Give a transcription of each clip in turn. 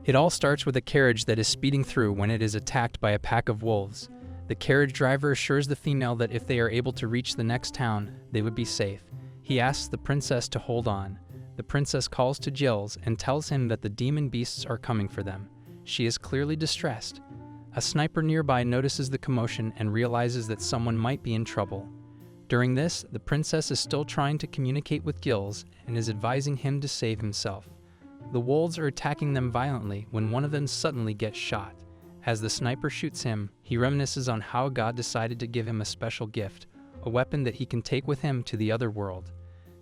It all starts with a carriage that is speeding through when it is attacked by a pack of wolves. The carriage driver assures the female that if they are able to reach the next town, they would be safe. He asks the princess to hold on. The princess calls to Jills and tells him that the demon beasts are coming for them. She is clearly distressed. A sniper nearby notices the commotion and realizes that someone might be in trouble. During this, the princess is still trying to communicate with Gills and is advising him to save himself. The wolves are attacking them violently when one of them suddenly gets shot. As the sniper shoots him, he reminisces on how God decided to give him a special gift, a weapon that he can take with him to the other world.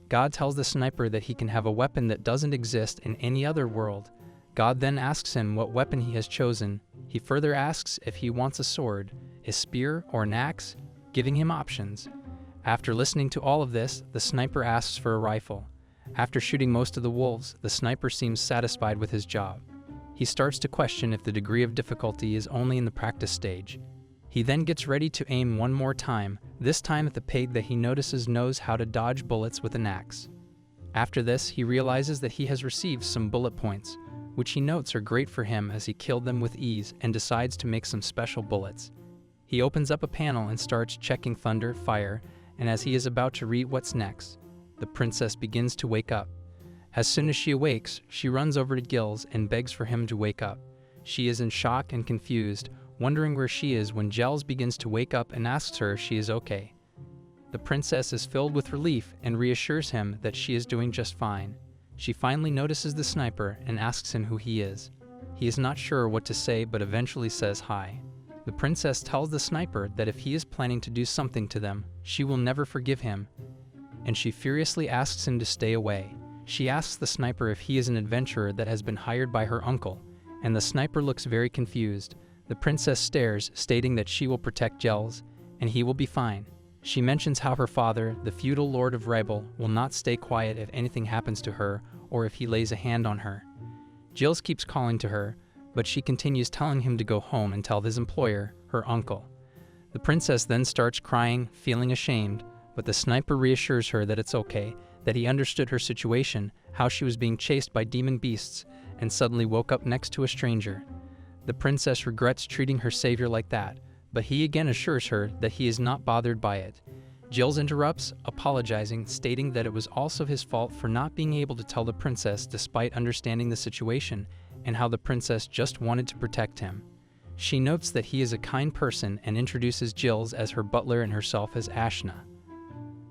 God tells the sniper that he can have a weapon that doesn't exist in any other world. God then asks him what weapon he has chosen. He further asks if he wants a sword, a spear, or an axe, giving him options. After listening to all of this, the sniper asks for a rifle. After shooting most of the wolves, the sniper seems satisfied with his job. He starts to question if the degree of difficulty is only in the practice stage. He then gets ready to aim one more time, this time at the pig that he notices knows how to dodge bullets with an axe. After this, he realizes that he has received some bullet points, which he notes are great for him as he killed them with ease and decides to make some special bullets. He opens up a panel and starts checking thunder, fire, and as he is about to read what's next, the princess begins to wake up. As soon as she awakes, she runs over to Gills and begs for him to wake up. She is in shock and confused, wondering where she is when Gills begins to wake up and asks her if she is okay. The princess is filled with relief and reassures him that she is doing just fine. She finally notices the sniper and asks him who he is. He is not sure what to say but eventually says hi. The princess tells the sniper that if he is planning to do something to them, she will never forgive him, and she furiously asks him to stay away. She asks the sniper if he is an adventurer that has been hired by her uncle, and the sniper looks very confused. The princess stares, stating that she will protect Gills, and he will be fine. She mentions how her father, the feudal lord of Rebel, will not stay quiet if anything happens to her or if he lays a hand on her. Gills keeps calling to her, but she continues telling him to go home and tell his employer, her uncle. The princess then starts crying, feeling ashamed, but the sniper reassures her that it's okay, that he understood her situation, how she was being chased by demon beasts, and suddenly woke up next to a stranger. The princess regrets treating her savior like that, but he again assures her that he is not bothered by it. Gills interrupts, apologizing, stating that it was also his fault for not being able to tell the princess despite understanding the situation, and how the princess just wanted to protect him. She notes that he is a kind person and introduces Gills as her butler and herself as Ashna.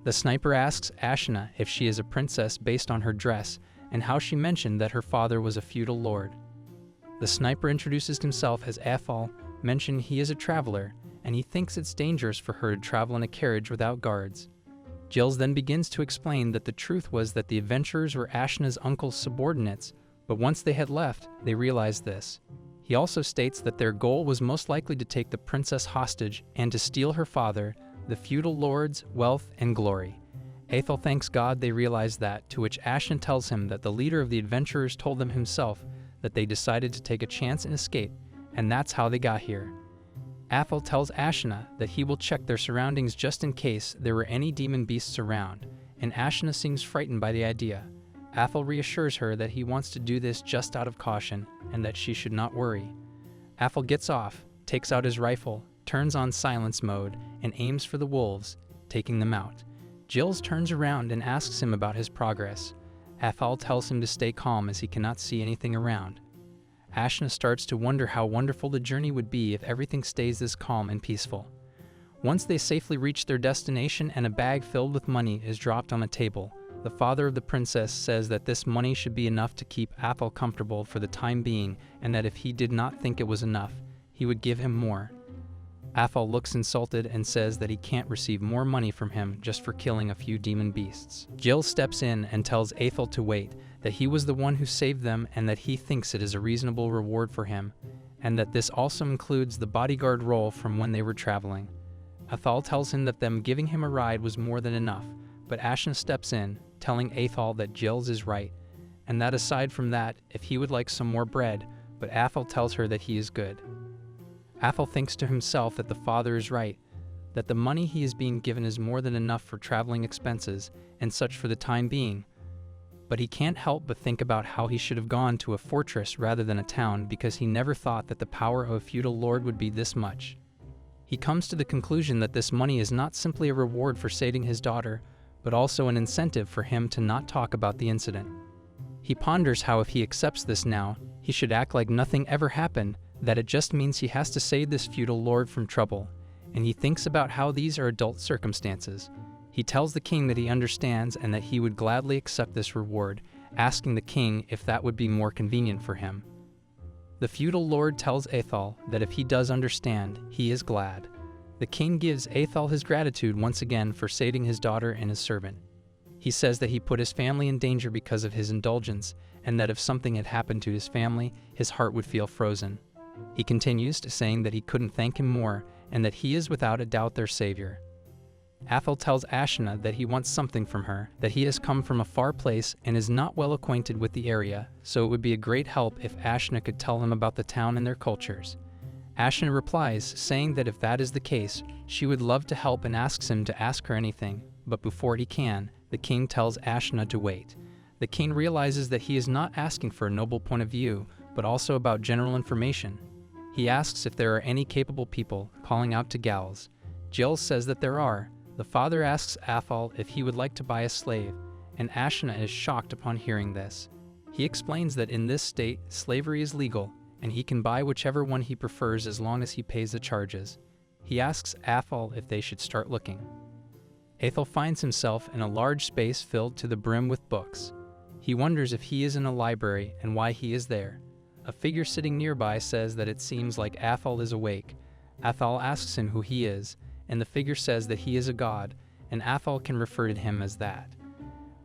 The sniper asks Ashna if she is a princess based on her dress and how she mentioned that her father was a feudal lord. The sniper introduces himself as Athal, mentioning he is a traveler, and he thinks it's dangerous for her to travel in a carriage without guards. Gills then begins to explain that the truth was that the adventurers were Ashna's uncle's subordinates, but once they had left, they realized this. He also states that their goal was most likely to take the princess hostage and to steal her father, the feudal lord's wealth and glory. Athal thanks God they realized that, to which Ashna tells him that the leader of the adventurers told them himself that they decided to take a chance and escape, and that's how they got here. Athal tells Ashna that he will check their surroundings just in case there were any demon beasts around, and Ashna seems frightened by the idea. Athal reassures her that he wants to do this just out of caution, and that she should not worry. Athal gets off, takes out his rifle, turns on silence mode, and aims for the wolves, taking them out. Gills turns around and asks him about his progress. Athal tells him to stay calm as he cannot see anything around. Ashna starts to wonder how wonderful the journey would be if everything stays this calm and peaceful. Once they safely reach their destination and a bag filled with money is dropped on a table, the father of the princess says that this money should be enough to keep Athal comfortable for the time being, and that if he did not think it was enough, he would give him more. Athal looks insulted and says that he can't receive more money from him just for killing a few demon beasts. Gills steps in and tells Athal to wait, that he was the one who saved them and that he thinks it is a reasonable reward for him, and that this also includes the bodyguard role from when they were traveling. Athal tells him that them giving him a ride was more than enough, but Ashna steps in, telling Athal that Gills is right, and that aside from that, if he would like some more bread, but Athal tells her that he is good. Athal thinks to himself that the father is right, that the money he is being given is more than enough for traveling expenses and such for the time being, But he can't help but think about how he should have gone to a fortress rather than a town because he never thought that the power of a feudal lord would be this much. He comes to the conclusion that this money is not simply a reward for saving his daughter, but also an incentive for him to not talk about the incident. He ponders how if he accepts this now, he should act like nothing ever happened, that it just means he has to save this feudal lord from trouble, and he thinks about how these are adult circumstances. He tells the king that he understands and that he would gladly accept this reward, asking the king if that would be more convenient for him. The feudal lord tells Athol that if he does understand, he is glad. The king gives Athol his gratitude once again for saving his daughter and his servant. He says that he put his family in danger because of his indulgence, and that if something had happened to his family, his heart would feel frozen. He continues to saying that he couldn't thank him more, and that he is without a doubt their savior. Athol tells Ashna that he wants something from her, that he has come from a far place and is not well acquainted with the area, so it would be a great help if Ashna could tell him about the town and their cultures. Ashna replies, saying that if that is the case, she would love to help and asks him to ask her anything, but before he can, the king tells Ashna to wait. The king realizes that he is not asking for a noble point of view, but also about general information. He asks if there are any capable people, calling out to gals. Jill says that there are. The father asks Athol if he would like to buy a slave, and Ashna is shocked upon hearing this. He explains that in this state, slavery is legal, and he can buy whichever one he prefers as long as he pays the charges. He asks Athol if they should start looking. Athol finds himself in a large space filled to the brim with books. He wonders if he is in a library and why he is there. A figure sitting nearby says that it seems like Athol is awake. Athol asks him who he is, and the figure says that he is a god, and Athol can refer to him as that.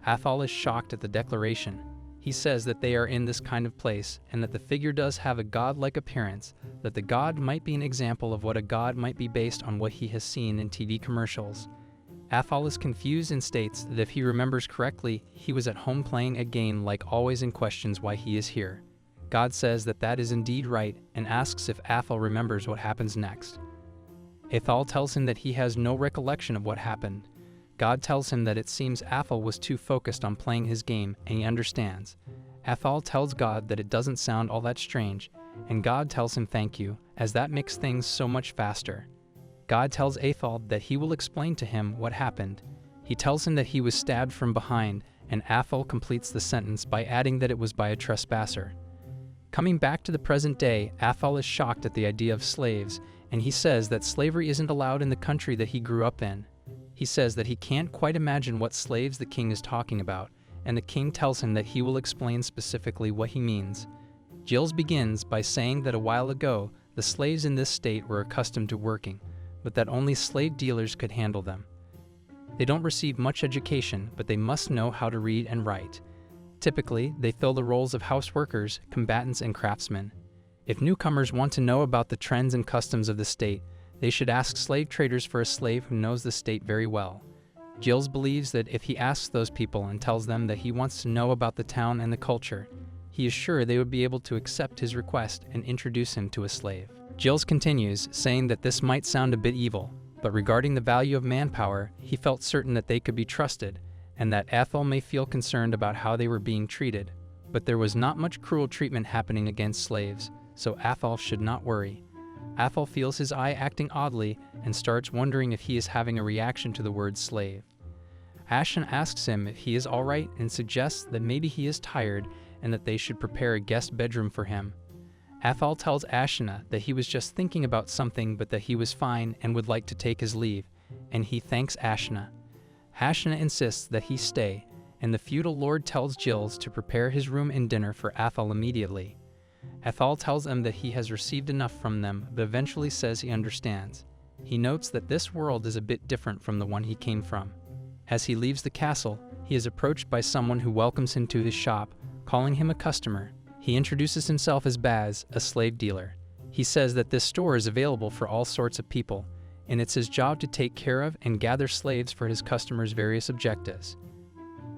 Athol is shocked at the declaration. He says that they are in this kind of place, and that the figure does have a god-like appearance, that the god might be an example of what a god might be based on what he has seen in TV commercials. Athol is confused and states that if he remembers correctly, he was at home playing a game like always and questions why he is here. God says that that is indeed right, and asks if Athol remembers what happens next. Athol tells him that he has no recollection of what happened. God tells him that it seems Athol was too focused on playing his game, and he understands. Athol tells God that it doesn't sound all that strange, and God tells him thank you, as that makes things so much faster. God tells Athol that he will explain to him what happened. He tells him that he was stabbed from behind, and Athol completes the sentence by adding that it was by a trespasser. Coming back to the present day, Athol is shocked at the idea of slaves, and he says that slavery isn't allowed in the country that he grew up in. He says that he can't quite imagine what slaves the king is talking about, and the king tells him that he will explain specifically what he means. Jills begins by saying that a while ago, the slaves in this state were accustomed to working, but that only slave dealers could handle them. They don't receive much education, but they must know how to read and write. Typically, they fill the roles of house workers, combatants, and craftsmen. If newcomers want to know about the trends and customs of the state, they should ask slave traders for a slave who knows the state very well. Jills believes that if he asks those people and tells them that he wants to know about the town and the culture, he is sure they would be able to accept his request and introduce him to a slave. Jills continues, saying that this might sound a bit evil, but regarding the value of manpower, he felt certain that they could be trusted, and that Athol may feel concerned about how they were being treated, but there was not much cruel treatment happening against slaves, so Athol should not worry. Athol feels his eye acting oddly and starts wondering if he is having a reaction to the word slave. Ashna asks him if he is alright and suggests that maybe he is tired and that they should prepare a guest bedroom for him. Athol tells Ashna that he was just thinking about something but that he was fine and would like to take his leave, and he thanks Ashna. Ashna insists that he stay, and the feudal lord tells Jills to prepare his room and dinner for Athol immediately. Athol tells them that he has received enough from them, but eventually says he understands. He notes that this world is a bit different from the one he came from. As he leaves the castle, he is approached by someone who welcomes him to his shop, calling him a customer. He introduces himself as Baz, a slave dealer. He says that this store is available for all sorts of people, and it's his job to take care of and gather slaves for his customers' various objectives.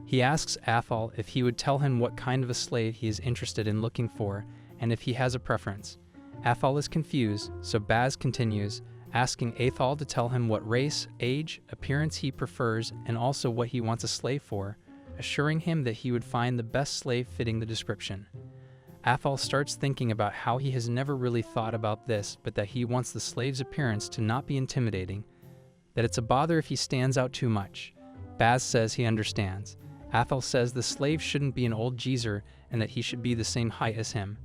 He asks Athol if he would tell him what kind of a slave he is interested in looking for, and if he has a preference. Athol is confused, so Baz continues, asking Athol to tell him what race, age, appearance he prefers, and also what he wants a slave for. assuring him that he would find the best slave fitting the description. Athol starts thinking about how he has never really thought about this, but that he wants the slave's appearance to not be intimidating, that it's a bother if he stands out too much. Baz says he understands. Athol says the slave shouldn't be an old geezer and that he should be the same height as him,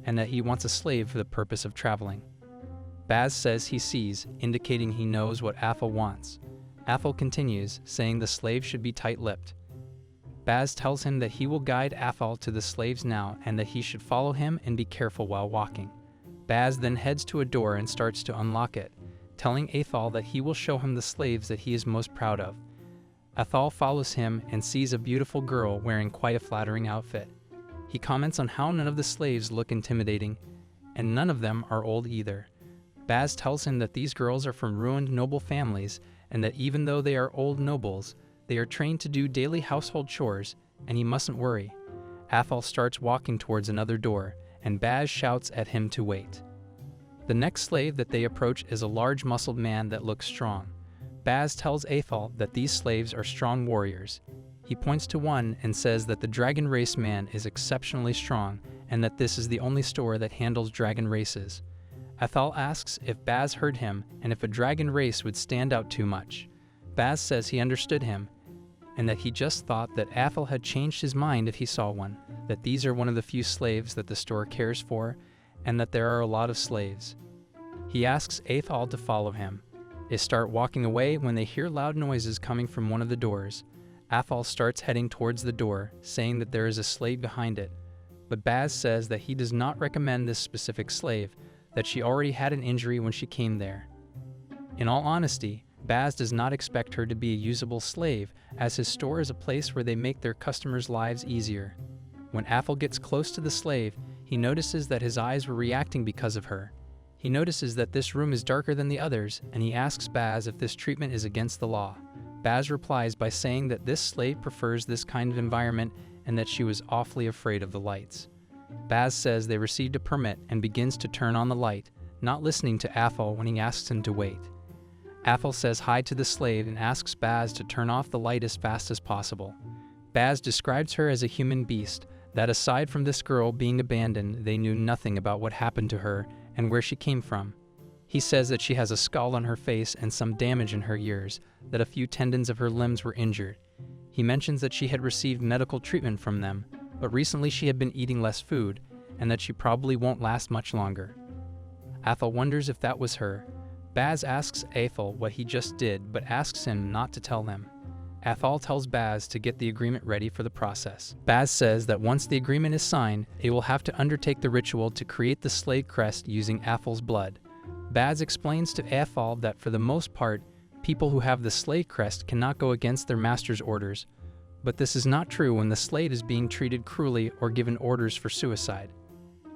and that he wants a slave for the purpose of traveling. Baz says he sees, indicating he knows what Athol wants. Athol continues, saying the slave should be tight-lipped. Baz tells him that he will guide Athol to the slaves now and that he should follow him and be careful while walking. Baz then heads to a door and starts to unlock it, telling Athol that he will show him the slaves that he is most proud of. Athol follows him and sees a beautiful girl wearing quite a flattering outfit. He comments on how none of the slaves look intimidating, and none of them are old either. Baz tells him that these girls are from ruined noble families, and that even though they are old nobles, they are trained to do daily household chores, and he mustn't worry. Athol starts walking towards another door, and Baz shouts at him to wait. The next slave that they approach is a large muscled man that looks strong. Baz tells Athol that these slaves are strong warriors. He points to one and says that the dragon race man is exceptionally strong, and that this is the only store that handles dragon races. Athol asks if Baz heard him and if a dragon race would stand out too much. Baz says he understood him, and that he just thought that Athol had changed his mind if he saw one, that these are one of the few slaves that the store cares for, and that there are a lot of slaves. He asks Athol to follow him. They start walking away when they hear loud noises coming from one of the doors. Athol starts heading towards the door, saying that there is a slave behind it, but Baz says that he does not recommend this specific slave, that she already had an injury when she came there. In all honesty, Baz does not expect her to be a usable slave, as his store is a place where they make their customers' lives easier. When Athol gets close to the slave, he notices that his eyes were reacting because of her. He notices that this room is darker than the others, and he asks Baz if this treatment is against the law. Baz replies by saying that this slave prefers this kind of environment and that she was awfully afraid of the lights. Baz says they received a permit and begins to turn on the light, not listening to Athol when he asks him to wait. Athol says hi to the slave and asks Baz to turn off the light as fast as possible. Baz describes her as a human beast, that aside from this girl being abandoned, they knew nothing about what happened to her and where she came from. He says that she has a skull on her face and some damage in her ears, that a few tendons of her limbs were injured. He mentions that she had received medical treatment from them, but recently she had been eating less food, and that she probably won't last much longer. Athol wonders if that was her. Baz asks Athol what he just did, but asks him not to tell them. Athol tells Baz to get the agreement ready for the process. Baz says that once the agreement is signed, they will have to undertake the ritual to create the slave crest using Athol's blood. Baz explains to Athol that for the most part, people who have the slave crest cannot go against their master's orders, but this is not true when the slave is being treated cruelly or given orders for suicide.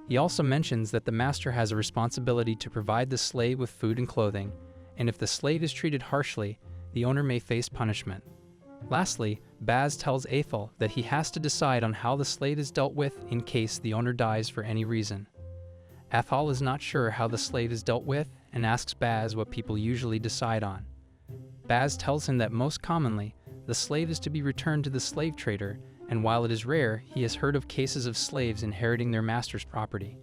He also mentions that the master has a responsibility to provide the slave with food and clothing, and if the slave is treated harshly, the owner may face punishment. Lastly, Baz tells Athol that he has to decide on how the slave is dealt with in case the owner dies for any reason. Athol is not sure how the slave is dealt with and asks Baz what people usually decide on. Baz tells him that most commonly, the slave is to be returned to the slave trader, and while it is rare, he has heard of cases of slaves inheriting their master's property.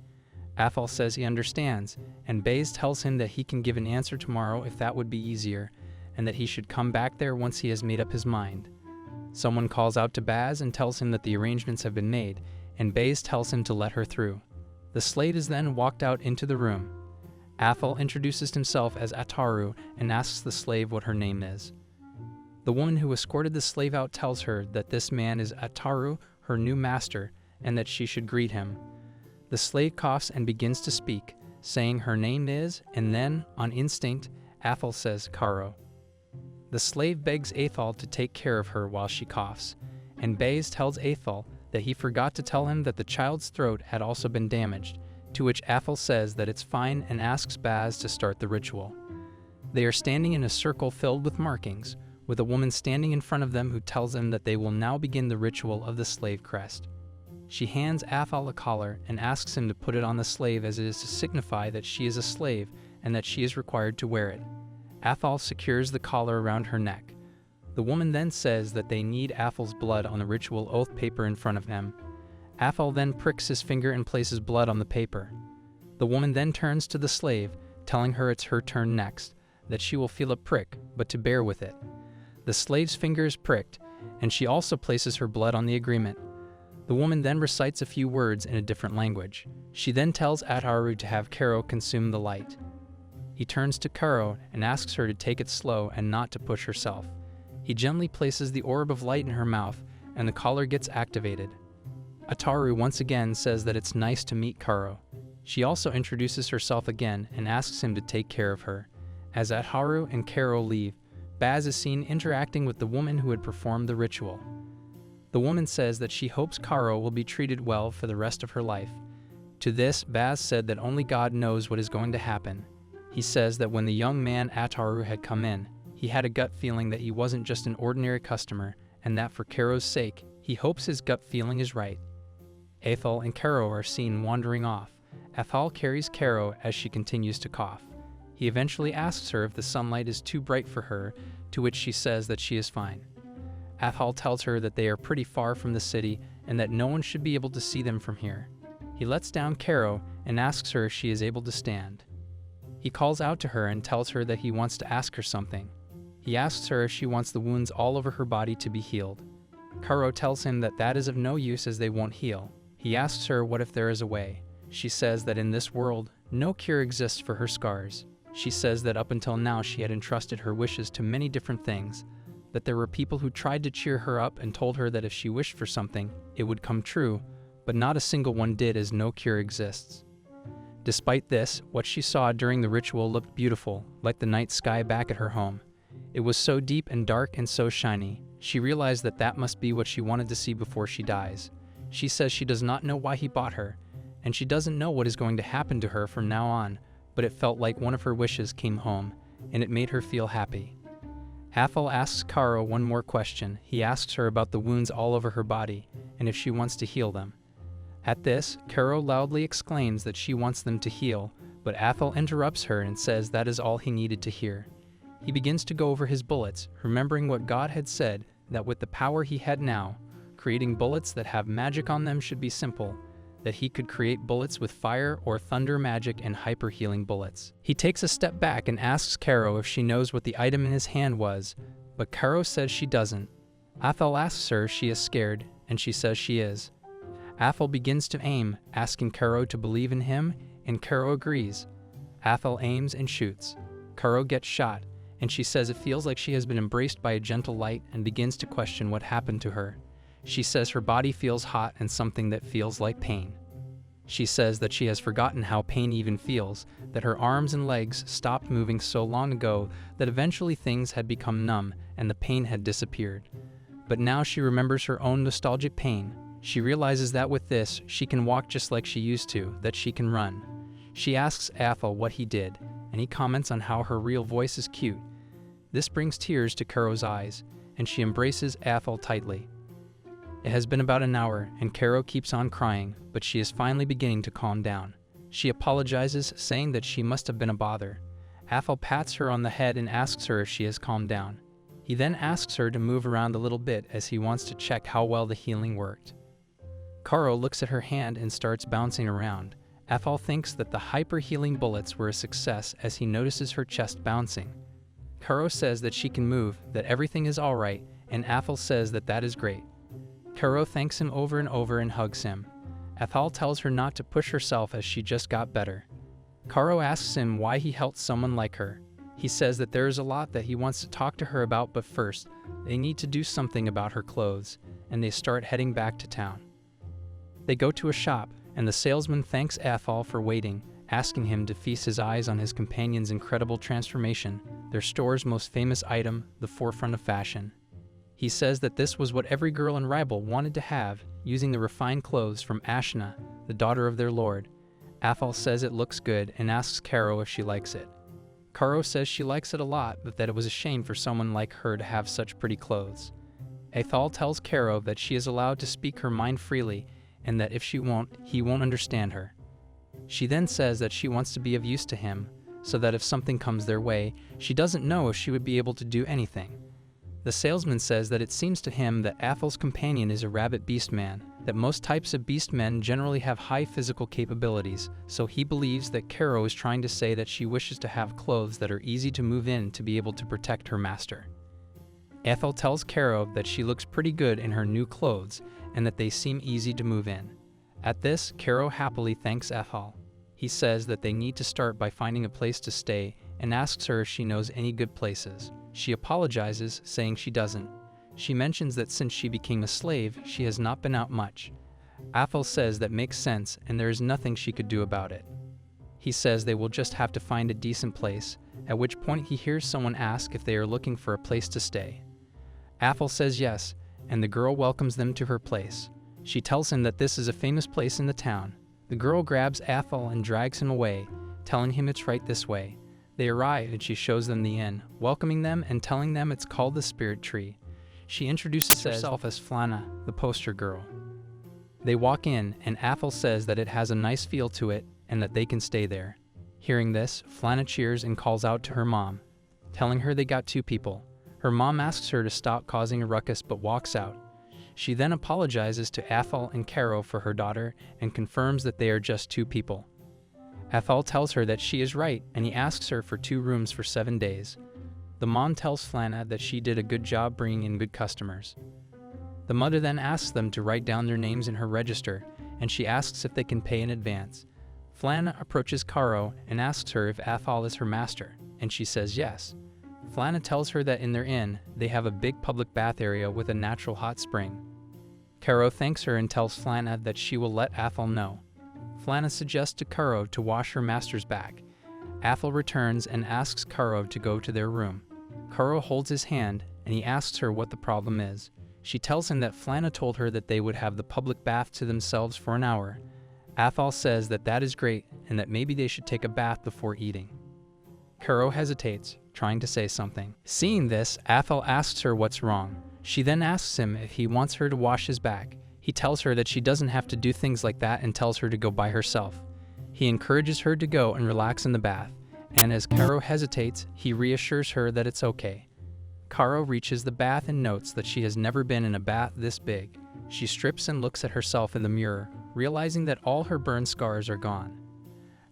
Athol says he understands, and Baz tells him that he can give an answer tomorrow if that would be easier, and that he should come back there once he has made up his mind. Someone calls out to Baz and tells him that the arrangements have been made, and Baz tells him to let her through. The slave is then walked out into the room. Athol introduces himself as Ataru and asks the slave what her name is. The woman who escorted the slave out tells her that this man is Ataru, her new master, and that she should greet him. The slave coughs and begins to speak, saying her name is, and then, on instinct, Athol says Karo. The slave begs Athol to take care of her while she coughs, and Baz tells Athol that he forgot to tell him that the child's throat had also been damaged, to which Athol says that it's fine and asks Baz to start the ritual. They are standing in a circle filled with markings, with a woman standing in front of them who tells them that they will now begin the ritual of the slave crest. She hands Athol a collar and asks him to put it on the slave as it is to signify that she is a slave and that she is required to wear it. Athol secures the collar around her neck. The woman then says that they need Athal's blood on the ritual oath paper in front of him. Athal then pricks his finger and places blood on the paper. The woman then turns to the slave, telling her it's her turn next, that she will feel a prick, but to bear with it. The slave's finger is pricked, and she also places her blood on the agreement. The woman then recites a few words in a different language. She then tells Ataru to have Karo consume the light. He turns to Karo and asks her to take it slow and not to push herself. He gently places the orb of light in her mouth, and the collar gets activated. Ataru once again says that it's nice to meet Karo. She also introduces herself again and asks him to take care of her. As Ataru and Karo leave, Baz is seen interacting with the woman who had performed the ritual. The woman says that she hopes Karo will be treated well for the rest of her life. To this, Baz said that only God knows what is going to happen. He says that when the young man Ataru had come in, he had a gut feeling that he wasn't just an ordinary customer, and that for Karo's sake, he hopes his gut feeling is right. Athal and Karo are seen wandering off. Athal carries Karo as she continues to cough. He eventually asks her if the sunlight is too bright for her, to which she says that she is fine. Athal tells her that they are pretty far from the city and that no one should be able to see them from here. He lets down Karo and asks her if she is able to stand. He calls out to her and tells her that he wants to ask her something. He asks her if she wants the wounds all over her body to be healed. Karo tells him that that is of no use as they won't heal. He asks her what if there is a way. She says that in this world, no cure exists for her scars. She says that up until now she had entrusted her wishes to many different things, that there were people who tried to cheer her up and told her that if she wished for something, it would come true, but not a single one did as no cure exists. Despite this, what she saw during the ritual looked beautiful, like the night sky back at her home. It was so deep and dark and so shiny. She realized that that must be what she wanted to see before she dies. She says she does not know why he bought her, and she doesn't know what is going to happen to her from now on, but it felt like one of her wishes came home, and it made her feel happy. Athal asks Karo one more question. He asks her about the wounds all over her body, and if she wants to heal them. At this, Karo loudly exclaims that she wants them to heal, but Athal interrupts her and says that is all he needed to hear. He begins to go over his bullets, remembering what God had said, that with the power he had now, creating bullets that have magic on them should be simple, that he could create bullets with fire or thunder magic and hyper-healing bullets. He takes a step back and asks Karo if she knows what the item in his hand was, but Karo says she doesn't. Athal asks her if she is scared, and she says she is. Athal begins to aim, asking Karo to believe in him, and Karo agrees. Athal aims and shoots. Karo gets shot, and she says it feels like she has been embraced by a gentle light and begins to question what happened to her. She says her body feels hot and something that feels like pain. She says that she has forgotten how pain even feels, that her arms and legs stopped moving so long ago that eventually things had become numb and the pain had disappeared. But now she remembers her own nostalgic pain. She realizes that with this, she can walk just like she used to, that she can run. She asks Athal what he did, and he comments on how her real voice is cute. This brings tears to Karo's eyes, and she embraces Athal tightly. It has been about an hour, and Karo keeps on crying, but she is finally beginning to calm down. She apologizes, saying that she must have been a bother. Athal pats her on the head and asks her if she has calmed down. He then asks her to move around a little bit as he wants to check how well the healing worked. Karo looks at her hand and starts bouncing around. Athal thinks that the hyper-healing bullets were a success as he notices her chest bouncing. Karo says that she can move, that everything is alright, and Athal says that that is great. Karo thanks him over and over and hugs him. Athal tells her not to push herself as she just got better. Karo asks him why he helped someone like her. He says that there is a lot that he wants to talk to her about, but first, they need to do something about her clothes, and they start heading back to town. They go to a shop, and the salesman thanks Athal for waiting, asking him to feast his eyes on his companion's incredible transformation, their store's most famous item, the forefront of fashion. He says that this was what every girl in Ribal wanted to have, using the refined clothes from Ashna, the daughter of their lord. Athal says it looks good and asks Karo if she likes it. Karo says she likes it a lot, but that it was a shame for someone like her to have such pretty clothes. Athal tells Karo that she is allowed to speak her mind freely, and that if she won't, he won't understand her. She then says that she wants to be of use to him, so that if something comes their way, she doesn't know if she would be able to do anything. The salesman says that it seems to him that Athel's companion is a rabbit beast man, that most types of beast men generally have high physical capabilities, so he believes that Karo is trying to say that she wishes to have clothes that are easy to move in to be able to protect her master. Athel tells Karo that she looks pretty good in her new clothes and that they seem easy to move in. At this, Karo happily thanks Athel. He says that they need to start by finding a place to stay and asks her if she knows any good places. She apologizes, saying she doesn't. She mentions that since she became a slave, she has not been out much. Athel says that makes sense and there is nothing she could do about it. He says they will just have to find a decent place, at which point he hears someone ask if they are looking for a place to stay. Athel says yes, and the girl welcomes them to her place. She tells him that this is a famous place in the town. The girl grabs Athel and drags him away, telling him it's right this way. They arrive and she shows them the inn, welcoming them and telling them it's called the Spirit Tree. She introduces herself as Flana, the poster girl. They walk in and Athel says that it has a nice feel to it and that they can stay there. Hearing this, Flana cheers and calls out to her mom, telling her they got 2 people. Her mom asks her to stop causing a ruckus but walks out. She then apologizes to Athel and Karo for her daughter and confirms that they are just 2 people. Athel tells her that she is right and he asks her for 2 rooms for 7 days. The mom tells Flana that she did a good job bringing in good customers. The mother then asks them to write down their names in her register and she asks if they can pay in advance. Flana approaches Karo and asks her if Athel is her master, and she says yes. Flana tells her that in their inn, they have a big public bath area with a natural hot spring. Karo thanks her and tells Flana that she will let Athel know. Flana suggests to Karo to wash her master's back. Athel returns and asks Karo to go to their room. Karo holds his hand and he asks her what the problem is. She tells him that Flana told her that they would have the public bath to themselves for an hour. Athel says that that is great and that maybe they should take a bath before eating. Karo hesitates, trying to say something. Seeing this, Athel asks her what's wrong. She then asks him if he wants her to wash his back. He tells her that she doesn't have to do things like that and tells her to go by herself. He encourages her to go and relax in the bath, and as Karo hesitates, he reassures her that it's okay. Karo reaches the bath and notes that she has never been in a bath this big. She strips and looks at herself in the mirror, realizing that all her burn scars are gone.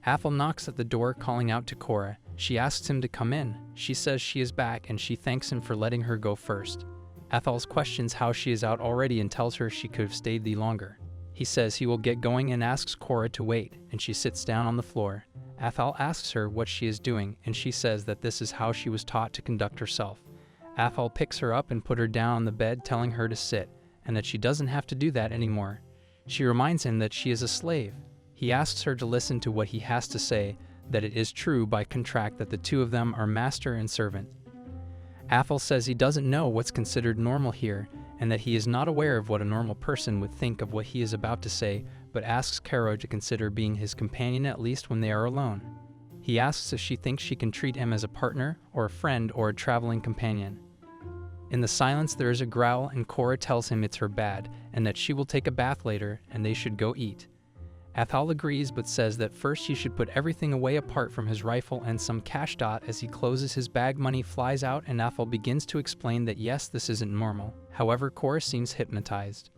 Athel knocks at the door, calling out to Korra. She asks him to come in. She says she is back and she thanks him for letting her go first. Athel questions how she is out already and tells her she could have stayed longer. He says he will get going and asks Korra to wait, and she sits down on the floor. Athel asks her what she is doing, and she says that this is how she was taught to conduct herself. Athel picks her up and put her down on the bed, telling her to sit, and that she doesn't have to do that anymore. She reminds him that she is a slave. He asks her to listen to what he has to say, that it is true by contract that the 2 of them are master and servant. Athel says he doesn't know what's considered normal here, and that he is not aware of what a normal person would think of what he is about to say, but asks Karo to consider being his companion at least when they are alone. He asks if she thinks she can treat him as a partner, or a friend, or a traveling companion. In the silence there is a growl and Korra tells him it's her bad, and that she will take a bath later, and they should go eat. Athel agrees but says that first he should put everything away apart from his rifle and some cash. As he closes his bag, money flies out and Athel begins to explain that yes, this isn't normal. However, Korra seems hypnotized.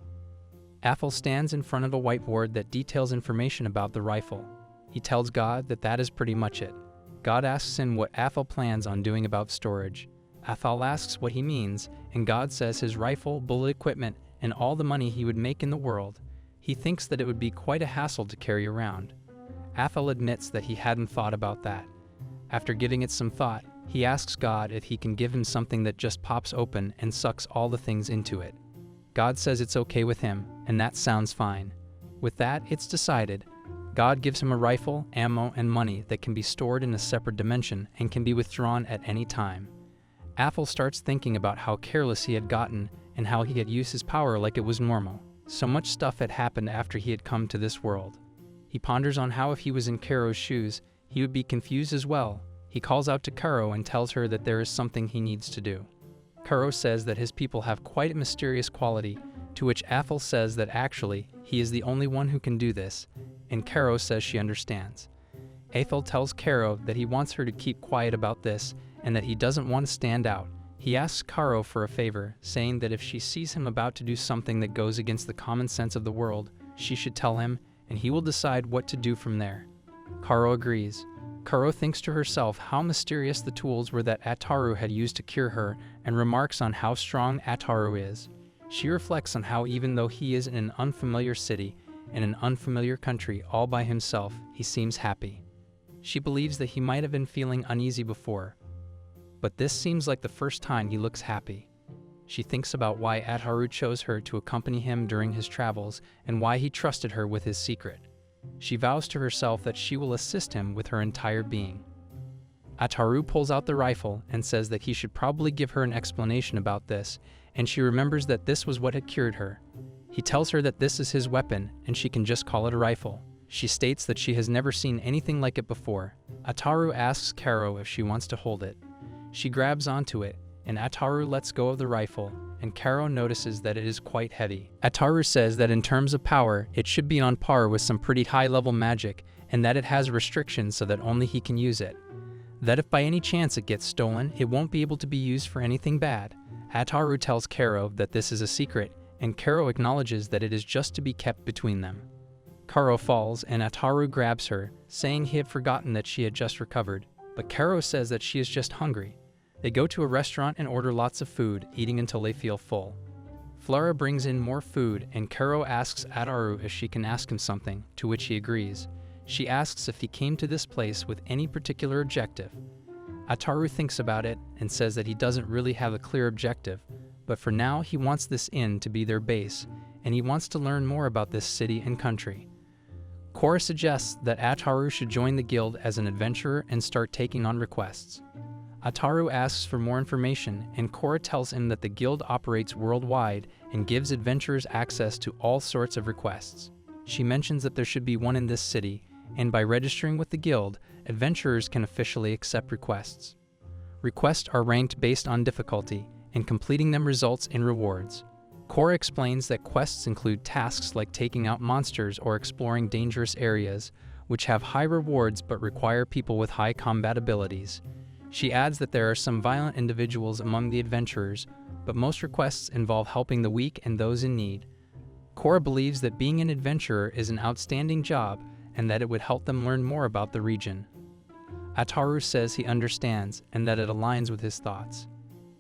Athel stands in front of a whiteboard that details information about the rifle. He tells God that that is pretty much it. God asks him what Athel plans on doing about storage. Athel asks what he means, and God says his rifle, bullet equipment, and all the money he would make in the world. He thinks that it would be quite a hassle to carry around. Athel admits that he hadn't thought about that. After giving it some thought, he asks God if he can give him something that just pops open and sucks all the things into it. God says it's okay with him, and that sounds fine. With that, it's decided. God gives him a rifle, ammo, and money that can be stored in a separate dimension and can be withdrawn at any time. Athel starts thinking about how careless he had gotten and how he had used his power like it was normal. So much stuff had happened after he had come to this world. He ponders on how if he was in Karo's shoes, he would be confused as well. He calls out to Karo and tells her that there is something he needs to do. Karo says that his people have quite a mysterious quality, to which Athel says that actually, he is the only one who can do this, and Karo says she understands. Athel tells Karo that he wants her to keep quiet about this, and that he doesn't want to stand out. He asks Karo for a favor, saying that if she sees him about to do something that goes against the common sense of the world, she should tell him, and he will decide what to do from there. Karo agrees. Karo thinks to herself how mysterious the tools were that Ataru had used to cure her, and remarks on how strong Ataru is. She reflects on how even though he is in an unfamiliar city, in an unfamiliar country all by himself, he seems happy. She believes that he might have been feeling uneasy before, but this seems like the first time he looks happy. She thinks about why Ataru chose her to accompany him during his travels and why he trusted her with his secret. She vows to herself that she will assist him with her entire being. Ataru pulls out the rifle and says that he should probably give her an explanation about this, and she remembers that this was what had cured her. He tells her that this is his weapon and she can just call it a rifle. She states that she has never seen anything like it before. Ataru asks Karo if she wants to hold it. She grabs onto it, and Ataru lets go of the rifle, and Karo notices that it is quite heavy. Ataru says that in terms of power, it should be on par with some pretty high-level magic, and that it has restrictions so that only he can use it. That if by any chance it gets stolen, it won't be able to be used for anything bad. Ataru tells Karo that this is a secret, and Karo acknowledges that it is just to be kept between them. Karo falls, and Ataru grabs her, saying he had forgotten that she had just recovered, but Karo says that she is just hungry. They go to a restaurant and order lots of food, eating until they feel full. Flora brings in more food, and Karo asks Ataru if she can ask him something, to which he agrees. She asks if he came to this place with any particular objective. Ataru thinks about it and says that he doesn't really have a clear objective, but for now he wants this inn to be their base, and he wants to learn more about this city and country. Korra suggests that Ataru should join the guild as an adventurer and start taking on requests. Ataru asks for more information, and Korra tells him that the guild operates worldwide and gives adventurers access to all sorts of requests. She mentions that there should be one in this city, and by registering with the guild, adventurers can officially accept requests. Requests are ranked based on difficulty, and completing them results in rewards. Korra explains that quests include tasks like taking out monsters or exploring dangerous areas, which have high rewards but require people with high combat abilities. She adds that there are some violent individuals among the adventurers, but most requests involve helping the weak and those in need. Korra believes that being an adventurer is an outstanding job and that it would help them learn more about the region. Ataru says he understands and that it aligns with his thoughts.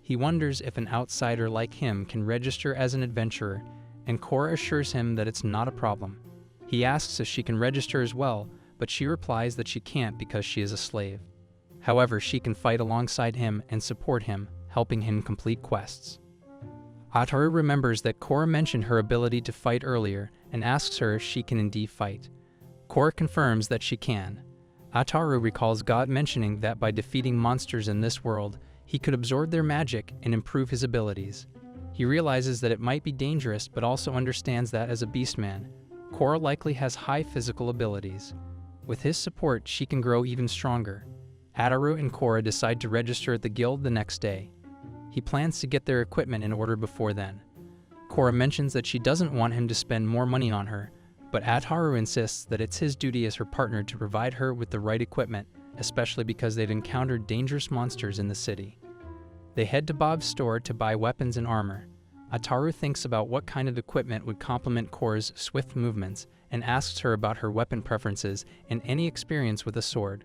He wonders if an outsider like him can register as an adventurer, and Korra assures him that it's not a problem. He asks if she can register as well, but she replies that she can't because she is a slave. However, she can fight alongside him and support him, helping him complete quests. Ataru remembers that Korra mentioned her ability to fight earlier and asks her if she can indeed fight. Korra confirms that she can. Ataru recalls God mentioning that by defeating monsters in this world, he could absorb their magic and improve his abilities. He realizes that it might be dangerous but also understands that as a beastman, Korra likely has high physical abilities. With his support, she can grow even stronger. Ataru and Korra decide to register at the guild the next day. He plans to get their equipment in order before then. Korra mentions that she doesn't want him to spend more money on her, but Ataru insists that it's his duty as her partner to provide her with the right equipment, especially because they've encountered dangerous monsters in the city. They head to Bob's store to buy weapons and armor. Ataru thinks about what kind of equipment would complement Korra's swift movements and asks her about her weapon preferences and any experience with a sword.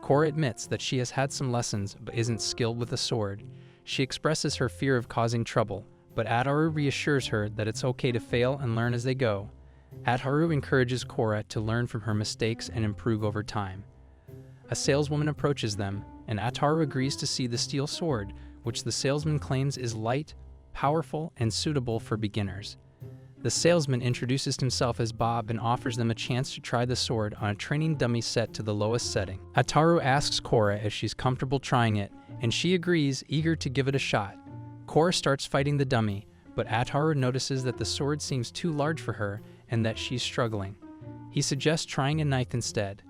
Korra admits that she has had some lessons but isn't skilled with a sword. She expresses her fear of causing trouble, but Ataru reassures her that it's okay to fail and learn as they go. Ataru encourages Korra to learn from her mistakes and improve over time. A saleswoman approaches them, and Ataru agrees to see the steel sword, which the salesman claims is light, powerful, and suitable for beginners. The salesman introduces himself as Bob and offers them a chance to try the sword on a training dummy set to the lowest setting. Ataru asks Korra if she's comfortable trying it, and she agrees, eager to give it a shot. Korra starts fighting the dummy, but Ataru notices that the sword seems too large for her and that she's struggling. He suggests trying a knife instead.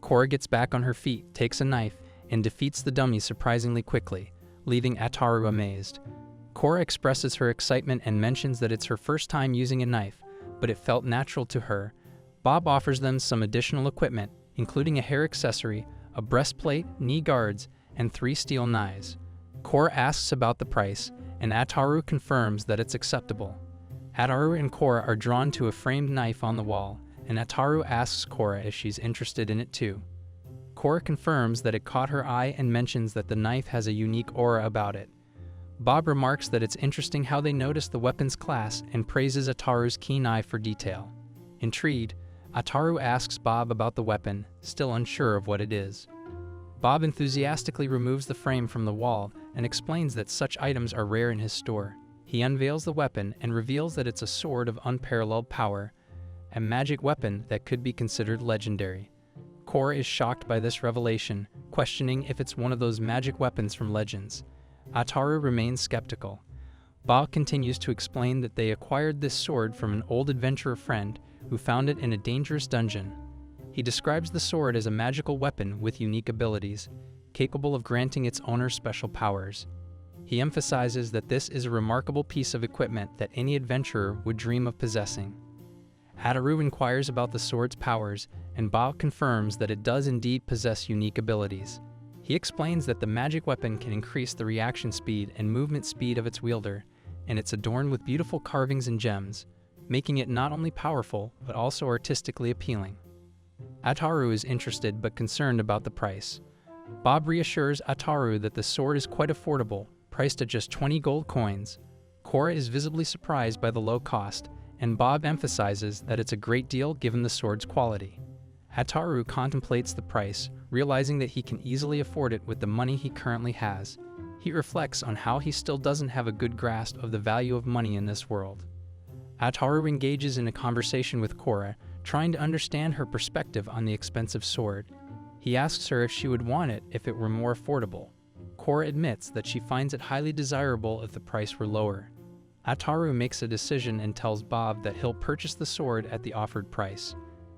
Korra gets back on her feet, takes a knife, and defeats the dummy surprisingly quickly, leaving Ataru amazed. Korra expresses her excitement and mentions that it's her first time using a knife, but it felt natural to her. Bob offers them some additional equipment, including a hair accessory, a breastplate, knee guards, and 3 steel knives. Korra asks about the price, and Ataru confirms that it's acceptable. Ataru and Korra are drawn to a framed knife on the wall, and Ataru asks Korra if she's interested in it too. Korra confirms that it caught her eye and mentions that the knife has a unique aura about it. Bob remarks that it's interesting how they notice the weapon's class and praises Ataru's keen eye for detail. Intrigued, Ataru asks Bob about the weapon, still unsure of what it is. Bob enthusiastically removes the frame from the wall and explains that such items are rare in his store. He unveils the weapon and reveals that it's a sword of unparalleled power, a magic weapon that could be considered legendary. Korra is shocked by this revelation, questioning if it's one of those magic weapons from Legends. Ataru remains skeptical. Bob continues to explain that they acquired this sword from an old adventurer friend who found it in a dangerous dungeon. He describes the sword as a magical weapon with unique abilities, capable of granting its owner special powers. He emphasizes that this is a remarkable piece of equipment that any adventurer would dream of possessing. Ataru inquires about the sword's powers, and Bob confirms that it does indeed possess unique abilities. He explains that the magic weapon can increase the reaction speed and movement speed of its wielder, and it's adorned with beautiful carvings and gems, making it not only powerful, but also artistically appealing. Ataru is interested but concerned about the price. Bob reassures Ataru that the sword is quite affordable, priced at just 20 gold coins. Korra is visibly surprised by the low cost, and Bob emphasizes that it's a great deal given the sword's quality. Ataru contemplates the price, realizing that he can easily afford it with the money he currently has. He reflects on how he still doesn't have a good grasp of the value of money in this world. Ataru engages in a conversation with Korra, trying to understand her perspective on the expensive sword. He asks her if she would want it if it were more affordable. Korra admits that she finds it highly desirable if the price were lower. Ataru makes a decision and tells Bob that he'll purchase the sword at the offered price.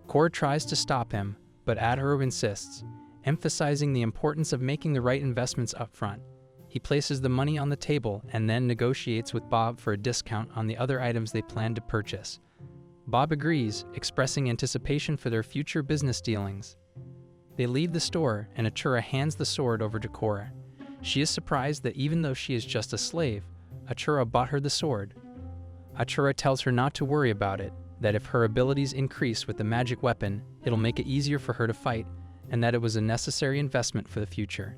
Korra tries to stop him, but Ataru insists, emphasizing the importance of making the right investments up front. He places the money on the table and then negotiates with Bob for a discount on the other items they plan to purchase. Bob agrees, expressing anticipation for their future business dealings. They leave the store, and Achura hands the sword over to Korra. She is surprised that even though she is just a slave, Achura bought her the sword. Achura tells her not to worry about it, that if her abilities increase with the magic weapon, it'll make it easier for her to fight, and that it was a necessary investment for the future.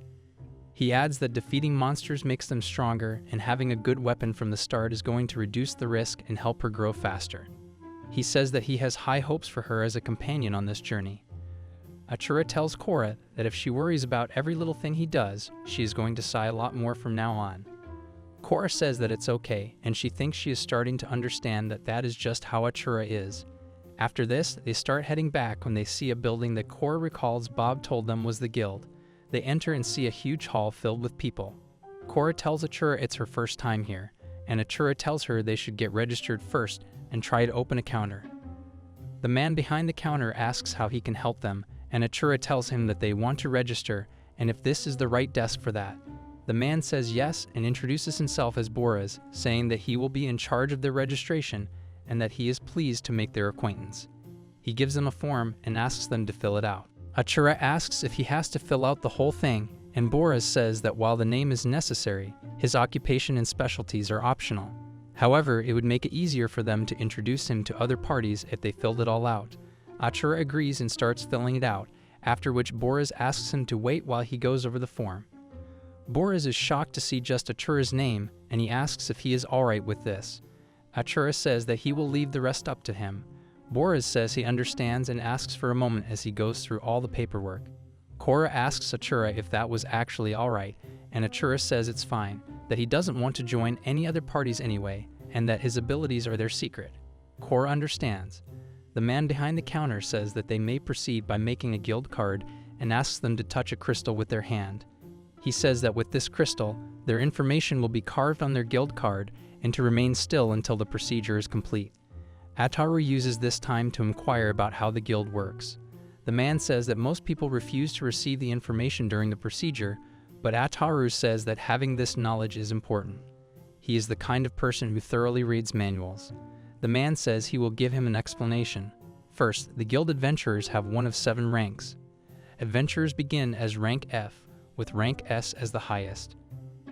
He adds that defeating monsters makes them stronger, and having a good weapon from the start is going to reduce the risk and help her grow faster. He says that he has high hopes for her as a companion on this journey. Achura tells Korra that if she worries about every little thing he does, she is going to sigh a lot more from now on. Korra says that it's okay, and she thinks she is starting to understand that that is just how Achura is. After this, they start heading back when they see a building that Korra recalls Bob told them was the guild. They enter and see a huge hall filled with people. Korra tells Achura it's her first time here, and Achura tells her they should get registered first and try to open a counter. The man behind the counter asks how he can help them, and Achura tells him that they want to register and if this is the right desk for that. The man says yes and introduces himself as Boris, saying that he will be in charge of their registration and that he is pleased to make their acquaintance. He gives them a form and asks them to fill it out. Achura asks if he has to fill out the whole thing, and Boris says that while the name is necessary, his occupation and specialties are optional. However, it would make it easier for them to introduce him to other parties if they filled it all out. Achura agrees and starts filling it out, after which Boris asks him to wait while he goes over the form. Boris is shocked to see just Achura's name, and he asks if he is alright with this. Achura says that he will leave the rest up to him. Boris says he understands and asks for a moment as he goes through all the paperwork. Korra asks Achura if that was actually alright, and Achura says it's fine, that he doesn't want to join any other parties anyway, and that his abilities are their secret. Korra understands. The man behind the counter says that they may proceed by making a guild card and asks them to touch a crystal with their hand. He says that with this crystal, their information will be carved on their guild card and to remain still until the procedure is complete. Ataru uses this time to inquire about how the guild works. The man says that most people refuse to receive the information during the procedure, but Ataru says that having this knowledge is important. He is the kind of person who thoroughly reads manuals. The man says he will give him an explanation. First, the guild adventurers have one of 7 ranks. Adventurers begin as rank F, with rank S as the highest.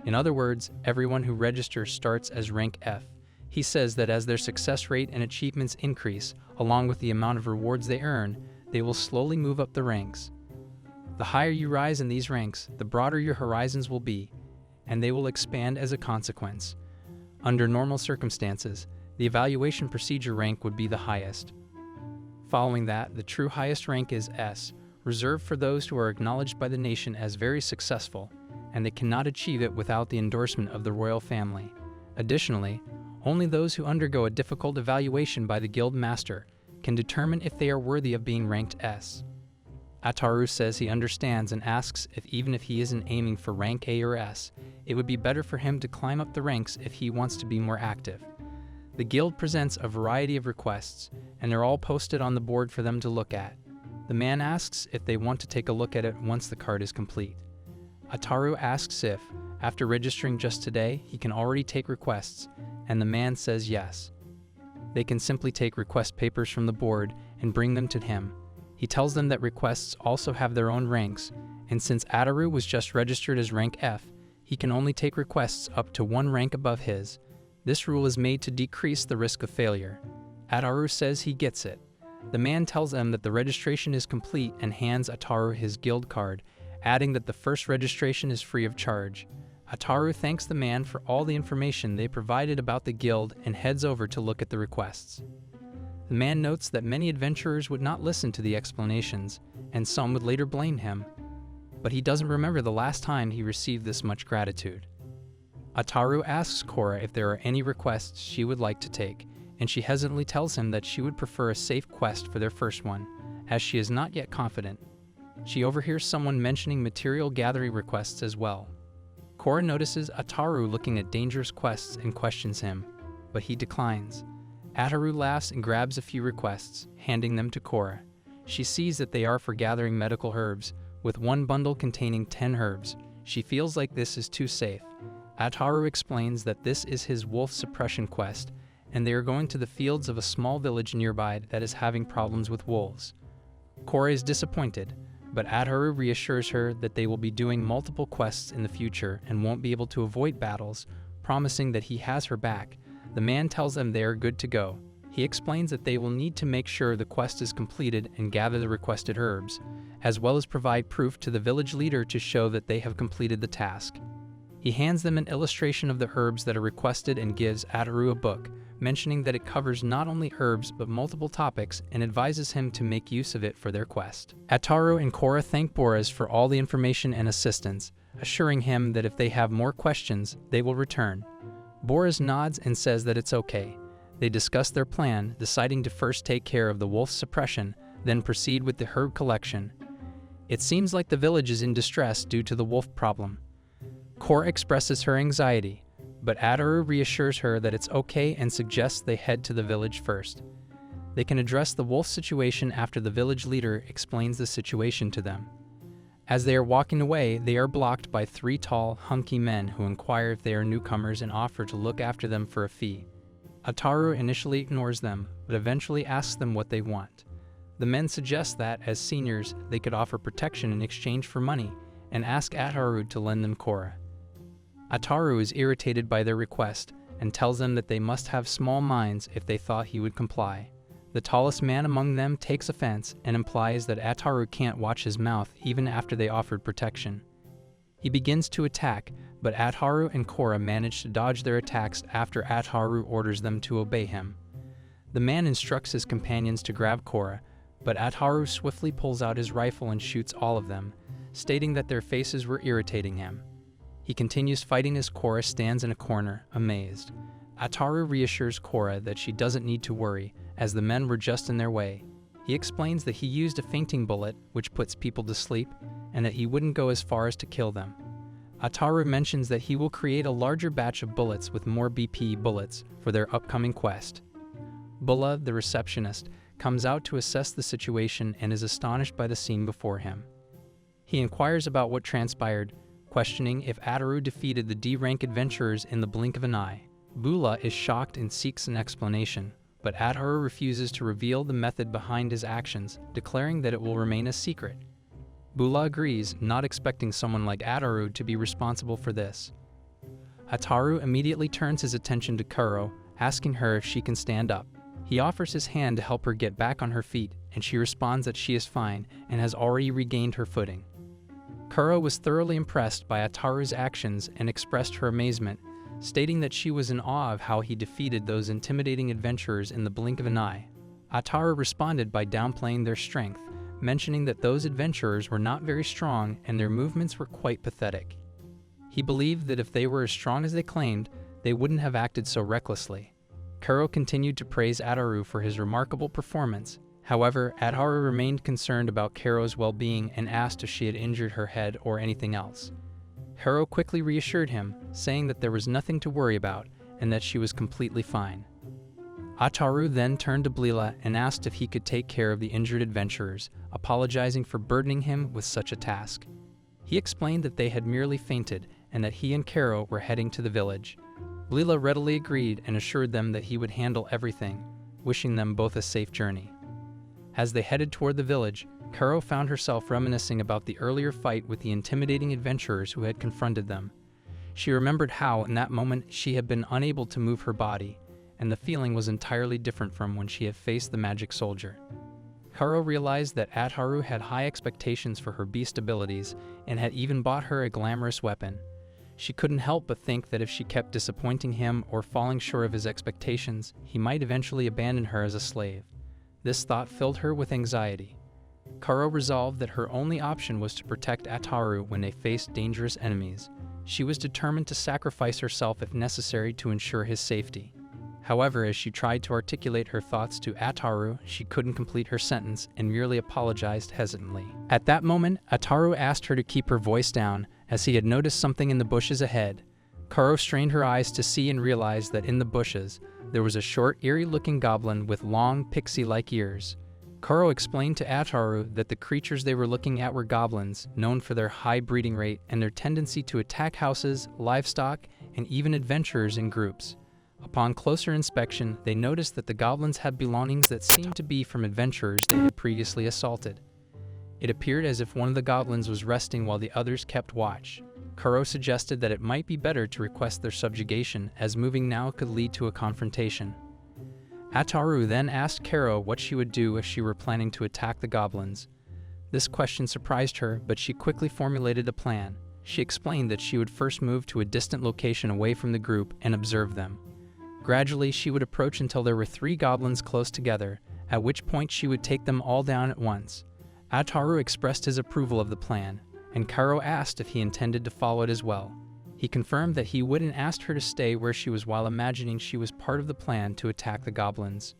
In other words, everyone who registers starts as rank F. He says that as their success rate and achievements increase, along with the amount of rewards they earn, they will slowly move up the ranks. The higher you rise in these ranks, the broader your horizons will be, and they will expand as a consequence. Under normal circumstances, the evaluation procedure rank would be the highest. Following that, the true highest rank is S, reserved for those who are acknowledged by the nation as very successful, and they cannot achieve it without the endorsement of the royal family. Additionally, only those who undergo a difficult evaluation by the guild master can determine if they are worthy of being ranked S. Ataru says he understands and asks if even if he isn't aiming for rank A or S, it would be better for him to climb up the ranks if he wants to be more active. The guild presents a variety of requests, and they're all posted on the board for them to look at. The man asks if they want to take a look at it once the card is complete. Ataru asks if, after registering just today, he can already take requests, and the man says yes. They can simply take request papers from the board and bring them to him. He tells them that requests also have their own ranks, and since Ataru was just registered as rank F, he can only take requests up to one rank above his. This rule is made to decrease the risk of failure. Ataru says he gets it. The man tells them that the registration is complete and hands Ataru his guild card, adding that the first registration is free of charge. Ataru thanks the man for all the information they provided about the guild and heads over to look at the requests. The man notes that many adventurers would not listen to the explanations, and some would later blame him, but he doesn't remember the last time he received this much gratitude. Ataru asks Korra if there are any requests she would like to take, and she hesitantly tells him that she would prefer a safe quest for their first one, as she is not yet confident. She overhears someone mentioning material gathering requests as well. Korra notices Ataru looking at dangerous quests and questions him, but he declines. Ataru laughs and grabs a few requests, handing them to Korra. She sees that they are for gathering medical herbs, with one bundle containing 10 herbs. She feels like this is too safe. Ataru explains that this is his wolf suppression quest, and they are going to the fields of a small village nearby that is having problems with wolves. Korra is disappointed, but Ataru reassures her that they will be doing multiple quests in the future and won't be able to avoid battles, promising that he has her back. The man tells them they are good to go. He explains that they will need to make sure the quest is completed and gather the requested herbs, as well as provide proof to the village leader to show that they have completed the task. He hands them an illustration of the herbs that are requested and gives Ataru a book, mentioning that it covers not only herbs but multiple topics and advises him to make use of it for their quest. Ataru and Korra thank Boris for all the information and assistance, assuring him that if they have more questions, they will return. Boris nods and says that it's okay. They discuss their plan, deciding to first take care of the wolf suppression, then proceed with the herb collection. It seems like the village is in distress due to the wolf problem. Korra expresses her anxiety, but Ataru reassures her that it's okay and suggests they head to the village first. They can address the wolf situation after the village leader explains the situation to them. As they are walking away, they are blocked by 3 tall, hunky men who inquire if they are newcomers and offer to look after them for a fee. Ataru initially ignores them, but eventually asks them what they want. The men suggest that, as seniors, they could offer protection in exchange for money, and ask Ataru to lend them Korra. Ataru is irritated by their request, and tells them that they must have small minds if they thought he would comply. The tallest man among them takes offense and implies that Ataru can't watch his mouth even after they offered protection. He begins to attack, but Ataru and Korra manage to dodge their attacks after Ataru orders them to obey him. The man instructs his companions to grab Korra, but Ataru swiftly pulls out his rifle and shoots all of them, stating that their faces were irritating him. He continues fighting as Korra stands in a corner, amazed. Ataru reassures Korra that she doesn't need to worry, as the men were just in their way. He explains that he used a fainting bullet, which puts people to sleep, and that he wouldn't go as far as to kill them. Ataru mentions that he will create a larger batch of bullets with more BP bullets for their upcoming quest. Bulla, the receptionist, comes out to assess the situation and is astonished by the scene before him. He inquires about what transpired, questioning if Ataru defeated the D-rank adventurers in the blink of an eye. Bulla is shocked and seeks an explanation, but Ataru refuses to reveal the method behind his actions, declaring that it will remain a secret. Bulla agrees, not expecting someone like Ataru to be responsible for this. Ataru immediately turns his attention to Kuro, asking her if she can stand up. He offers his hand to help her get back on her feet, and she responds that she is fine and has already regained her footing. Kuro was thoroughly impressed by Ataru's actions and expressed her amazement, stating that she was in awe of how he defeated those intimidating adventurers in the blink of an eye. Ataru responded by downplaying their strength, mentioning that those adventurers were not very strong and their movements were quite pathetic. He believed that if they were as strong as they claimed, they wouldn't have acted so recklessly. Kuro continued to praise Ataru for his remarkable performance. However, Ataru remained concerned about Kuro's well-being and asked if she had injured her head or anything else. Kuro quickly reassured him, saying that there was nothing to worry about and that she was completely fine. Ataru then turned to Blila and asked if he could take care of the injured adventurers, apologizing for burdening him with such a task. He explained that they had merely fainted and that he and Kuro were heading to the village. Blila readily agreed and assured them that he would handle everything, wishing them both a safe journey. As they headed toward the village, Kuro found herself reminiscing about the earlier fight with the intimidating adventurers who had confronted them. She remembered how, in that moment, she had been unable to move her body, and the feeling was entirely different from when she had faced the magic soldier. Kuro realized that Ataru had high expectations for her beast abilities and had even bought her a glamorous weapon. She couldn't help but think that if she kept disappointing him or falling short of his expectations, he might eventually abandon her as a slave. This thought filled her with anxiety. Kuro resolved that her only option was to protect Ataru when they faced dangerous enemies. She was determined to sacrifice herself if necessary to ensure his safety. However, as she tried to articulate her thoughts to Ataru, she couldn't complete her sentence and merely apologized hesitantly. At that moment, Ataru asked her to keep her voice down, as he had noticed something in the bushes ahead. Kuro strained her eyes to see and realized that in the bushes, there was a short, eerie-looking goblin with long, pixie-like ears. Kuro explained to Ataru that the creatures they were looking at were goblins, known for their high breeding rate and their tendency to attack houses, livestock, and even adventurers in groups. Upon closer inspection, they noticed that the goblins had belongings that seemed to be from adventurers they had previously assaulted. It appeared as if one of the goblins was resting while the others kept watch. Kuro suggested that it might be better to request their subjugation, as moving now could lead to a confrontation. Ataru then asked Kuro what she would do if she were planning to attack the goblins. This question surprised her, but she quickly formulated a plan. She explained that she would first move to a distant location away from the group and observe them. Gradually, she would approach until there were 3 goblins close together, at which point she would take them all down at once. Ataru expressed his approval of the plan, and Kuro asked if he intended to follow it as well. He confirmed that he would and asked her to stay where she was while imagining she was part of the plan to attack the goblins.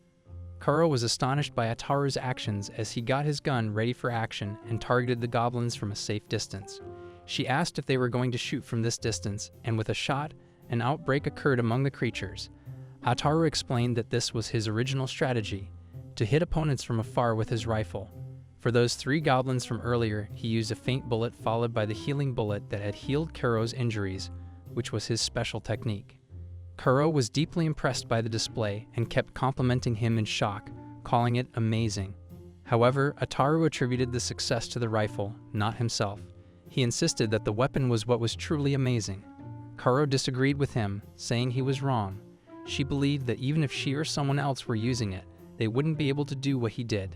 Kuro was astonished by Ataru's actions as he got his gun ready for action and targeted the goblins from a safe distance. She asked if they were going to shoot from this distance, and with a shot, an outbreak occurred among the creatures. Ataru explained that this was his original strategy, to hit opponents from afar with his rifle. For those 3 goblins from earlier, he used a faint bullet followed by the healing bullet that had healed Kuro's injuries, which was his special technique. Kuro was deeply impressed by the display and kept complimenting him in shock, calling it amazing. However, Ataru attributed the success to the rifle, not himself. He insisted that the weapon was what was truly amazing. Kuro disagreed with him, saying he was wrong. She believed that even if she or someone else were using it, they wouldn't be able to do what he did.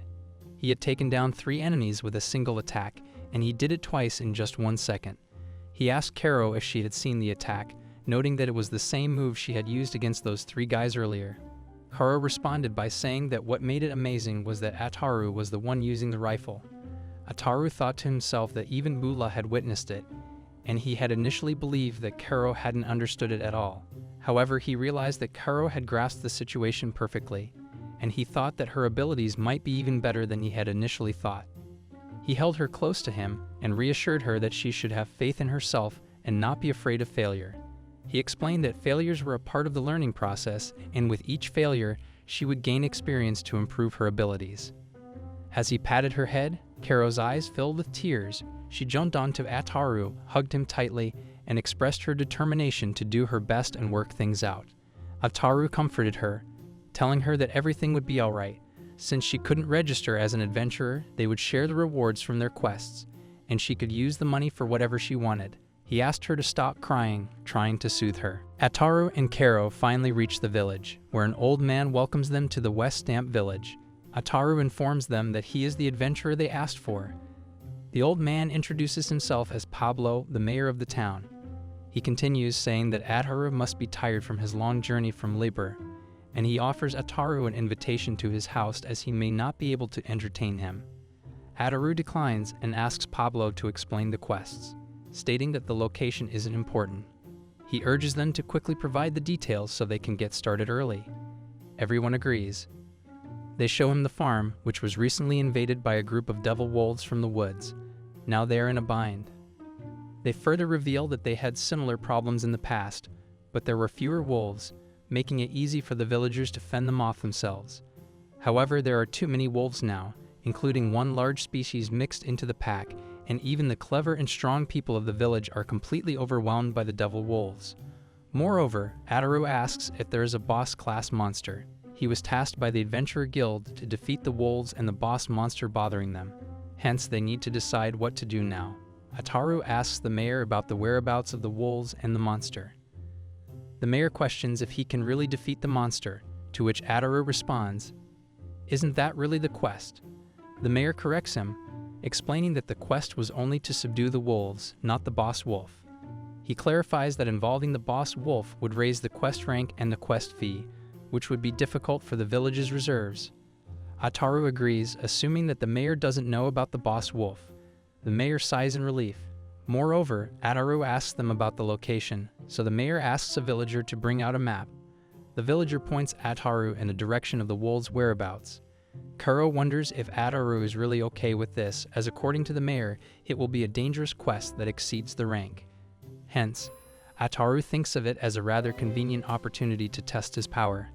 He had taken down 3 enemies with a single attack, and he did it twice in just 1 second. He asked Kuro if she had seen the attack, noting that it was the same move she had used against those 3 guys earlier. Kuro responded by saying that what made it amazing was that Ataru was the one using the rifle. Ataru thought to himself that even Bula had witnessed it, and he had initially believed that Kuro hadn't understood it at all. However, he realized that Kuro had grasped the situation perfectly, and he thought that her abilities might be even better than he had initially thought. He held her close to him and reassured her that she should have faith in herself and not be afraid of failure. He explained that failures were a part of the learning process, and with each failure, she would gain experience to improve her abilities. As he patted her head, Kuro's eyes filled with tears. She jumped onto Ataru, hugged him tightly, and expressed her determination to do her best and work things out. Ataru comforted her, telling her that everything would be alright. Since she couldn't register as an adventurer, they would share the rewards from their quests, and she could use the money for whatever she wanted. He asked her to stop crying, trying to soothe her. Ataru and Karo finally reach the village, where an old man welcomes them to the West Stamp village. Ataru informs them that he is the adventurer they asked for. The old man introduces himself as Pablo, the mayor of the town. He continues saying that Ataru must be tired from his long journey from labor, and he offers Ataru an invitation to his house as he may not be able to entertain him. Ataru declines and asks Pablo to explain the quests, stating that the location isn't important. He urges them to quickly provide the details so they can get started early. Everyone agrees. They show him the farm, which was recently invaded by a group of devil wolves from the woods. Now they are in a bind. They further reveal that they had similar problems in the past, but there were fewer wolves, making it easy for the villagers to fend them off themselves. However, there are too many wolves now, including one large species mixed into the pack, and even the clever and strong people of the village are completely overwhelmed by the devil wolves. Moreover, Ataru asks if there is a boss-class monster. He was tasked by the Adventurer Guild to defeat the wolves and the boss monster bothering them. Hence, they need to decide what to do now. Ataru asks the mayor about the whereabouts of the wolves and the monster. The mayor questions if he can really defeat the monster, to which Ataru responds, "Isn't that really the quest?" The mayor corrects him, explaining that the quest was only to subdue the wolves, not the boss wolf. He clarifies that involving the boss wolf would raise the quest rank and the quest fee, which would be difficult for the village's reserves. Ataru agrees, assuming that the mayor doesn't know about the boss wolf. The mayor sighs in relief. Moreover, Ataru asks them about the location, so the mayor asks a villager to bring out a map. The villager points Ataru in the direction of the wolves' whereabouts. Kuro wonders if Ataru is really okay with this, as according to the mayor, it will be a dangerous quest that exceeds the rank. Hence, Ataru thinks of it as a rather convenient opportunity to test his power.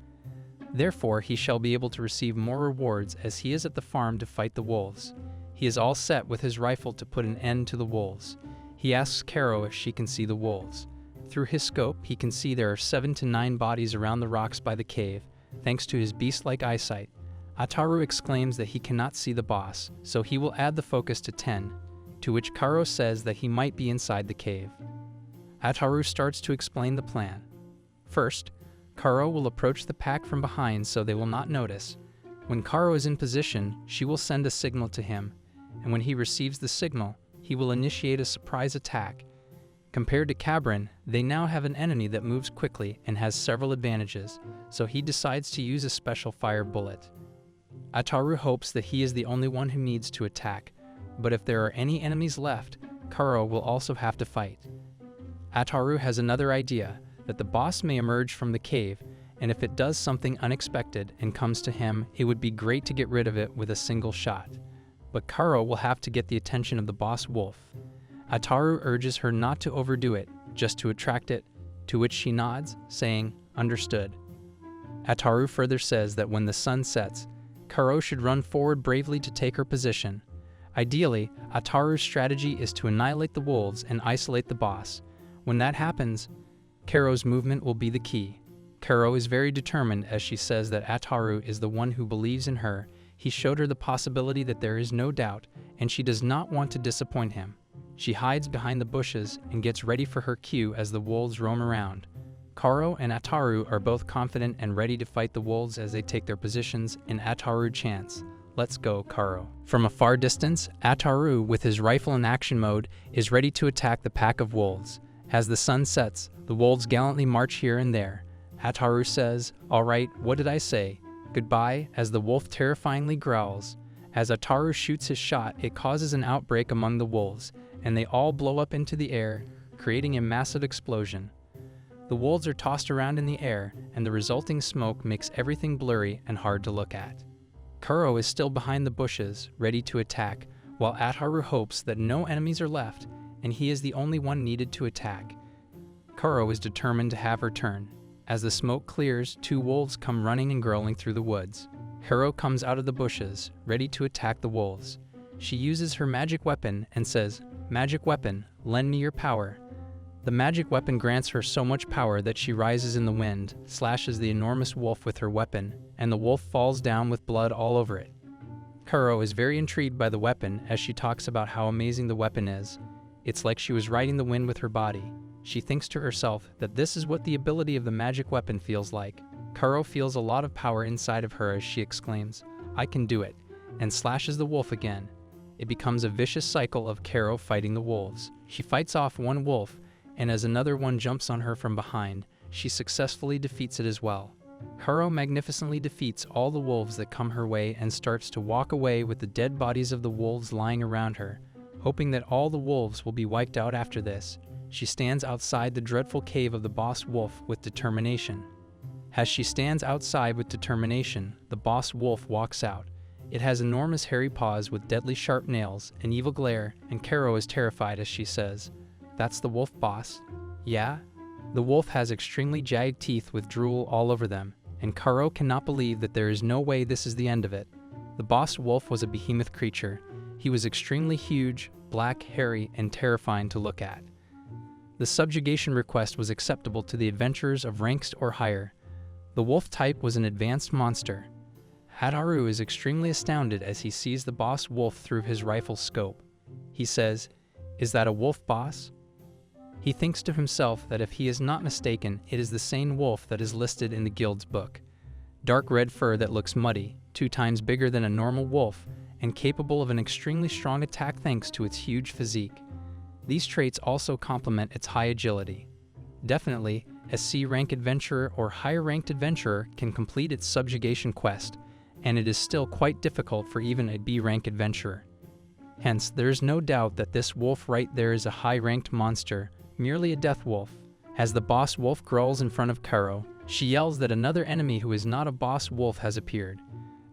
Therefore, he shall be able to receive more rewards as he is at the farm to fight the wolves. He is all set with his rifle to put an end to the wolves. He asks Karo if she can see the wolves. Through his scope, he can see there are 7 to 9 bodies around the rocks by the cave, thanks to his beast-like eyesight. Ataru exclaims that he cannot see the boss, so he will add the focus to 10, to which Karo says that he might be inside the cave. Ataru starts to explain the plan. First, Karo will approach the pack from behind so they will not notice. When Karo is in position, she will send a signal to him, and when he receives the signal, he will initiate a surprise attack. Compared to Cabrin, they now have an enemy that moves quickly and has several advantages, so he decides to use a special fire bullet. Ataru hopes that he is the only one who needs to attack, but if there are any enemies left, Karo will also have to fight. Ataru has another idea, that the boss may emerge from the cave, and if it does something unexpected and comes to him, it would be great to get rid of it with a single shot. But Karo will have to get the attention of the boss wolf. Ataru urges her not to overdo it, just to attract it, to which she nods, saying, "Understood." Ataru further says that when the sun sets, Karo should run forward bravely to take her position. Ideally, Ataru's strategy is to annihilate the wolves and isolate the boss. When that happens, Karo's movement will be the key. Karo is very determined as she says that Ataru is the one who believes in her. He showed her the possibility that there is no doubt, and she does not want to disappoint him. She hides behind the bushes and gets ready for her cue as the wolves roam around. Karo and Ataru are both confident and ready to fight the wolves as they take their positions, and Ataru chants, "Let's go, Karo." From a far distance, Ataru, with his rifle in action mode, is ready to attack the pack of wolves. As the sun sets, the wolves gallantly march here and there. Ataru says, "All right, what did I say? Goodbye," as the wolf terrifyingly growls. As Ataru shoots his shot, it causes an outbreak among the wolves, and they all blow up into the air, creating a massive explosion. The wolves are tossed around in the air, and the resulting smoke makes everything blurry and hard to look at. Kuro is still behind the bushes, ready to attack, while Ataru hopes that no enemies are left, and he is the only one needed to attack. Kuro is determined to have her turn. As the smoke clears, 2 wolves come running and growling through the woods. Kuro comes out of the bushes, ready to attack the wolves. She uses her magic weapon and says, "Magic weapon, lend me your power." The magic weapon grants her so much power that she rises in the wind, slashes the enormous wolf with her weapon, and the wolf falls down with blood all over it. Kuro is very intrigued by the weapon as she talks about how amazing the weapon is. It's like she was riding the wind with her body. She thinks to herself that this is what the ability of the magic weapon feels like. Karo feels a lot of power inside of her as she exclaims, "I can do it," and slashes the wolf again. It becomes a vicious cycle of Karo fighting the wolves. She fights off one wolf, and as another one jumps on her from behind, she successfully defeats it as well. Karo magnificently defeats all the wolves that come her way and starts to walk away with the dead bodies of the wolves lying around her, hoping that all the wolves will be wiped out after this. She stands outside the dreadful cave of the boss wolf with determination. As she stands outside with determination, the boss wolf walks out. It has enormous hairy paws with deadly sharp nails, an evil glare, and Karo is terrified as she says, "That's the wolf, boss?" "Yeah?" The wolf has extremely jagged teeth with drool all over them, and Karo cannot believe that there is no way this is the end of it. The boss wolf was a behemoth creature. He was extremely huge, black, hairy, and terrifying to look at. The subjugation request was acceptable to the adventurers of ranks or higher. The wolf type was an advanced monster. Hataru is extremely astounded as he sees the boss wolf through his rifle's scope. He says, "Is that a wolf, boss?" He thinks to himself that if he is not mistaken, it is the same wolf that is listed in the guild's book. Dark red fur that looks muddy, 2 times bigger than a normal wolf, and capable of an extremely strong attack thanks to its huge physique. These traits also complement its high agility. Definitely, a C-rank adventurer or higher-ranked adventurer can complete its subjugation quest, and it is still quite difficult for even a B-rank adventurer. Hence, there is no doubt that this wolf right there is a high-ranked monster, merely a death wolf. As the boss wolf growls in front of Karo, she yells that another enemy who is not a boss wolf has appeared.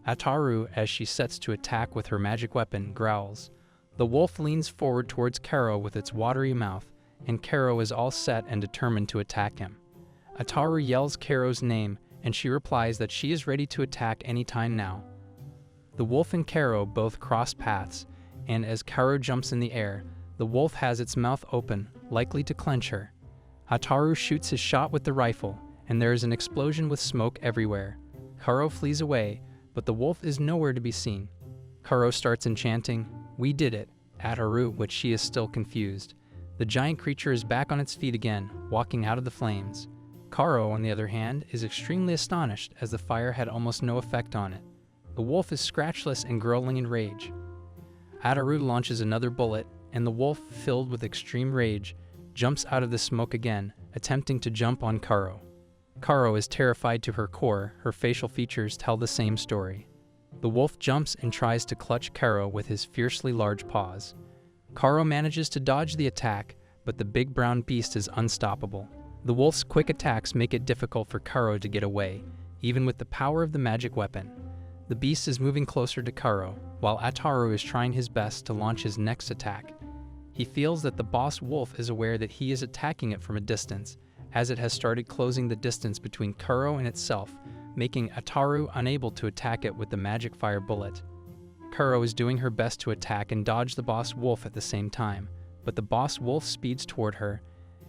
Ataru, as she sets to attack with her magic weapon, growls. The wolf leans forward towards Karo with its watery mouth, and Karo is all set and determined to attack him. Ataru yells Karo's name, and she replies that she is ready to attack any time now. The wolf and Karo both cross paths, and as Karo jumps in the air, the wolf has its mouth open, likely to clench her. Ataru shoots his shot with the rifle, and there is an explosion with smoke everywhere. Karo flees away, but the wolf is nowhere to be seen. Karo starts enchanting, "We did it," at Haru, which she is still confused. The giant creature is back on its feet again, walking out of the flames. Karo, on the other hand, is extremely astonished as the fire had almost no effect on it. The wolf is scratchless and growling in rage. Ataru launches another bullet, and the wolf, filled with extreme rage, jumps out of the smoke again, attempting to jump on Karo. Karo is terrified to her core. Her facial features tell the same story. The wolf jumps and tries to clutch Karo with his fiercely large paws. Karo manages to dodge the attack, but the big brown beast is unstoppable. The wolf's quick attacks make it difficult for Karo to get away, even with the power of the magic weapon. The beast is moving closer to Karo, while Ataru is trying his best to launch his next attack. He feels that the boss wolf is aware that he is attacking it from a distance, as it has started closing the distance between Karo and itself, making Ataru unable to attack it with the magic fire bullet. Karo is doing her best to attack and dodge the boss wolf at the same time, but the boss wolf speeds toward her,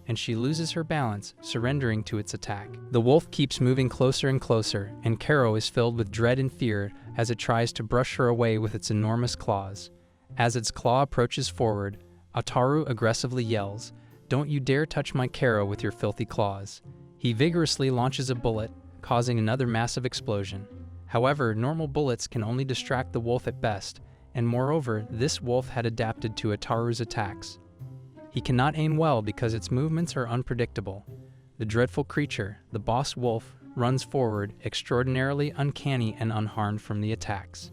and she loses her balance, surrendering to its attack. The wolf keeps moving closer and closer, and Karo is filled with dread and fear as it tries to brush her away with its enormous claws. As its claw approaches forward, Ataru aggressively yells, "Don't you dare touch my Karo with your filthy claws." He vigorously launches a bullet, causing another massive explosion. However, normal bullets can only distract the wolf at best, and moreover, this wolf had adapted to Ataru's attacks. He cannot aim well because its movements are unpredictable. The dreadful creature, the boss wolf, runs forward, extraordinarily uncanny and unharmed from the attacks.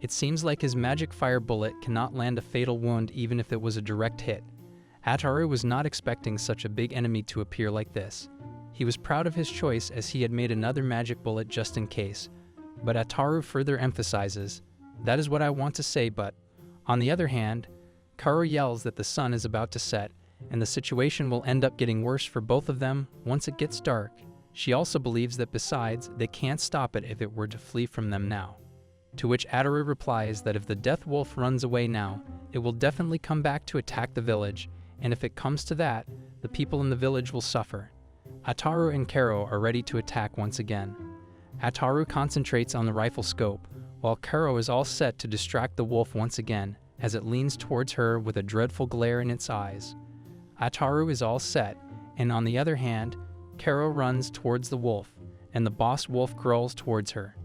It seems like his magic fire bullet cannot land a fatal wound even if it was a direct hit. Ataru was not expecting such a big enemy to appear like this. He was proud of his choice as he had made another magic bullet just in case, but Ataru further emphasizes, "That is what I want to say, but..." On the other hand, Karo yells that the sun is about to set, and the situation will end up getting worse for both of them once it gets dark. She also believes that besides, they can't stop it if it were to flee from them now. To which Ataru replies that if the death wolf runs away now, it will definitely come back to attack the village, and if it comes to that, the people in the village will suffer. Ataru and Karo are ready to attack once again. Ataru concentrates on the rifle scope, while Karo is all set to distract the wolf once again, as it leans towards her with a dreadful glare in its eyes. Ataru is all set, and on the other hand, Karo runs towards the wolf, and the boss wolf growls towards her.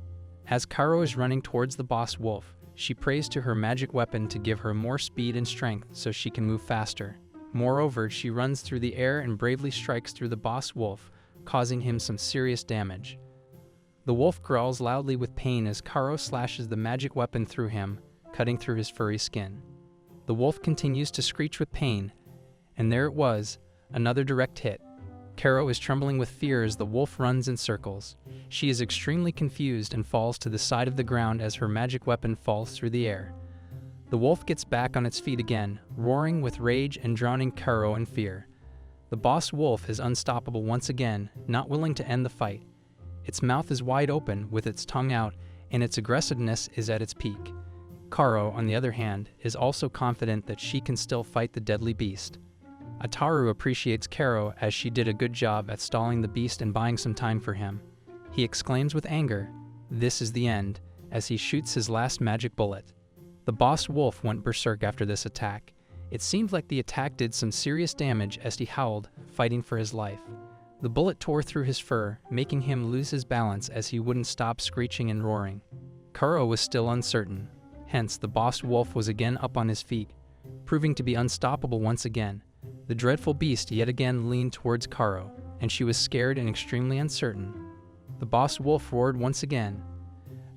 As Karo is running towards the boss wolf, she prays to her magic weapon to give her more speed and strength so she can move faster. Moreover, she runs through the air and bravely strikes through the boss wolf, causing him some serious damage. The wolf growls loudly with pain as Karo slashes the magic weapon through him, cutting through his furry skin. The wolf continues to screech with pain, and there it was, another direct hit. Karo is trembling with fear as the wolf runs in circles. She is extremely confused and falls to the side of the ground as her magic weapon falls through the air. The wolf gets back on its feet again, roaring with rage and drowning Karo in fear. The boss wolf is unstoppable once again, not willing to end the fight. Its mouth is wide open, with its tongue out, and its aggressiveness is at its peak. Karo, on the other hand, is also confident that she can still fight the deadly beast. Ataru appreciates Karo as she did a good job at stalling the beast and buying some time for him. He exclaims with anger, "This is the end," as he shoots his last magic bullet. The boss wolf went berserk after this attack. It seemed like the attack did some serious damage as he howled, fighting for his life. The bullet tore through his fur, making him lose his balance as he wouldn't stop screeching and roaring. Karo was still uncertain. Hence, the boss wolf was again up on his feet, proving to be unstoppable once again. The dreadful beast yet again leaned towards Karo, and she was scared and extremely uncertain. The boss wolf roared once again.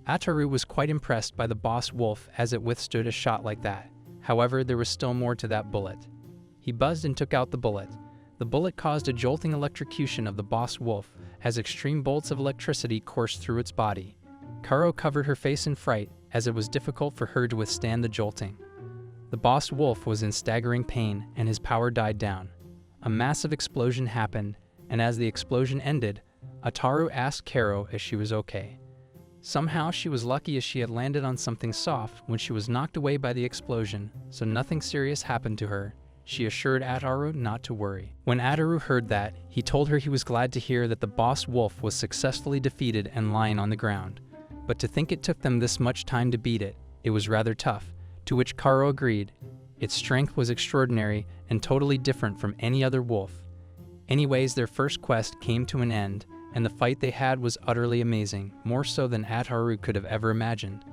Ataru was quite impressed by the boss wolf as it withstood a shot like that. However, there was still more to that bullet. He buzzed and took out the bullet. The bullet caused a jolting electrocution of the boss wolf as extreme bolts of electricity coursed through its body. Karo covered her face in fright as it was difficult for her to withstand the jolting. The boss wolf was in staggering pain and his power died down. A massive explosion happened, and as the explosion ended, Ataru asked Karo if she was okay. Somehow she was lucky as she had landed on something soft when she was knocked away by the explosion, so nothing serious happened to her. She assured Ataru not to worry. When Ataru heard that, he told her he was glad to hear that the boss wolf was successfully defeated and lying on the ground. But to think it took them this much time to beat it, it was rather tough. To which Karo agreed. Its strength was extraordinary and totally different from any other wolf. Anyways, their first quest came to an end, and the fight they had was utterly amazing, more so than Ataru could have ever imagined.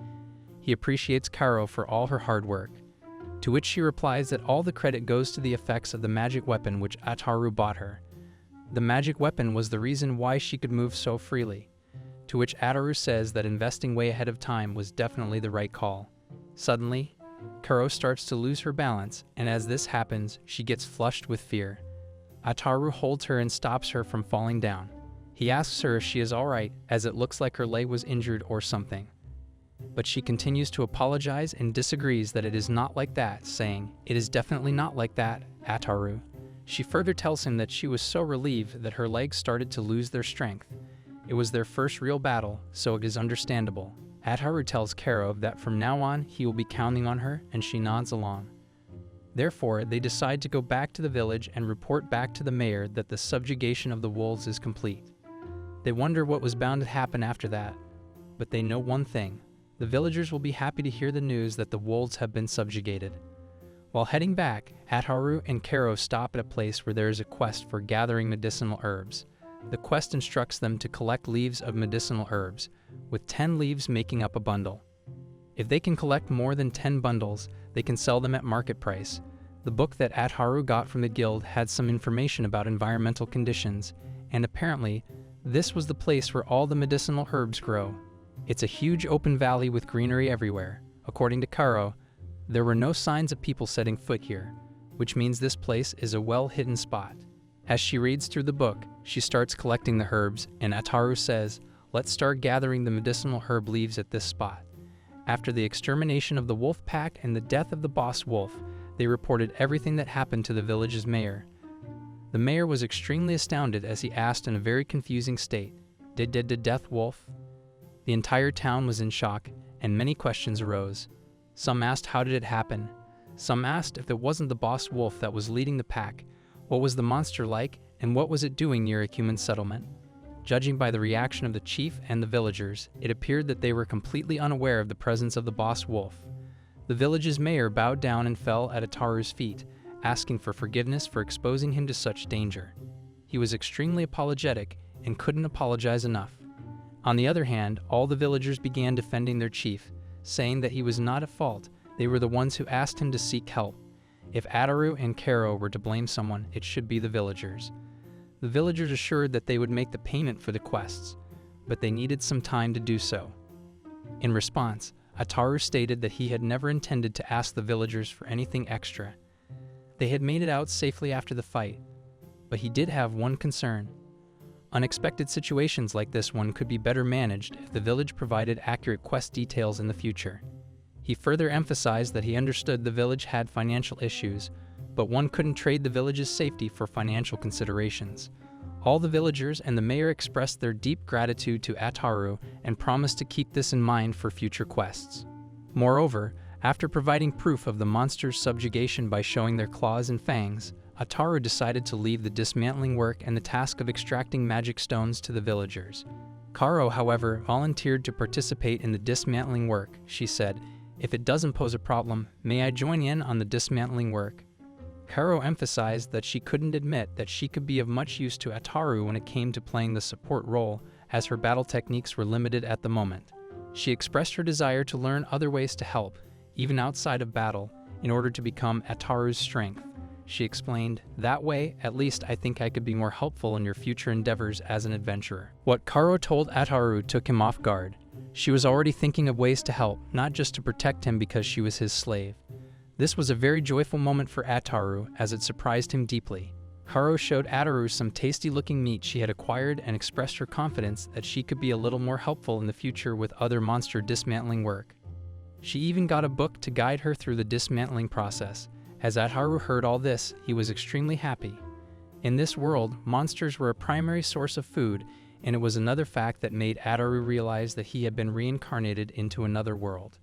He appreciates Karo for all her hard work, to which she replies that all the credit goes to the effects of the magic weapon which Ataru bought her. The magic weapon was the reason why she could move so freely, to which Ataru says that investing way ahead of time was definitely the right call. Suddenly, Karo starts to lose her balance, and as this happens, she gets flushed with fear. Ataru holds her and stops her from falling down. He asks her if she is alright, as it looks like her leg was injured or something. But she continues to apologize and disagrees that it is not like that, saying, "It is definitely not like that, Ataru." She further tells him that she was so relieved that her legs started to lose their strength. It was their first real battle, so it is understandable. Ataru tells Karo that from now on he will be counting on her, and she nods along. Therefore, they decide to go back to the village and report back to the mayor that the subjugation of the wolves is complete. They wonder what was bound to happen after that, but they know one thing. The villagers will be happy to hear the news that the wolves have been subjugated. While heading back, Ataru and Karo stop at a place where there is a quest for gathering medicinal herbs. The quest instructs them to collect leaves of medicinal herbs, with 10 leaves making up a bundle. If they can collect more than 10 bundles, they can sell them at market price. The book that Ataru got from the guild had some information about environmental conditions, and apparently, this was the place where all the medicinal herbs grow. It's a huge open valley with greenery everywhere. According to Karo, there were no signs of people setting foot here, which means this place is a well-hidden spot. As she reads through the book, she starts collecting the herbs, and Ataru says, "Let's start gathering the medicinal herb leaves at this spot." After the extermination of the wolf pack and the death of the boss wolf, they reported everything that happened to the village's mayor. The mayor was extremely astounded as he asked in a very confusing state, Did death wolf?" The entire town was in shock, and many questions arose. Some asked how did it happen. Some asked if it wasn't the boss wolf that was leading the pack, what was the monster like, and what was it doing near a human settlement? Judging by the reaction of the chief and the villagers, it appeared that they were completely unaware of the presence of the boss wolf. The village's mayor bowed down and fell at Ataru's feet, asking for forgiveness for exposing him to such danger. He was extremely apologetic and couldn't apologize enough. On the other hand, all the villagers began defending their chief, saying that he was not at fault. They were the ones who asked him to seek help. If Ataru and Karo were to blame someone, it should be the villagers. The villagers assured that they would make the payment for the quests, but they needed some time to do so. In response, Ataru stated that he had never intended to ask the villagers for anything extra. They had made it out safely after the fight, but he did have one concern. Unexpected situations like this one could be better managed if the village provided accurate quest details in the future. He further emphasized that he understood the village had financial issues, but one couldn't trade the village's safety for financial considerations. All the villagers and the mayor expressed their deep gratitude to Ataru and promised to keep this in mind for future quests. Moreover, after providing proof of the monster's subjugation by showing their claws and fangs, Ataru decided to leave the dismantling work and the task of extracting magic stones to the villagers. Karo, however, volunteered to participate in the dismantling work. She said, "If it doesn't pose a problem, may I join in on the dismantling work?" Karo emphasized that she couldn't admit that she could be of much use to Ataru when it came to playing the support role, as her battle techniques were limited at the moment. She expressed her desire to learn other ways to help, even outside of battle, in order to become Ataru's strength. She explained, "That way, at least I think I could be more helpful in your future endeavors as an adventurer." What Karo told Ataru took him off guard. She was already thinking of ways to help, not just to protect him because she was his slave. This was a very joyful moment for Ataru, as it surprised him deeply. Karo showed Ataru some tasty-looking meat she had acquired and expressed her confidence that she could be a little more helpful in the future with other monster dismantling work. She even got a book to guide her through the dismantling process. As Ataru heard all this, he was extremely happy. In this world, monsters were a primary source of food, and it was another fact that made Ataru realize that he had been reincarnated into another world.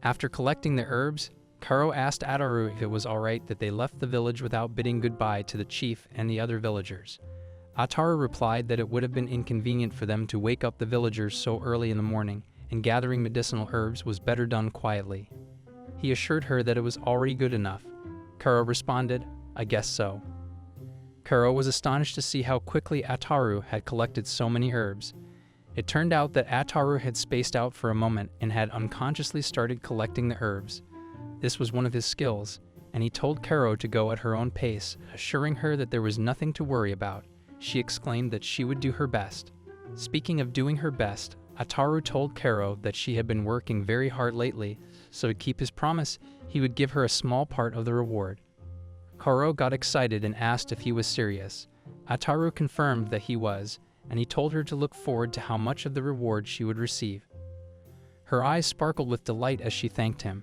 After collecting the herbs, Karo asked Ataru if it was alright that they left the village without bidding goodbye to the chief and the other villagers. Ataru replied that it would have been inconvenient for them to wake up the villagers so early in the morning, and gathering medicinal herbs was better done quietly. He assured her that it was already good enough. Karo responded, "I guess so." Karo was astonished to see how quickly Ataru had collected so many herbs. It turned out that Ataru had spaced out for a moment and had unconsciously started collecting the herbs. This was one of his skills, and he told Karo to go at her own pace, assuring her that there was nothing to worry about. She exclaimed that she would do her best. Speaking of doing her best, Ataru told Karo that she had been working very hard lately, so to keep his promise, he would give her a small part of the reward. Karo got excited and asked if he was serious. Ataru confirmed that he was, and he told her to look forward to how much of the reward she would receive. Her eyes sparkled with delight as she thanked him.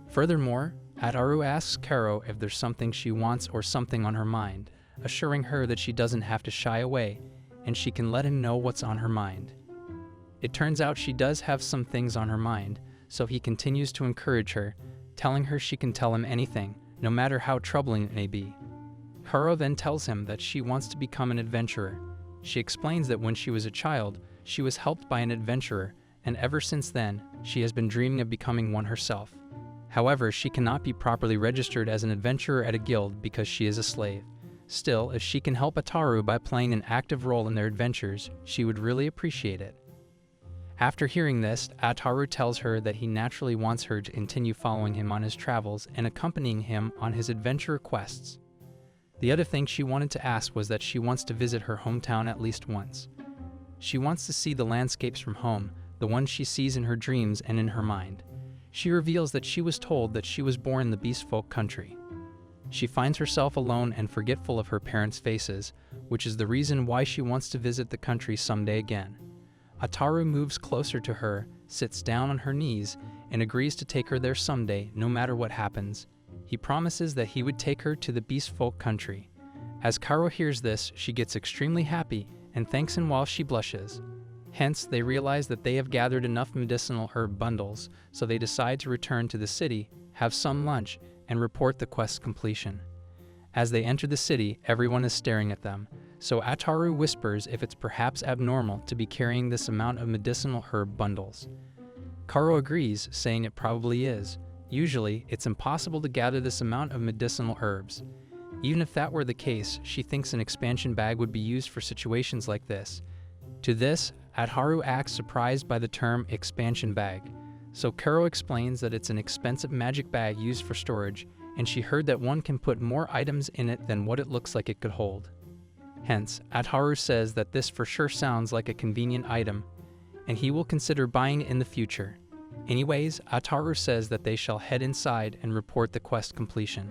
Furthermore, Ataru asks Karo if there's something she wants or something on her mind, assuring her that she doesn't have to shy away, and she can let him know what's on her mind. It turns out she does have some things on her mind, so he continues to encourage her, telling her she can tell him anything, no matter how troubling it may be. Karo then tells him that she wants to become an adventurer. She explains that when she was a child, she was helped by an adventurer, and ever since then, she has been dreaming of becoming one herself. However, she cannot be properly registered as an adventurer at a guild because she is a slave. Still, if she can help Ataru by playing an active role in their adventures, she would really appreciate it. After hearing this, Ataru tells her that he naturally wants her to continue following him on his travels and accompanying him on his adventure quests. The other thing she wanted to ask was that she wants to visit her hometown at least once. She wants to see the landscapes from home, the ones she sees in her dreams and in her mind. She reveals that she was told that she was born in the Beast Folk country. She finds herself alone and forgetful of her parents' faces, which is the reason why she wants to visit the country someday again. Ataru moves closer to her, sits down on her knees, and agrees to take her there someday, no matter what happens. He promises that he would take her to the Beast Folk country. As Karo hears this, she gets extremely happy and thanks him while she blushes. Hence, they realize that they have gathered enough medicinal herb bundles, so they decide to return to the city, have some lunch, and report the quest's completion. As they enter the city, everyone is staring at them, so Ataru whispers if it's perhaps abnormal to be carrying this amount of medicinal herb bundles. Karo agrees, saying it probably is. Usually, it's impossible to gather this amount of medicinal herbs. Even if that were the case, she thinks an expansion bag would be used for situations like this. To this, Ataru acts surprised by the term expansion bag. So Kuro explains that it's an expensive magic bag used for storage, and she heard that one can put more items in it than what it looks like it could hold. Hence, Ataru says that this for sure sounds like a convenient item, and he will consider buying it in the future. Anyways, Ataru says that they shall head inside and report the quest completion.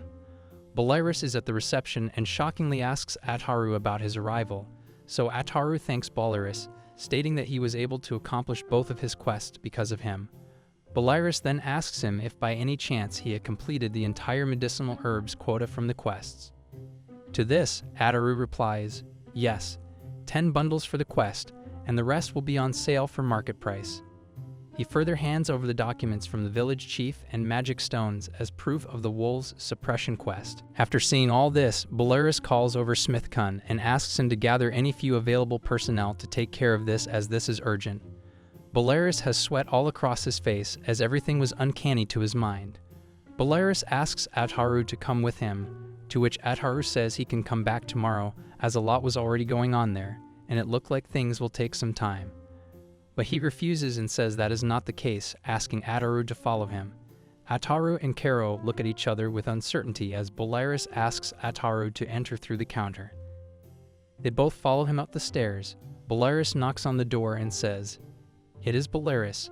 Bolaris is at the reception and shockingly asks Ataru about his arrival, so Ataru thanks Bolaris, stating that he was able to accomplish both of his quests because of him. Bolaris then asks him if by any chance he had completed the entire medicinal herbs quota from the quests. To this, Ataru replies, yes, 10 bundles for the quest, and the rest will be on sale for market price. He further hands over the documents from the village chief and magic stones as proof of the wolves' suppression quest. After seeing all this, Bolaris calls over Smithkun and asks him to gather any few available personnel to take care of this as this is urgent. Bolaris has sweat all across his face as everything was uncanny to his mind. Bolaris asks Ataru to come with him, to which Ataru says he can come back tomorrow as a lot was already going on there, and it looked like things will take some time. But he refuses and says that is not the case, asking Ataru to follow him. Ataru and Kuro look at each other with uncertainty as Bolaris asks Ataru to enter through the counter. They both follow him up the stairs. Bolaris knocks on the door and says, "It is Bolaris.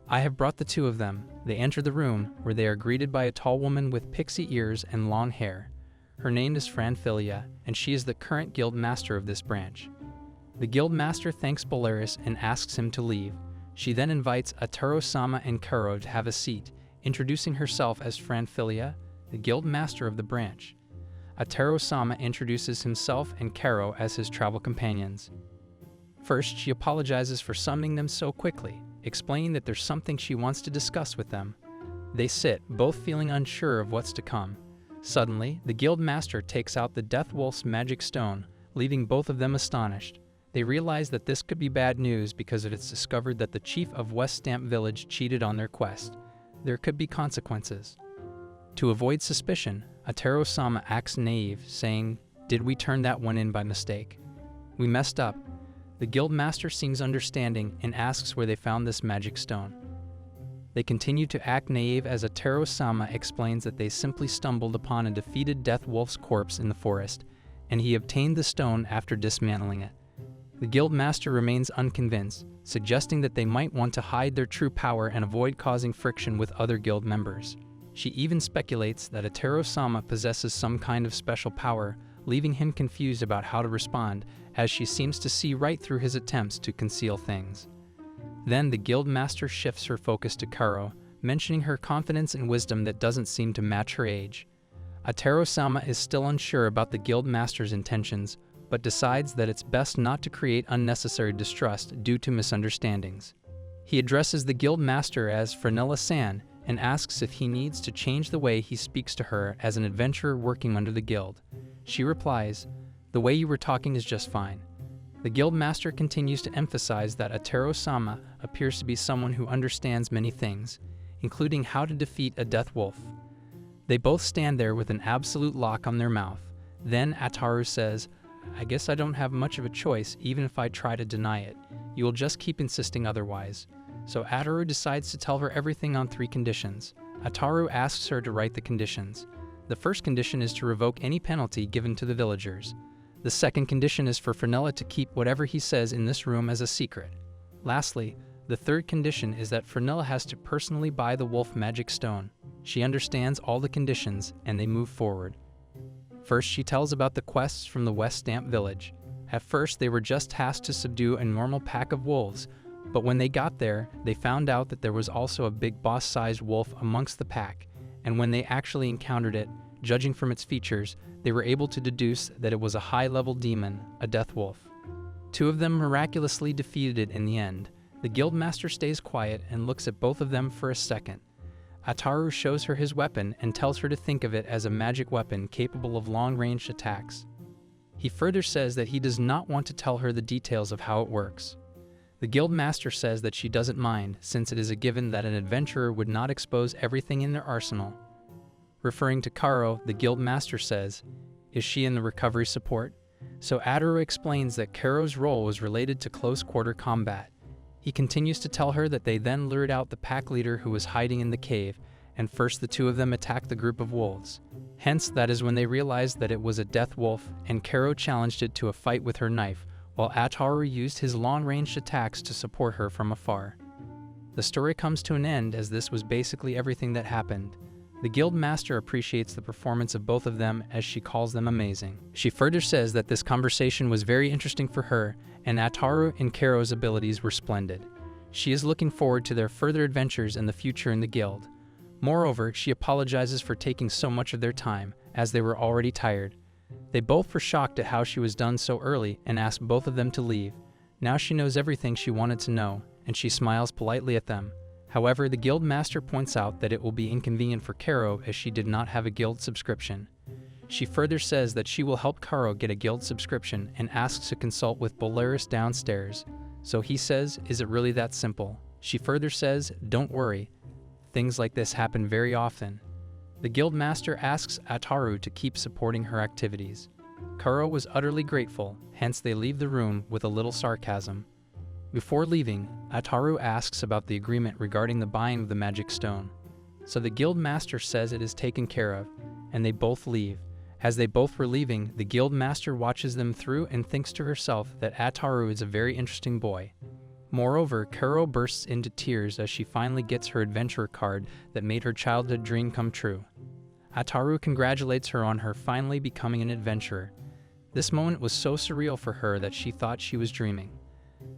I have brought the two of them." They enter the room, where they are greeted by a tall woman with pixie ears and long hair. Her name is Franphilia, and she is the current guild master of this branch. The guild master thanks Bolaris and asks him to leave. She then invites Ataru-sama and Kuro to have a seat, introducing herself as Franphilia, the guild master of the branch. Ataru-sama introduces himself and Kuro as his travel companions. First, she apologizes for summoning them so quickly, explaining that there's something she wants to discuss with them. They sit, both feeling unsure of what's to come. Suddenly, the guild master takes out the Death Wolf's magic stone, leaving both of them astonished. They realize that this could be bad news because it is discovered that the chief of West Stamp Village cheated on their quest. There could be consequences. To avoid suspicion, Ataru-sama acts naive, saying, "Did we turn that one in by mistake? We messed up." The guild master seems understanding and asks where they found this magic stone. They continue to act naive as Ataru-sama explains that they simply stumbled upon a defeated Death Wolf's corpse in the forest, and he obtained the stone after dismantling it. The guild master remains unconvinced, suggesting that they might want to hide their true power and avoid causing friction with other guild members. She even speculates that Ataru-sama possesses some kind of special power, leaving him confused about how to respond, as she seems to see right through his attempts to conceal things. Then the guild master shifts her focus to Kuro, mentioning her confidence and wisdom that doesn't seem to match her age. Ataru-sama is still unsure about the guild master's intentions, but decides that it's best not to create unnecessary distrust due to misunderstandings. He addresses the guild master as Frenella-san and asks if he needs to change the way he speaks to her as an adventurer working under the guild. She replies, "The way you were talking is just fine." The guild master continues to emphasize that Ataru-sama appears to be someone who understands many things, including how to defeat a death wolf. They both stand there with an absolute lock on their mouth. Then Ataru says, "I guess I don't have much of a choice even if I try to deny it. You will just keep insisting otherwise." So Ataru decides to tell her everything on 3 conditions. Ataru asks her to write the conditions. The first condition is to revoke any penalty given to the villagers. The second condition is for Frenella to keep whatever he says in this room as a secret. Lastly, the third condition is that Frenella has to personally buy the wolf magic stone. She understands all the conditions, and they move forward. First, she tells about the quests from the West Stamp Village. At first, they were just tasked to subdue a normal pack of wolves, but when they got there, they found out that there was also a big boss-sized wolf amongst the pack, and when they actually encountered it, judging from its features, they were able to deduce that it was a high-level demon, a death wolf. 2 of them miraculously defeated it in the end. The guild master stays quiet and looks at both of them for a second. Ataru shows her his weapon and tells her to think of it as a magic weapon capable of long-range attacks. He further says that he does not want to tell her the details of how it works. The The guild master says that she doesn't mind, since it is a given that an adventurer would not expose everything in their arsenal. Referring to Karo, the guild master says, "Is she in the recovery support?" So Ataru explains that Karo's role was related to close-quarter combat. He continues to tell her that they then lured out the pack leader who was hiding in the cave, and first the two of them attacked the group of wolves. Hence, that is when they realized that it was a death wolf, and Karo challenged it to a fight with her knife, while Ataru used his long-ranged attacks to support her from afar. The story comes to an end, as this was basically everything that happened. The guild master appreciates the performance of both of them, as she calls them amazing. She further says that this conversation was very interesting for her, and Ataru and Karo's abilities were splendid. She is looking forward to their further adventures in the future in the guild. Moreover, she apologizes for taking so much of their time, as they were already tired. They both were shocked at how she was done so early and asked both of them to leave. Now she knows everything she wanted to know, and she smiles politely at them. However, the guild master points out that it will be inconvenient for Karo as she did not have a guild subscription. She further says that she will help Karo get a guild subscription and asks to consult with Bolaris downstairs. So he says, "Is it really that simple?" She further says, "Don't worry. Things like this happen very often." The guild master asks Ataru to keep supporting her activities. Karo was utterly grateful, hence they leave the room with a little sarcasm. Before leaving, Ataru asks about the agreement regarding the buying of the magic stone. So the guild master says it is taken care of, and they both leave. As they both were leaving, the guild master watches them through and thinks to herself that Ataru is a very interesting boy. Moreover, Karo bursts into tears as she finally gets her adventurer card that made her childhood dream come true. Ataru congratulates her on her finally becoming an adventurer. This moment was so surreal for her that she thought she was dreaming.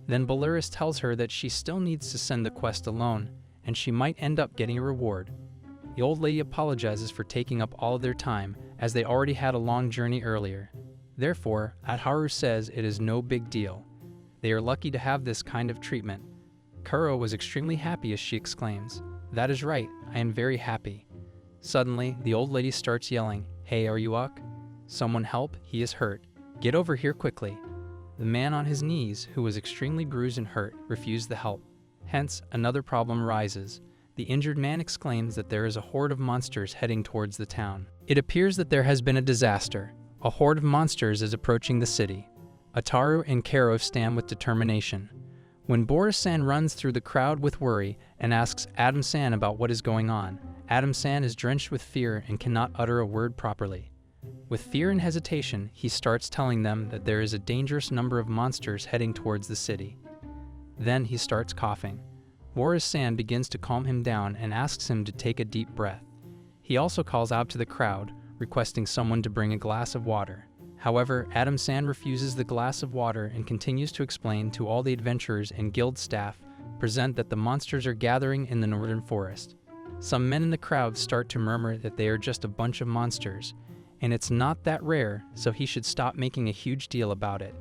Then Bolaris tells her that she still needs to send the quest alone, and she might end up getting a reward. The old lady apologizes for taking up all of their time, as they already had a long journey earlier. Therefore, Ataru says it is no big deal. They are lucky to have this kind of treatment. Karo was extremely happy as she exclaims, "That is right, I am very happy." Suddenly, the old lady starts yelling, "Hey, are you up? Someone help, he is hurt. Get over here quickly." The man on his knees, who was extremely bruised and hurt, refused the help. Hence, another problem arises. The injured man exclaims that there is a horde of monsters heading towards the town. It appears that there has been a disaster. A horde of monsters is approaching the city. Ataru and Karo stand with determination. When Boris-san runs through the crowd with worry and asks Adam-san about what is going on, Adam-san is drenched with fear and cannot utter a word properly. With fear and hesitation, he starts telling them that there is a dangerous number of monsters heading towards the city. Then he starts coughing. Boris-san begins to calm him down and asks him to take a deep breath. He also calls out to the crowd, requesting someone to bring a glass of water. However, Adam-san refuses the glass of water and continues to explain to all the adventurers and guild staff present that the monsters are gathering in the northern forest. Some men in the crowd start to murmur that they are just a bunch of monsters, and it's not that rare, so he should stop making a huge deal about it.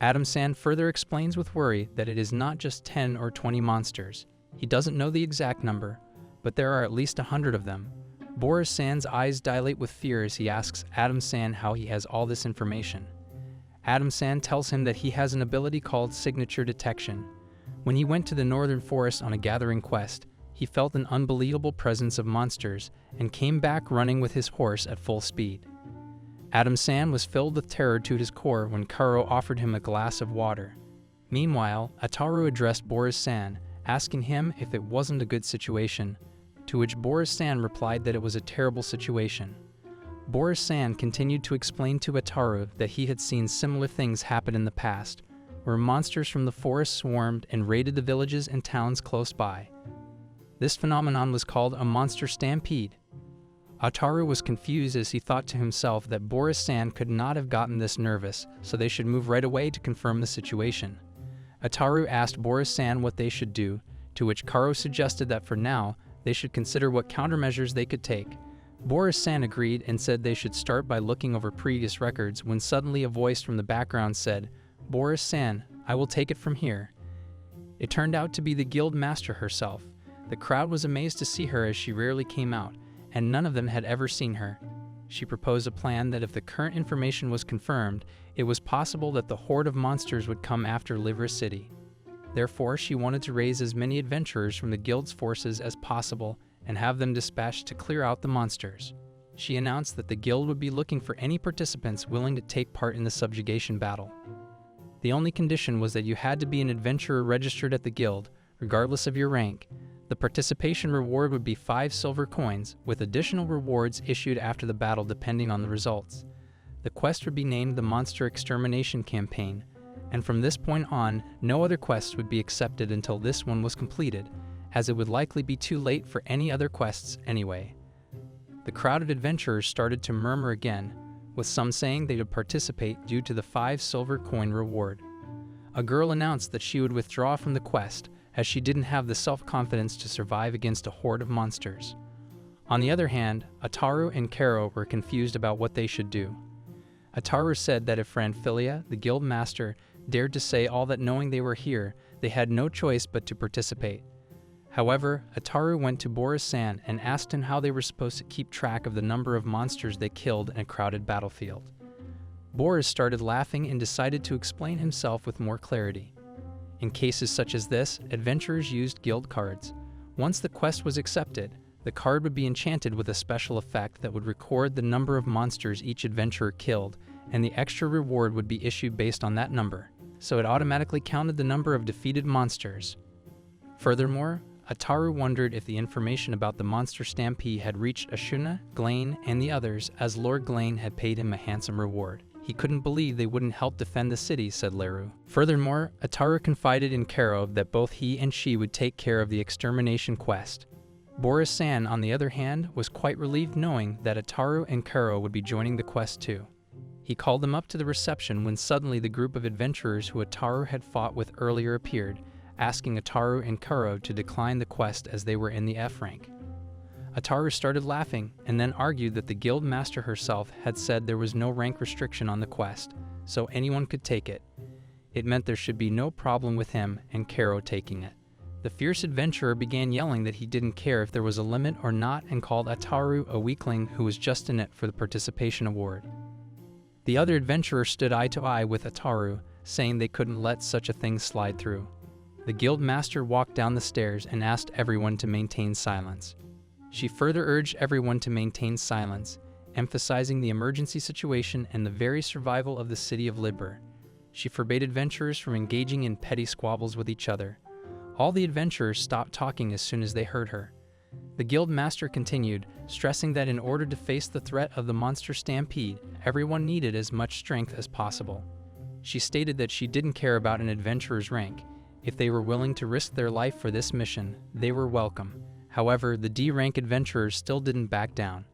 Adam-san further explains with worry that it is not just 10 or 20 monsters. He doesn't know the exact number, but there are at least 100 of them. Boris-san's eyes dilate with fear as he asks Adam-san how he has all this information. Adam-san tells him that he has an ability called signature detection. When he went to the northern forest on a gathering quest, he felt an unbelievable presence of monsters and came back running with his horse at full speed. Adam-san was filled with terror to his core when Karo offered him a glass of water. Meanwhile, Ataru addressed Boris-san, asking him if it wasn't a good situation, to which Boris-san replied that it was a terrible situation. Boris-san continued to explain to Ataru that he had seen similar things happen in the past, where monsters from the forest swarmed and raided the villages and towns close by. This phenomenon was called a monster stampede. Ataru was confused as he thought to himself that Boris-san could not have gotten this nervous, so they should move right away to confirm the situation. Ataru asked Boris-san what they should do, to which Karo suggested that for now, they should consider what countermeasures they could take. Boris-san agreed and said they should start by looking over previous records when suddenly a voice from the background said, "Boris-san, I will take it from here." It turned out to be the guild master herself. The crowd was amazed to see her as she rarely came out, and none of them had ever seen her. She proposed a plan that if the current information was confirmed, it was possible that the horde of monsters would come after Livra City. Therefore, she wanted to raise as many adventurers from the guild's forces as possible and have them dispatched to clear out the monsters. She announced that the guild would be looking for any participants willing to take part in the subjugation battle. The only condition was that you had to be an adventurer registered at the guild, regardless of your rank. The participation reward would be 5 silver coins, with additional rewards issued after the battle depending on the results. The quest would be named the Monster Extermination Campaign, and from this point on, no other quests would be accepted until this one was completed, as it would likely be too late for any other quests anyway. The crowded adventurers started to murmur again, with some saying they would participate due to the 5 silver coin reward. A girl announced that she would withdraw from the quest, as she didn't have the self-confidence to survive against a horde of monsters. On the other hand, Ataru and Karo were confused about what they should do. Ataru said that if Franphilia, the guild master, dared to say all that knowing they were here, they had no choice but to participate. However, Ataru went to Boris-san and asked him how they were supposed to keep track of the number of monsters they killed in a crowded battlefield. Boris started laughing and decided to explain himself with more clarity. In cases such as this, adventurers used guild cards. Once the quest was accepted, the card would be enchanted with a special effect that would record the number of monsters each adventurer killed, and the extra reward would be issued based on that number, so it automatically counted the number of defeated monsters. Furthermore, Ataru wondered if the information about the monster stampede had reached Ashuna, Glane, and the others, as Lord Glane had paid him a handsome reward. He couldn't believe they wouldn't help defend the city, said Leru. Furthermore, Ataru confided in Karo that both he and she would take care of the extermination quest. Boris-san, on the other hand, was quite relieved knowing that Ataru and Karo would be joining the quest too. He called them up to the reception when suddenly the group of adventurers who Ataru had fought with earlier appeared, asking Ataru and Karo to decline the quest as they were in the F rank. Ataru started laughing and then argued that the guild master herself had said there was no rank restriction on the quest, so anyone could take it. It meant there should be no problem with him and Karo taking it. The fierce adventurer began yelling that he didn't care if there was a limit or not and called Ataru a weakling who was just in it for the participation award. The other adventurer stood eye to eye with Ataru, saying they couldn't let such a thing slide through. The guild master walked down the stairs and asked everyone to maintain silence. She further urged everyone to maintain silence, emphasizing the emergency situation and the very survival of the city of Libur. She forbade adventurers from engaging in petty squabbles with each other. All the adventurers stopped talking as soon as they heard her. The guild master continued, stressing that in order to face the threat of the monster stampede, everyone needed as much strength as possible. She stated that she didn't care about an adventurer's rank. If they were willing to risk their life for this mission, they were welcome. However, the D-rank adventurers still didn't back down.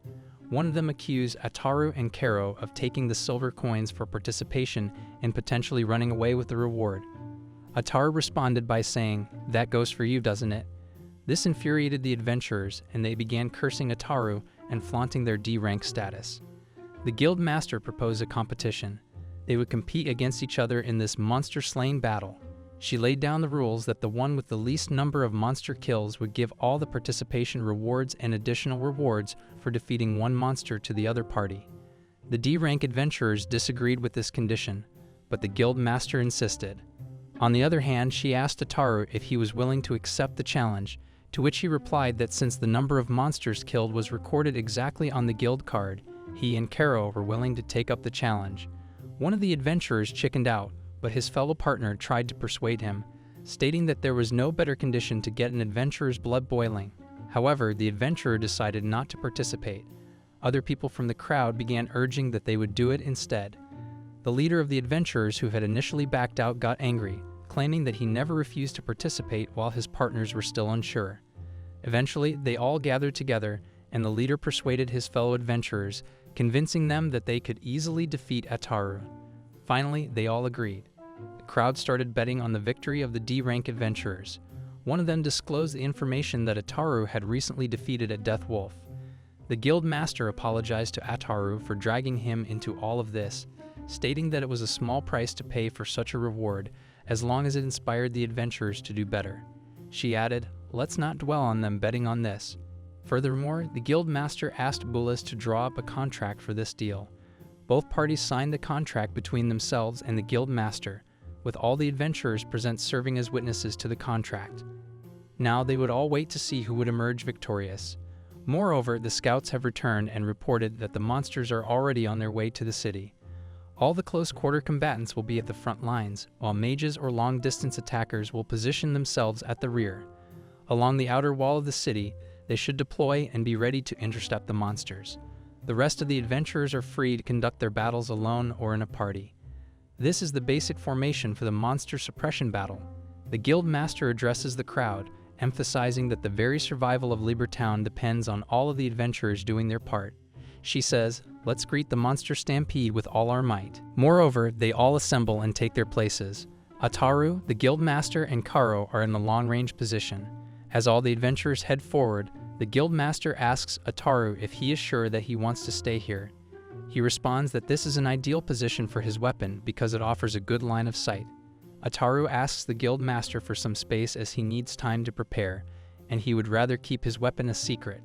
One of them accused Ataru and Karo of taking the silver coins for participation and potentially running away with the reward. Ataru responded by saying, "That goes for you, doesn't it?" This infuriated the adventurers, and they began cursing Ataru and flaunting their D-rank status. The guild master proposed a competition. They would compete against each other in this monster-slaying battle. She laid down the rules that the one with the least number of monster kills would give all the participation rewards and additional rewards for defeating one monster to the other party. The D-rank adventurers disagreed with this condition, but the guild master insisted. On the other hand, she asked Ataru if he was willing to accept the challenge, to which he replied that since the number of monsters killed was recorded exactly on the guild card, he and Karo were willing to take up the challenge. One of the adventurers chickened out, but his fellow partner tried to persuade him, stating that there was no better condition to get an adventurer's blood boiling. However, the adventurer decided not to participate. Other people from the crowd began urging that they would do it instead. The leader of the adventurers who had initially backed out got angry, claiming that he never refused to participate while his partners were still unsure. Eventually, they all gathered together, and the leader persuaded his fellow adventurers, convincing them that they could easily defeat Ataru. Finally, they all agreed. The crowd started betting on the victory of the D-rank adventurers. One of them disclosed the information that Ataru had recently defeated a death wolf. The guild master apologized to Ataru for dragging him into all of this, stating that it was a small price to pay for such a reward, as long as it inspired the adventurers to do better. She added, "Let's not dwell on them betting on this." Furthermore, the guild master asked Bulas to draw up a contract for this deal. Both parties signed the contract between themselves and the guild master, with all the adventurers present serving as witnesses to the contract. Now they would all wait to see who would emerge victorious. Moreover, the scouts have returned and reported that the monsters are already on their way to the city. All the close-quarter combatants will be at the front lines, while mages or long-distance attackers will position themselves at the rear. Along the outer wall of the city, they should deploy and be ready to intercept the monsters. The rest of the adventurers are free to conduct their battles alone or in a party. This is the basic formation for the monster suppression battle. The guild master addresses the crowd, emphasizing that the very survival of Libertown depends on all of the adventurers doing their part. She says, "Let's greet the monster stampede with all our might." Moreover, they all assemble and take their places. Ataru, the guild master, and Karo are in the long-range position. As all the adventurers head forward, the guild master asks Ataru if he is sure that he wants to stay here. He responds that this is an ideal position for his weapon because it offers a good line of sight. Ataru asks the guild master for some space as he needs time to prepare, and he would rather keep his weapon a secret.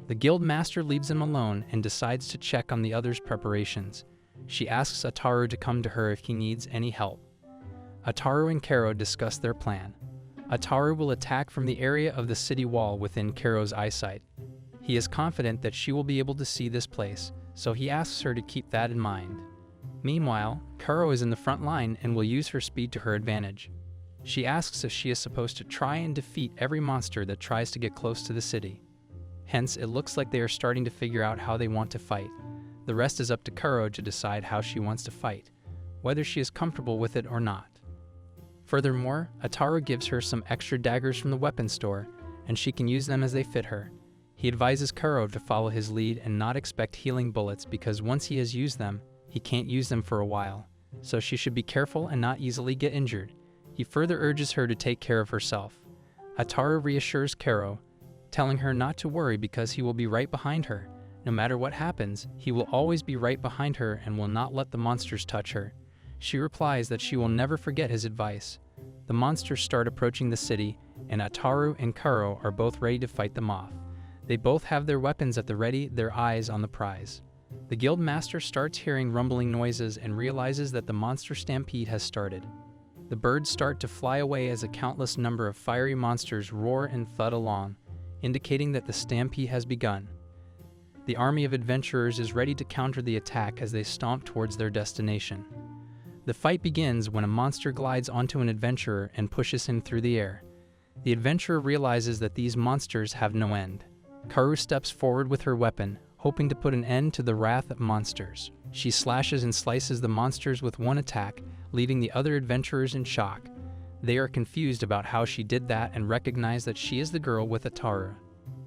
The guild master leaves him alone and decides to check on the others' preparations. She asks Ataru to come to her if he needs any help. Ataru and Karo discuss their plan. Ataru will attack from the area of the city wall within Karo's eyesight. He is confident that she will be able to see this place, so he asks her to keep that in mind. Meanwhile, Karo is in the front line and will use her speed to her advantage. She asks if she is supposed to try and defeat every monster that tries to get close to the city. Hence, it looks like they are starting to figure out how they want to fight. The rest is up to Karo to decide how she wants to fight, whether she is comfortable with it or not. Furthermore, Ataru gives her some extra daggers from the weapon store, and she can use them as they fit her. He advises Karo to follow his lead and not expect healing bullets because once he has used them, he can't use them for a while, so she should be careful and not easily get injured. He further urges her to take care of herself. Ataru reassures Karo, telling her not to worry because he will be right behind her. No matter what happens, he will always be right behind her and will not let the monsters touch her. She replies that she will never forget his advice. The monsters start approaching the city, and Ataru and Karo are both ready to fight them off. They both have their weapons at the ready, their eyes on the prize. The guild master starts hearing rumbling noises and realizes that the monster stampede has started. The birds start to fly away as a countless number of fiery monsters roar and thud along, indicating that the stampede has begun. The army of adventurers is ready to counter the attack as they stomp towards their destination. The fight begins when a monster glides onto an adventurer and pushes him through the air. The adventurer realizes that these monsters have no end. Karu steps forward with her weapon, hoping to put an end to the wrath of monsters. She slashes and slices the monsters with one attack, leaving the other adventurers in shock. They are confused about how she did that and recognize that she is the girl with Ataru.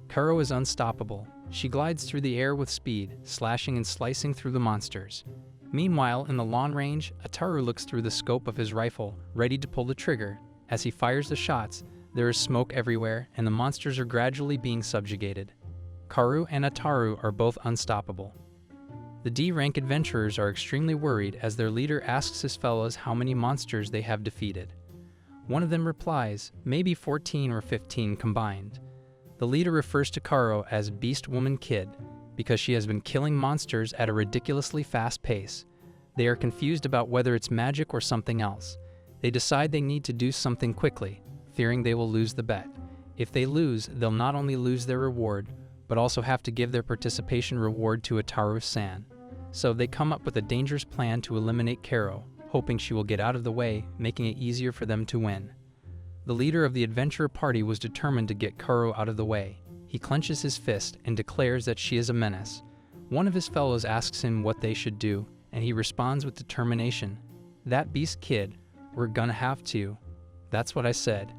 Karo is unstoppable. She glides through the air with speed, slashing and slicing through the monsters. Meanwhile, in the long range, Ataru looks through the scope of his rifle, ready to pull the trigger. As he fires the shots, there is smoke everywhere, and the monsters are gradually being subjugated. Karu and Ataru are both unstoppable. The D-rank adventurers are extremely worried as their leader asks his fellows how many monsters they have defeated. One of them replies, maybe 14 or 15 combined. The leader refers to Karo as Beast Woman Kid because she has been killing monsters at a ridiculously fast pace. They are confused about whether it's magic or something else. They decide they need to do something quickly, fearing they will lose the bet. If they lose, they'll not only lose their reward, but also have to give their participation reward to Ataru-san. So they come up with a dangerous plan to eliminate Karo, hoping she will get out of the way, making it easier for them to win. The leader of the adventurer party was determined to get Karo out of the way. He clenches his fist and declares that she is a menace. One of his fellows asks him what they should do, and he responds with determination. "That beast kid, we're gonna have to." That's what I said.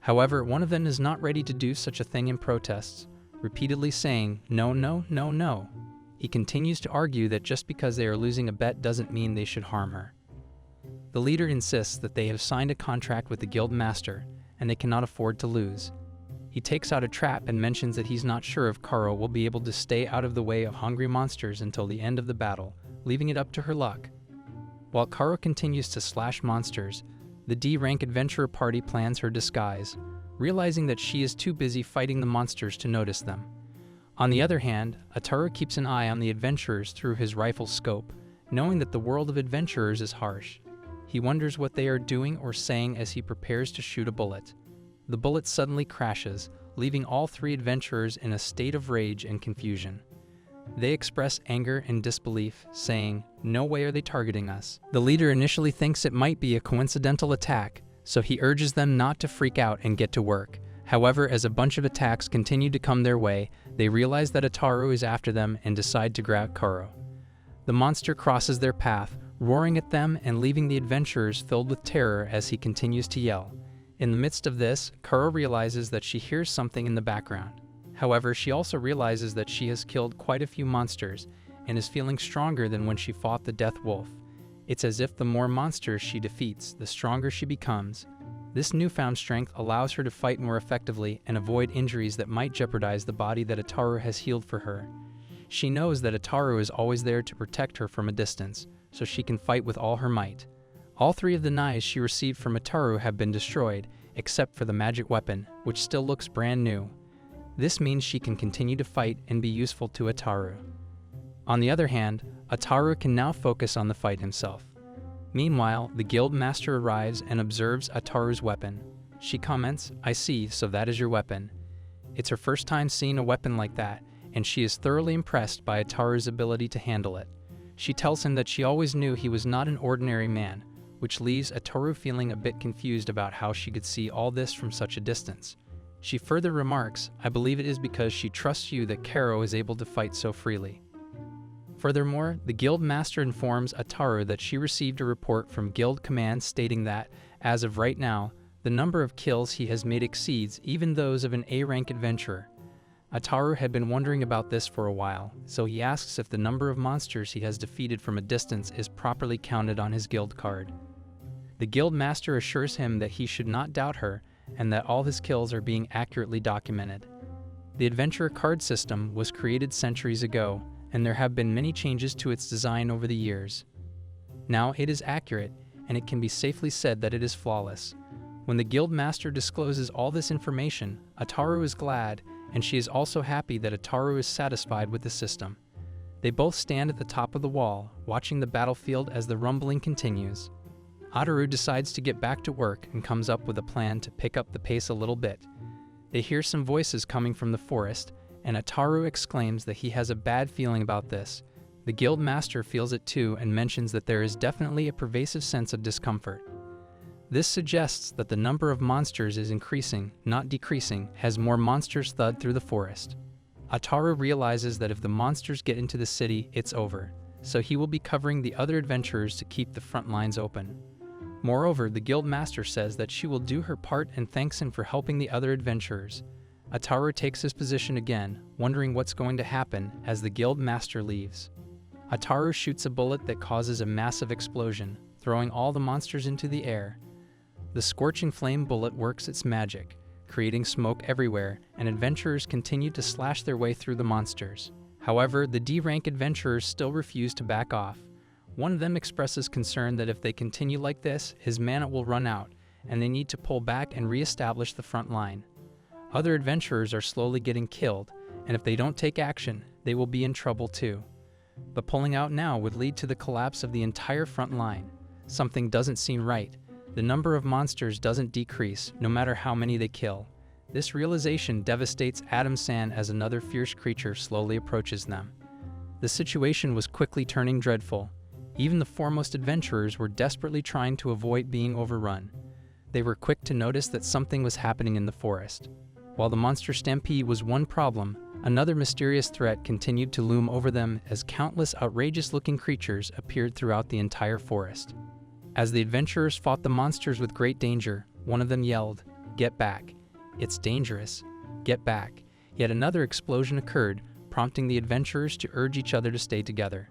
However, one of them is not ready to do such a thing and protests, repeatedly saying, "No, no, no, no." He continues to argue that just because they are losing a bet doesn't mean they should harm her. The leader insists that they have signed a contract with the guild master, and they cannot afford to lose. He takes out a trap and mentions that he's not sure if Karo will be able to stay out of the way of hungry monsters until the end of the battle, leaving it up to her luck. While Karo continues to slash monsters, the D-rank adventurer party plans her disguise, realizing that she is too busy fighting the monsters to notice them. On the other hand, Ataru keeps an eye on the adventurers through his rifle's scope, knowing that the world of adventurers is harsh. He wonders what they are doing or saying as he prepares to shoot a bullet. The bullet suddenly crashes, leaving all three adventurers in a state of rage and confusion. They express anger and disbelief, saying, "No way are they targeting us." The leader initially thinks it might be a coincidental attack, so he urges them not to freak out and get to work. However, as a bunch of attacks continue to come their way, they realize that Ataru is after them and decide to grab Kuro. The monster crosses their path, roaring at them and leaving the adventurers filled with terror as he continues to yell. In the midst of this, Kuro realizes that she hears something in the background. However, she also realizes that she has killed quite a few monsters and is feeling stronger than when she fought the Death Wolf. It's as if the more monsters she defeats, the stronger she becomes. This newfound strength allows her to fight more effectively and avoid injuries that might jeopardize the body that Ataru has healed for her. She knows that Ataru is always there to protect her from a distance, so she can fight with all her might. All three of the knives she received from Ataru have been destroyed, except for the magic weapon, which still looks brand new. This means she can continue to fight and be useful to Ataru. On the other hand, Ataru can now focus on the fight himself. Meanwhile, the guild master arrives and observes Ataru's weapon. She comments, "I see, so that is your weapon." It's her first time seeing a weapon like that, and she is thoroughly impressed by Ataru's ability to handle it. She tells him that she always knew he was not an ordinary man, which leaves Ataru feeling a bit confused about how she could see all this from such a distance. She further remarks, "I believe it is because she trusts you that Kuro is able to fight so freely." Furthermore, the guild master informs Ataru that she received a report from guild command stating that, as of right now, the number of kills he has made exceeds even those of an A-rank adventurer. Ataru had been wondering about this for a while, so he asks if the number of monsters he has defeated from a distance is properly counted on his guild card. The guild master assures him that he should not doubt her and that all his kills are being accurately documented. The adventurer card system was created centuries ago, and there have been many changes to its design over the years. Now it is accurate, and it can be safely said that it is flawless. When the guild master discloses all this information, Ataru is glad, and she is also happy that Ataru is satisfied with the system. They both stand at the top of the wall, watching the battlefield as the rumbling continues. Ataru decides to get back to work and comes up with a plan to pick up the pace a little bit. They hear some voices coming from the forest, and Ataru exclaims that he has a bad feeling about this. The guild master feels it too and mentions that there is definitely a pervasive sense of discomfort. This suggests that the number of monsters is increasing, not decreasing, as more monsters thud through the forest. Ataru realizes that if the monsters get into the city, it's over, so he will be covering the other adventurers to keep the front lines open. Moreover, the guild master says that she will do her part and thanks him for helping the other adventurers. Ataru takes his position again, wondering what's going to happen as the guild master leaves. Ataru shoots a bullet that causes a massive explosion, throwing all the monsters into the air. The scorching flame bullet works its magic, creating smoke everywhere, and adventurers continue to slash their way through the monsters. However, the D-rank adventurers still refuse to back off. One of them expresses concern that if they continue like this, his mana will run out, and they need to pull back and re-establish the front line. Other adventurers are slowly getting killed, and if they don't take action, they will be in trouble too. But pulling out now would lead to the collapse of the entire front line. Something doesn't seem right. The number of monsters doesn't decrease, no matter how many they kill. This realization devastates Adam-san as another fierce creature slowly approaches them. The situation was quickly turning dreadful. Even the foremost adventurers were desperately trying to avoid being overrun. They were quick to notice that something was happening in the forest. While the monster stampede was one problem, another mysterious threat continued to loom over them as countless outrageous-looking creatures appeared throughout the entire forest. As the adventurers fought the monsters with great danger, one of them yelled, "Get back! It's dangerous! Get back!" Yet another explosion occurred, prompting the adventurers to urge each other to stay together.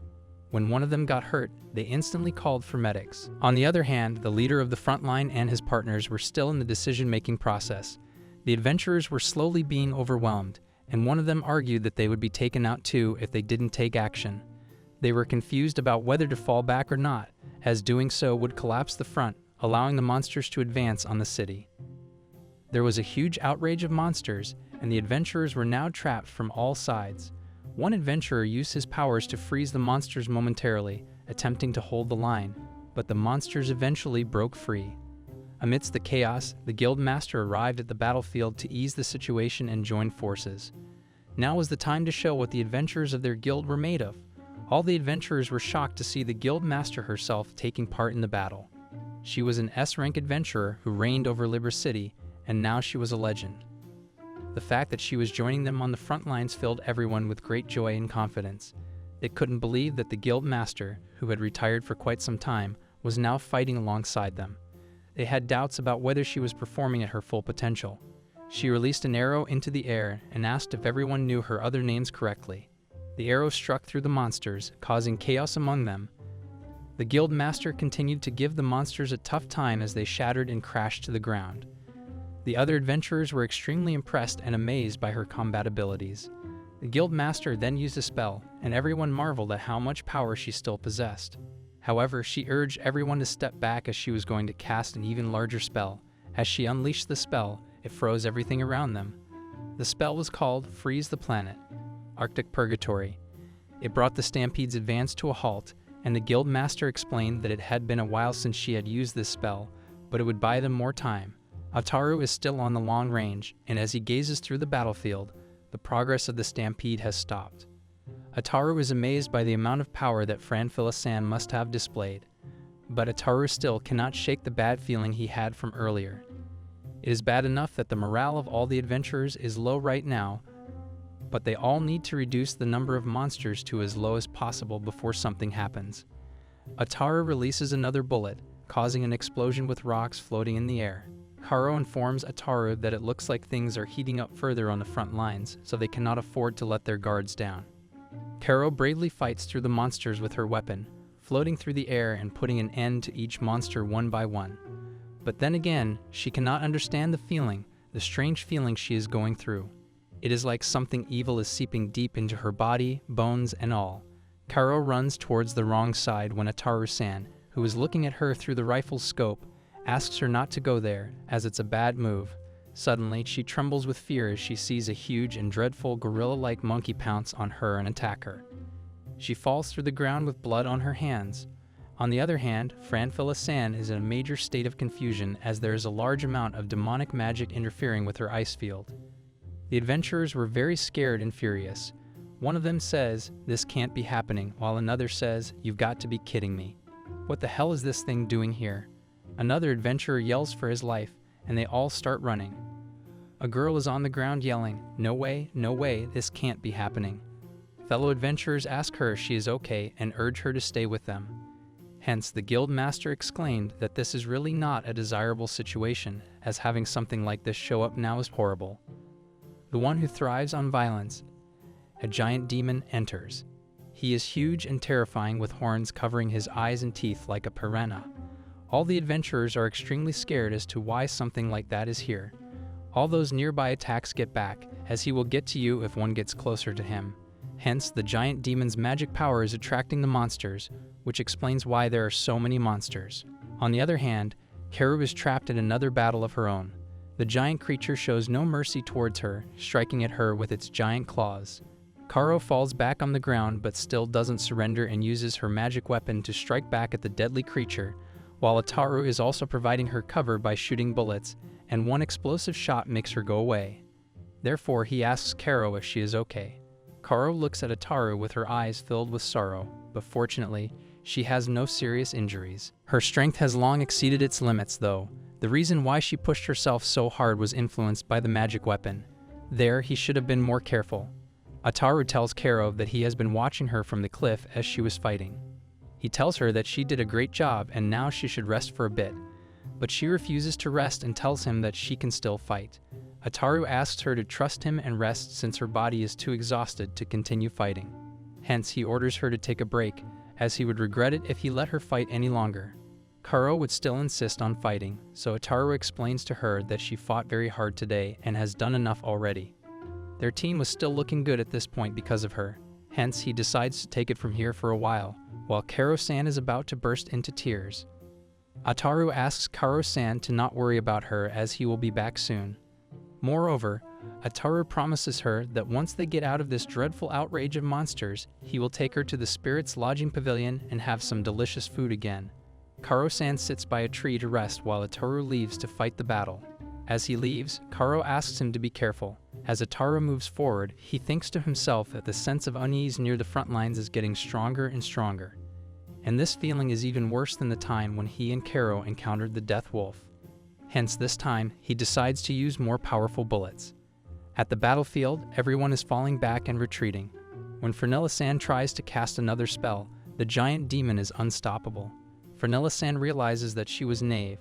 When one of them got hurt, they instantly called for medics. On the other hand, the leader of the front line and his partners were still in the decision-making process. The adventurers were slowly being overwhelmed, and one of them argued that they would be taken out too if they didn't take action. They were confused about whether to fall back or not, as doing so would collapse the front, allowing the monsters to advance on the city. There was a huge outrage of monsters, and the adventurers were now trapped from all sides. One adventurer used his powers to freeze the monsters momentarily, attempting to hold the line. but the monsters eventually broke free. Amidst the chaos, the guild master arrived at the battlefield to ease the situation and join forces. Now was the time to show what the adventurers of their guild were made of. All the adventurers were shocked to see the guild master herself taking part in the battle. She was an S-rank adventurer who reigned over Liber City, and now she was a legend. The fact that she was joining them on the front lines filled everyone with great joy and confidence. They couldn't believe that the guild master, who had retired for quite some time, was now fighting alongside them. They had doubts about whether she was performing at her full potential. She released an arrow into the air and asked if everyone knew her other names correctly. The arrow struck through the monsters, causing chaos among them. The guild master continued to give the monsters a tough time as they shattered and crashed to the ground. The other adventurers were extremely impressed and amazed by her combat abilities. The guild master then used a spell, and everyone marveled at how much power she still possessed. However, she urged everyone to step back as she was going to cast an even larger spell. As she unleashed the spell, it froze everything around them. The spell was called Freeze the Planet, Arctic Purgatory. It brought the stampede's advance to a halt, and the guild master explained that it had been a while since she had used this spell, but it would buy them more time. Ataru is still on the long range, and as he gazes through the battlefield, the progress of the stampede has stopped. Ataru is amazed by the amount of power that Franfilla-san must have displayed, but Ataru still cannot shake the bad feeling he had from earlier. It is bad enough that the morale of all the adventurers is low right now, but they all need to reduce the number of monsters to as low as possible before something happens. Ataru releases another bullet, causing an explosion with rocks floating in the air. Karo informs Ataru that it looks like things are heating up further on the front lines, so they cannot afford to let their guards down. Karo bravely fights through the monsters with her weapon, floating through the air and putting an end to each monster one by one. But then again, she cannot understand the strange feeling she is going through. It is like something evil is seeping deep into her body, bones, and all. Karo runs towards the wrong side when Ataru-san, who is looking at her through the rifle's scope, asks her not to go there, as it's a bad move. Suddenly, she trembles with fear as she sees a huge and dreadful gorilla-like monkey pounce on her and attack her. She falls through the ground with blood on her hands. On the other hand, Franfilla-san is in a major state of confusion as there is a large amount of demonic magic interfering with her ice field. The adventurers were very scared and furious. One of them says, "This can't be happening," while another says, "You've got to be kidding me. What the hell is this thing doing here?" Another adventurer yells for his life, and they all start running. A girl is on the ground yelling, no way, this can't be happening." Fellow adventurers ask her if she is okay and urge her to stay with them. Hence, the guild master exclaimed that this is really not a desirable situation, as having something like this show up now is horrible. The one who thrives on violence, a giant demon, enters. He is huge and terrifying with horns covering his eyes and teeth like a piranha. All the adventurers are extremely scared as to why something like that is here. All those nearby attacks get back, as he will get to you if one gets closer to him. Hence, the giant demon's magic power is attracting the monsters, which explains why there are so many monsters. On the other hand, Karu is trapped in another battle of her own. The giant creature shows no mercy towards her, striking at her with its giant claws. Karo falls back on the ground but still doesn't surrender and uses her magic weapon to strike back at the deadly creature, while Ataru is also providing her cover by shooting bullets, and one explosive shot makes her go away. Therefore, he asks Karo if she is okay. Karo looks at Ataru with her eyes filled with sorrow, but fortunately, she has no serious injuries. Her strength has long exceeded its limits, though. The reason why she pushed herself so hard was influenced by the magic weapon. There, he should have been more careful. Ataru tells Karo that he has been watching her from the cliff as she was fighting. He tells her that she did a great job and now she should rest for a bit, but she refuses to rest and tells him that she can still fight. Ataru asks her to trust him and rest since her body is too exhausted to continue fighting. Hence, he orders her to take a break, as he would regret it if he let her fight any longer. Karo would still insist on fighting, so Ataru explains to her that she fought very hard today and has done enough already. Their team was still looking good at this point because of her. Hence, he decides to take it from here for a while Karo-san is about to burst into tears. Ataru asks Karo-san to not worry about her as he will be back soon. Moreover, Ataru promises her that once they get out of this dreadful outrage of monsters, he will take her to the Spirit's Lodging Pavilion and have some delicious food again. Karo-san sits by a tree to rest while Ataru leaves to fight the battle. As he leaves, Karo asks him to be careful. As Ataru moves forward, he thinks to himself that the sense of unease near the front lines is getting stronger and stronger. And this feeling is even worse than the time when he and Karo encountered the Death Wolf. Hence, this time, he decides to use more powerful bullets. At the battlefield, everyone is falling back and retreating. When Fernilla-san tries to cast another spell, the giant demon is unstoppable. Fernilla-san realizes that she was naive.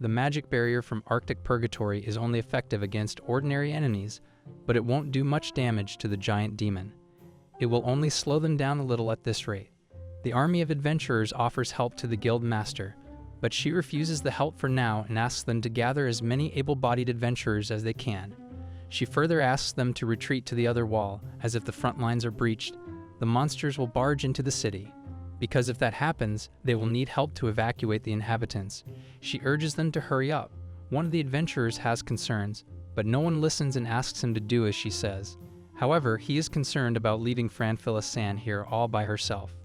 The magic barrier from Arctic Purgatory is only effective against ordinary enemies, but it won't do much damage to the giant demon. It will only slow them down a little at this rate. The army of adventurers offers help to the guild master, but she refuses the help for now and asks them to gather as many able-bodied adventurers as they can. She further asks them to retreat to the other wall, as if the front lines are breached, the monsters will barge into the city. Because if that happens, they will need help to evacuate the inhabitants. She urges them to hurry up. One of the adventurers has concerns, but no one listens and asks him to do as she says. However, he is concerned about leaving Franfilla-san here all by herself.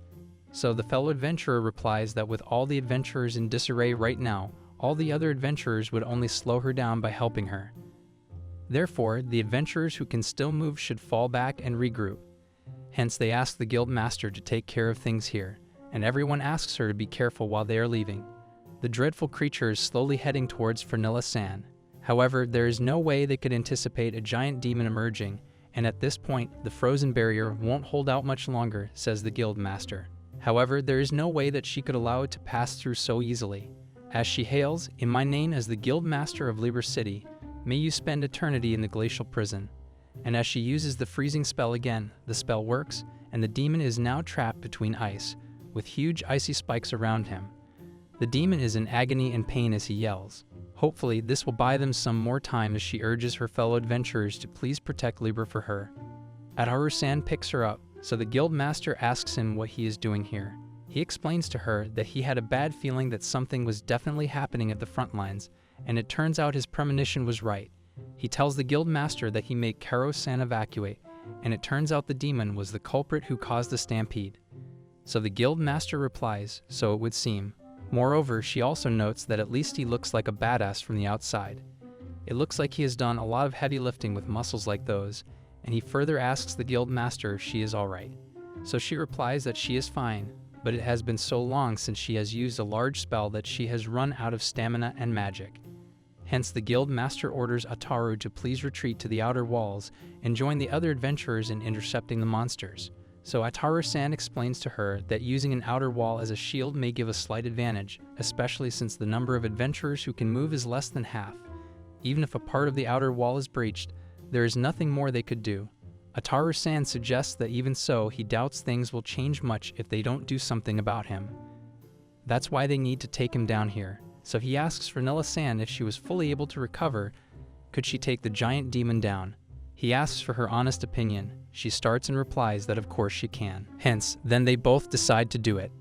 So the fellow adventurer replies that with all the adventurers in disarray right now, all the other adventurers would only slow her down by helping her. Therefore, the adventurers who can still move should fall back and regroup. Hence, they ask the guild master to take care of things here, and everyone asks her to be careful while they are leaving. The dreadful creature is slowly heading towards Fernilla-san. However, there is no way they could anticipate a giant demon emerging, and at this point, the frozen barrier won't hold out much longer, says the guild master. However, there is no way that she could allow it to pass through so easily. As she hails, "In my name as the guild master of Liber City, may you spend eternity in the glacial prison." And as she uses the freezing spell again, the spell works, and the demon is now trapped between ice, with huge icy spikes around him. The demon is in agony and pain as he yells. Hopefully, this will buy them some more time as she urges her fellow adventurers to please protect Liber for her. Ataru-san picks her up, so the guild master asks him what he is doing here. He explains to her that he had a bad feeling that something was definitely happening at the front lines, and it turns out his premonition was right. He tells the guild master that he made Karo-san evacuate, and it turns out the demon was the culprit who caused the stampede. So the guild master replies, "So it would seem." Moreover, she also notes that at least he looks like a badass from the outside. It looks like he has done a lot of heavy lifting with muscles like those, and he further asks the guild master if she is alright. So she replies that she is fine, but it has been so long since she has used a large spell that she has run out of stamina and magic. Hence, the guild master orders Ataru to please retreat to the outer walls and join the other adventurers in intercepting the monsters. So Ataru-san explains to her that using an outer wall as a shield may give a slight advantage, especially since the number of adventurers who can move is less than half. Even if a part of the outer wall is breached, there is nothing more they could do. Ataru-san suggests that even so, he doubts things will change much if they don't do something about him. That's why they need to take him down here. So he asks Fernilla-san if she was fully able to recover, could she take the giant demon down? He asks for her honest opinion. She starts and replies that of course she can. Hence, then they both decide to do it.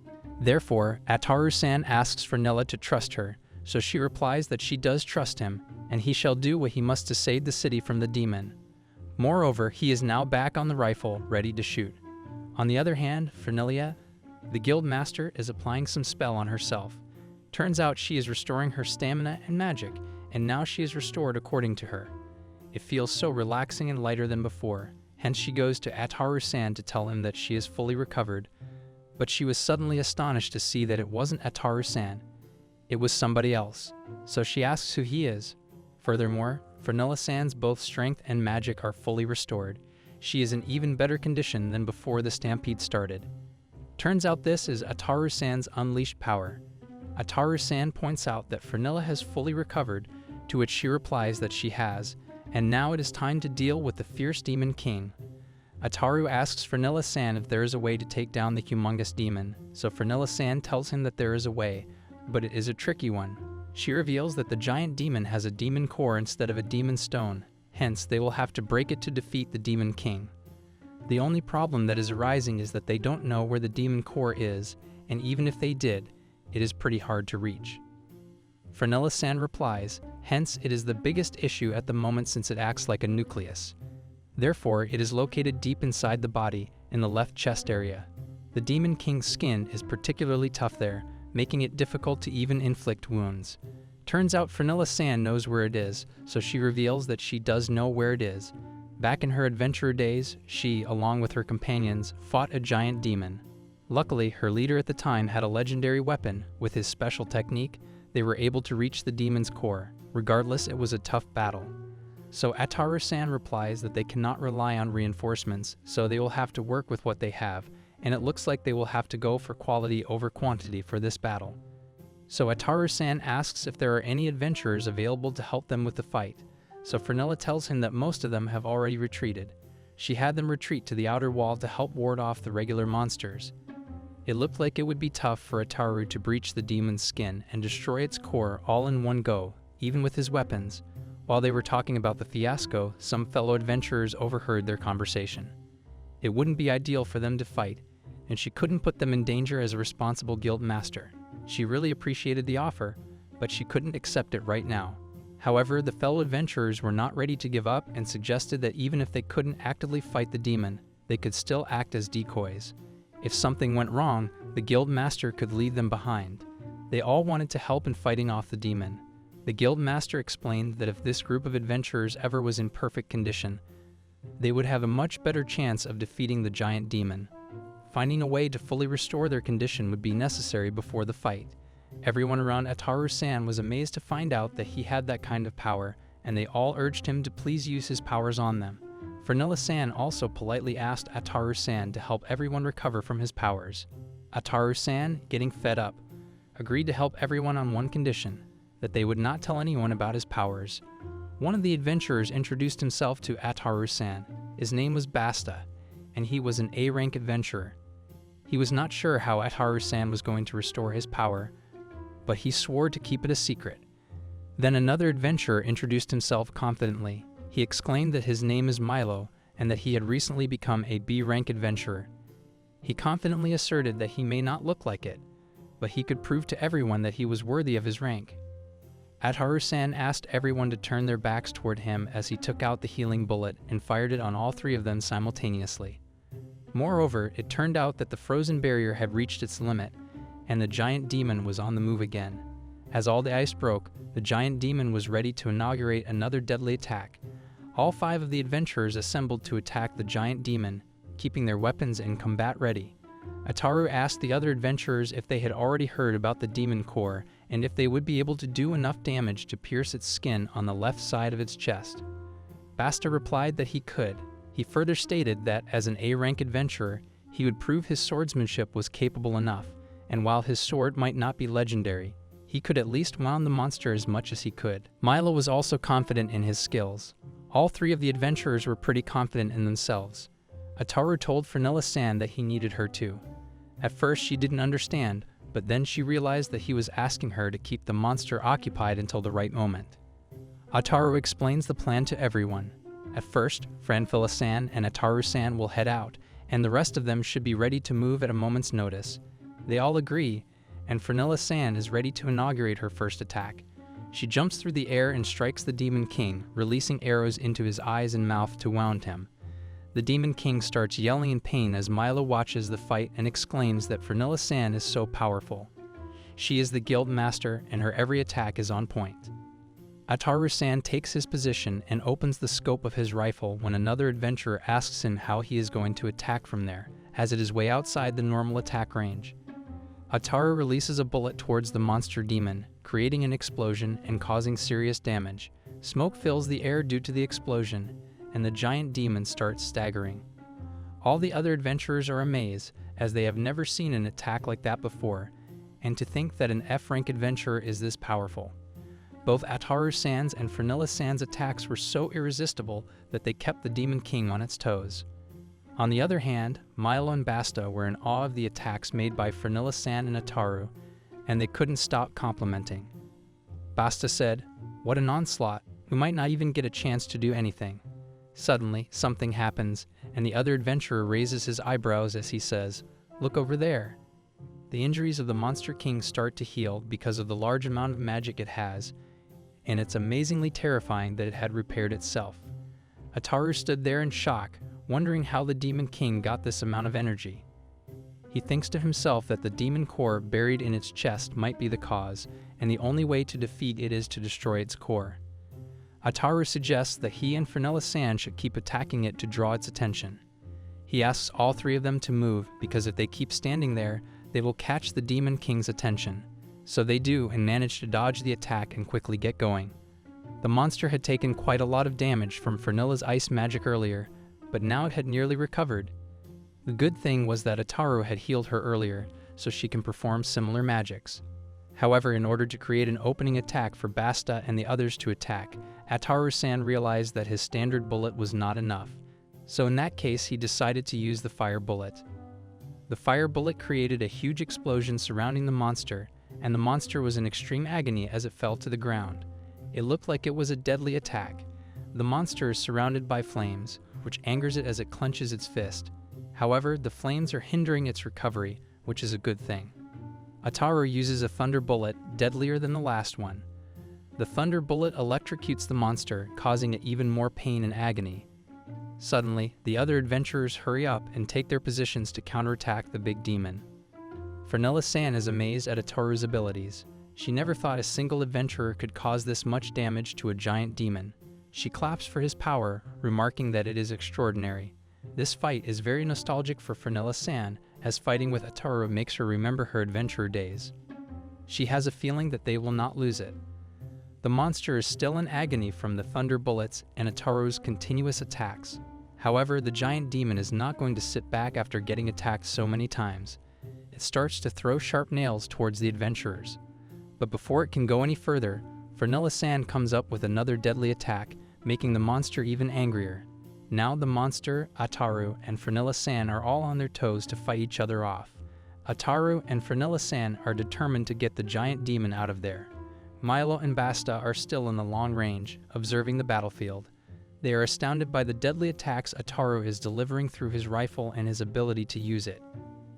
Therefore, Ataru-san asks Fernilla to trust her, so she replies that she does trust him, and he shall do what he must to save the city from the demon. Moreover, he is now back on the rifle, ready to shoot. On the other hand, Fernilla, the guild master, is applying some spell on herself. Turns out she is restoring her stamina and magic, and now she is restored according to her. It feels so relaxing and lighter than before, hence she goes to Ataru-san to tell him that she is fully recovered, but she was suddenly astonished to see that it wasn't Ataru-san. It was somebody else, so she asks who he is. Furthermore, Fernilla-san's both strength and magic are fully restored. She is in even better condition than before the stampede started. Turns out this is Ataru-san's unleashed power. Ataru-san points out that Fernilla has fully recovered, to which she replies that she has, and now it is time to deal with the fierce demon king. Ataru asks Fernilla-san if there is a way to take down the humongous demon, so Fernilla-san tells him that there is a way, but it is a tricky one. She reveals that the giant demon has a demon core instead of a demon stone, hence they will have to break it to defeat the demon king. The only problem that is arising is that they don't know where the demon core is, and even if they did, it is pretty hard to reach. Fernilla-san replies, hence it is the biggest issue at the moment since it acts like a nucleus. Therefore, it is located deep inside the body, in the left chest area. The Demon King's skin is particularly tough there, making it difficult to even inflict wounds. Turns out Fernilla-san knows where it is, so she reveals that she does know where it is. Back in her adventurer days, she, along with her companions, fought a giant demon. Luckily, her leader at the time had a legendary weapon. With his special technique, they were able to reach the demon's core. Regardless, it was a tough battle. So Ataru-san replies that they cannot rely on reinforcements, so they will have to work with what they have, and it looks like they will have to go for quality over quantity for this battle. So Ataru-san asks if there are any adventurers available to help them with the fight. So Fernilla tells him that most of them have already retreated. She had them retreat to the outer wall to help ward off the regular monsters. It looked like it would be tough for Ataru to breach the demon's skin and destroy its core all in one go, even with his weapons. While they were talking about the fiasco, some fellow adventurers overheard their conversation. It wouldn't be ideal for them to fight, and she couldn't put them in danger as a responsible guild master. She really appreciated the offer, but she couldn't accept it right now. However, the fellow adventurers were not ready to give up and suggested that even if they couldn't actively fight the demon, they could still act as decoys. If something went wrong, the guild master could leave them behind. They all wanted to help in fighting off the demon. The guild master explained that if this group of adventurers ever was in perfect condition, they would have a much better chance of defeating the giant demon. Finding a way to fully restore their condition would be necessary before the fight. Everyone around Ataru-san was amazed to find out that he had that kind of power, and they all urged him to please use his powers on them. Fernilla-san also politely asked Ataru-san to help everyone recover from his powers. Ataru-san, getting fed up, agreed to help everyone on one condition, that they would not tell anyone about his powers. One of the adventurers introduced himself to Ataru-san. His name was Basta, and he was an A-rank adventurer. He was not sure how Ataru-san was going to restore his power, but he swore to keep it a secret. Then another adventurer introduced himself confidently. He exclaimed that his name is Milo and that he had recently become a B-rank adventurer. He confidently asserted that he may not look like it, but he could prove to everyone that he was worthy of his rank. Ataru-san asked everyone to turn their backs toward him as he took out the healing bullet and fired it on all three of them simultaneously. Moreover, it turned out that the frozen barrier had reached its limit, and the giant demon was on the move again. As all the ice broke, the giant demon was ready to inaugurate another deadly attack. All 5 of the adventurers assembled to attack the giant demon, keeping their weapons in combat ready. Ataru asked the other adventurers if they had already heard about the demon core and if they would be able to do enough damage to pierce its skin on the left side of its chest. Basta replied that he could. He further stated that, as an A-rank adventurer, he would prove his swordsmanship was capable enough, and while his sword might not be legendary, he could at least wound the monster as much as he could. Milo was also confident in his skills. All 3 of the adventurers were pretty confident in themselves. Ataru told Fernilla-san that he needed her too. At first she didn't understand, but then she realized that he was asking her to keep the monster occupied until the right moment. Ataru explains the plan to everyone. At first, Fernilla-san and Ataru-san will head out, and the rest of them should be ready to move at a moment's notice. They all agree, and Fernilla-san is ready to inaugurate her first attack. She jumps through the air and strikes the Demon King, releasing arrows into his eyes and mouth to wound him. The Demon King starts yelling in pain as Milo watches the fight and exclaims that Fernilla-san is so powerful. She is the guild master, and her every attack is on point. Ataru-san takes his position and opens the scope of his rifle when another adventurer asks him how he is going to attack from there, as it is way outside the normal attack range. Ataru releases a bullet towards the monster demon, creating an explosion and causing serious damage. Smoke fills the air due to the explosion, and the giant demon starts staggering. All the other adventurers are amazed, as they have never seen an attack like that before, and to think that an F-rank adventurer is this powerful. Both Ataru-san's and Fernilla-san's attacks were so irresistible that they kept the Demon King on its toes. On the other hand, Milo and Basta were in awe of the attacks made by Fernilla-san and Ataru, and they couldn't stop complimenting. Basta said, "What an onslaught, we might not even get a chance to do anything." Suddenly, something happens, and the other adventurer raises his eyebrows as he says, "Look over there." The injuries of the Monster King start to heal because of the large amount of magic it has, and it's amazingly terrifying that it had repaired itself. Ataru stood there in shock, wondering how the Demon King got this amount of energy. He thinks to himself that the demon core buried in its chest might be the cause, and the only way to defeat it is to destroy its core. Ataru suggests that he and Fernella-san should keep attacking it to draw its attention. He asks all three of them to move because if they keep standing there, they will catch the Demon King's attention. So they do and manage to dodge the attack and quickly get going. The monster had taken quite a lot of damage from Fernella's ice magic earlier, but now it had nearly recovered. The good thing was that Ataru had healed her earlier, so she can perform similar magics. However, in order to create an opening attack for Basta and the others to attack, Ataru-san realized that his standard bullet was not enough. So in that case, he decided to use the fire bullet. The fire bullet created a huge explosion surrounding the monster, and the monster was in extreme agony as it fell to the ground. It looked like it was a deadly attack. The monster is surrounded by flames, which angers it as it clenches its fist. However, the flames are hindering its recovery, which is a good thing. Ataru uses a thunder bullet, deadlier than the last one. The thunder bullet electrocutes the monster, causing it even more pain and agony. Suddenly, the other adventurers hurry up and take their positions to counterattack the big demon. Fernella-san is amazed at Ataru's abilities. She never thought a single adventurer could cause this much damage to a giant demon. She claps for his power, remarking that it is extraordinary. This fight is very nostalgic for Fernella-san, as fighting with Ataru makes her remember her adventurer days. She has a feeling that they will not lose it. The monster is still in agony from the thunder bullets and Ataru's continuous attacks. However, the giant demon is not going to sit back after getting attacked so many times. It starts to throw sharp nails towards the adventurers. But before it can go any further, Fernella-san comes up with another deadly attack, making the monster even angrier. Now the monster, Ataru, and Fernella-san are all on their toes to fight each other off. Ataru and Fernella-san are determined to get the giant demon out of there. Milo and Basta are still in the long range, observing the battlefield. They are astounded by the deadly attacks Ataru is delivering through his rifle and his ability to use it.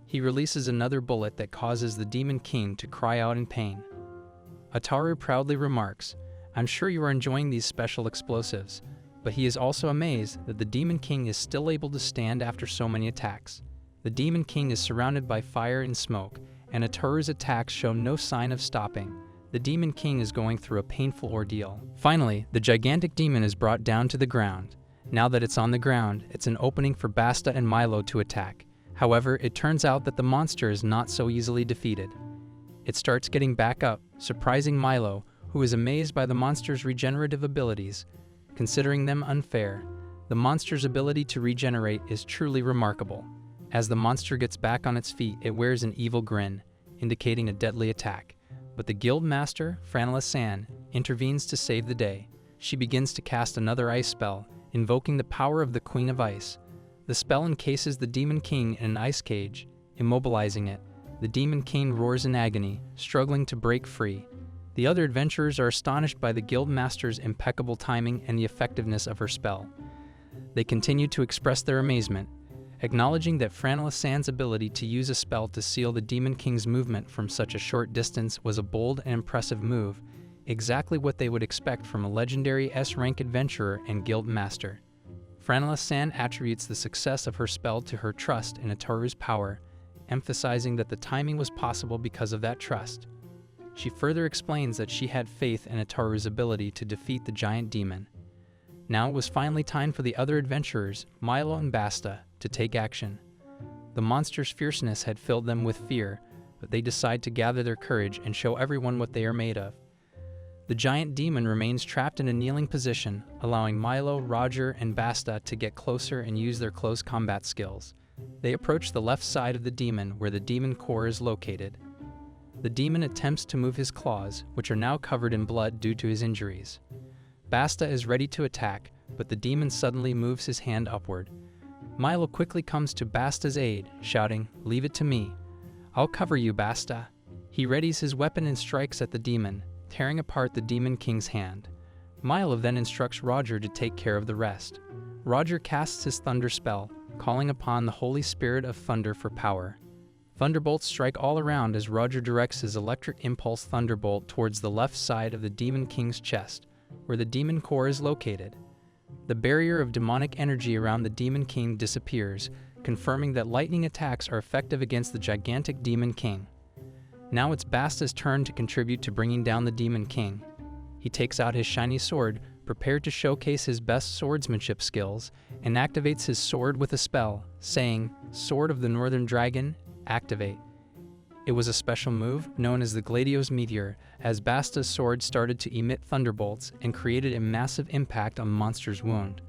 He releases another bullet that causes the Demon King to cry out in pain. Ataru proudly remarks, "I'm sure you are enjoying these special explosives," but he is also amazed that the Demon King is still able to stand after so many attacks. The Demon King is surrounded by fire and smoke, and Ataru's attacks show no sign of stopping. The Demon King is going through a painful ordeal. Finally, the gigantic demon is brought down to the ground. Now that it's on the ground, it's an opening for Basta and Milo to attack. However, it turns out that the monster is not so easily defeated. It starts getting back up, surprising Milo, who is amazed by the monster's regenerative abilities. Considering them unfair, the monster's ability to regenerate is truly remarkable. As the monster gets back on its feet, it wears an evil grin, indicating a deadly attack. But the guild master, Fernella-san, intervenes to save the day. She begins to cast another ice spell, invoking the power of the Queen of Ice. The spell encases the Demon King in an ice cage, immobilizing it. The Demon King roars in agony, struggling to break free. The other adventurers are astonished by the guild master's impeccable timing and the effectiveness of her spell. They continue to express their amazement, acknowledging that Fernella-san's ability to use a spell to seal the Demon King's movement from such a short distance was a bold and impressive move, exactly what they would expect from a legendary S-rank adventurer and guild master. Fernella-san attributes the success of her spell to her trust in Ataru's power, emphasizing that the timing was possible because of that trust. She further explains that she had faith in Ataru's ability to defeat the giant demon. Now it was finally time for the other adventurers, Milo and Basta, to take action. The monster's fierceness had filled them with fear, but they decide to gather their courage and show everyone what they are made of. The giant demon remains trapped in a kneeling position, allowing Milo, Roger, and Basta to get closer and use their close combat skills. They approach the left side of the demon where the demon core is located. The demon attempts to move his claws, which are now covered in blood due to his injuries. Basta is ready to attack, but the demon suddenly moves his hand upward. Milo quickly comes to Basta's aid, shouting, "Leave it to me. I'll cover you, Basta." He readies his weapon and strikes at the demon, tearing apart the Demon King's hand. Milo then instructs Roger to take care of the rest. Roger casts his thunder spell, calling upon the Holy Spirit of Thunder for power. Thunderbolts strike all around as Roger directs his electric impulse thunderbolt towards the left side of the Demon King's chest, where the demon core is located. The barrier of demonic energy around the Demon King disappears, confirming that lightning attacks are effective against the gigantic Demon King. Now it's Basta's turn to contribute to bringing down the Demon King. He takes out his shiny sword, prepared to showcase his best swordsmanship skills, and activates his sword with a spell, saying, "Sword of the Northern Dragon, activate." It was a special move known as the Gladios Meteor, as Basta's sword started to emit thunderbolts and created a massive impact on the monster's wound.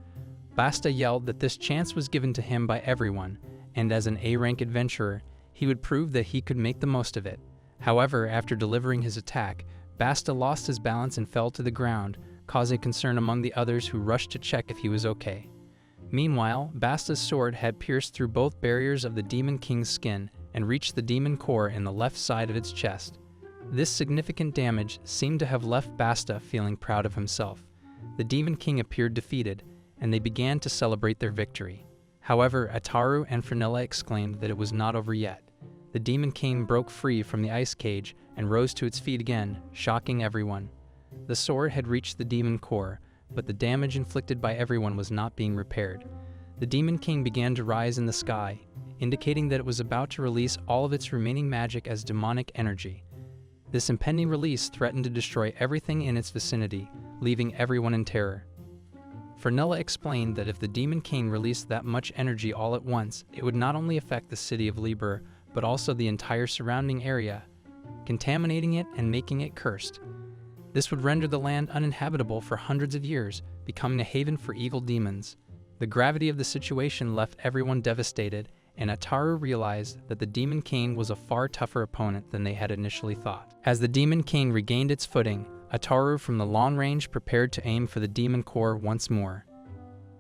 Basta yelled that this chance was given to him by everyone, and as an A-rank adventurer, he would prove that he could make the most of it. However, after delivering his attack, Basta lost his balance and fell to the ground, causing concern among the others who rushed to check if he was okay. Meanwhile, Basta's sword had pierced through both barriers of the Demon King's skin and reached the demon core in the left side of its chest. This significant damage seemed to have left Basta feeling proud of himself. The Demon King appeared defeated, and they began to celebrate their victory. However, Ataru and Frenella exclaimed that it was not over yet. The Demon King broke free from the ice cage and rose to its feet again, shocking everyone. The sword had reached the demon core, but the damage inflicted by everyone was not being repaired. The Demon King began to rise in the sky, indicating that it was about to release all of its remaining magic as demonic energy. This impending release threatened to destroy everything in its vicinity, leaving everyone in terror. Frenella explained that if the Demon King released that much energy all at once, it would not only affect the city of Liber, but also the entire surrounding area, contaminating it and making it cursed. This would render the land uninhabitable for hundreds of years, becoming a haven for evil demons. The gravity of the situation left everyone devastated, and Ataru realized that the Demon King was a far tougher opponent than they had initially thought. As the Demon King regained its footing, Ataru from the long range prepared to aim for the demon core once more.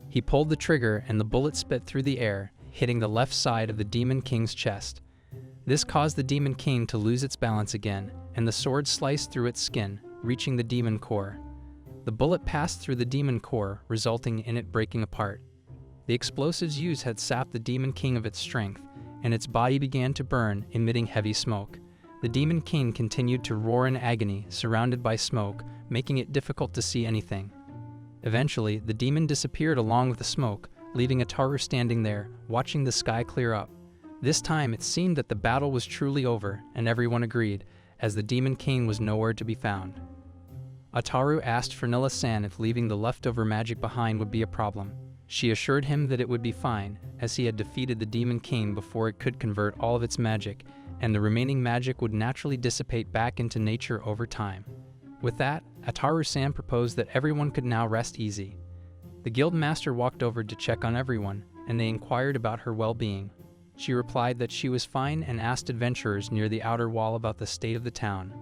He pulled the trigger and the bullet spit through the air, hitting the left side of the Demon King's chest. This caused the Demon King to lose its balance again, and the sword sliced through its skin, reaching the demon core. The bullet passed through the demon core, resulting in it breaking apart. The explosives used had sapped the Demon King of its strength, and its body began to burn, emitting heavy smoke. The Demon King continued to roar in agony, surrounded by smoke, making it difficult to see anything. Eventually, the demon disappeared along with the smoke, leaving Ataru standing there, watching the sky clear up. This time, it seemed that the battle was truly over, and everyone agreed, as the Demon King was nowhere to be found. Ataru asked Frenella-san if leaving the leftover magic behind would be a problem. She assured him that it would be fine, as he had defeated the Demon King before it could convert all of its magic, and the remaining magic would naturally dissipate back into nature over time. With that, Ataru-san proposed that everyone could now rest easy. The guild master walked over to check on everyone, and they inquired about her well-being. She replied that she was fine and asked adventurers near the outer wall about the state of the town.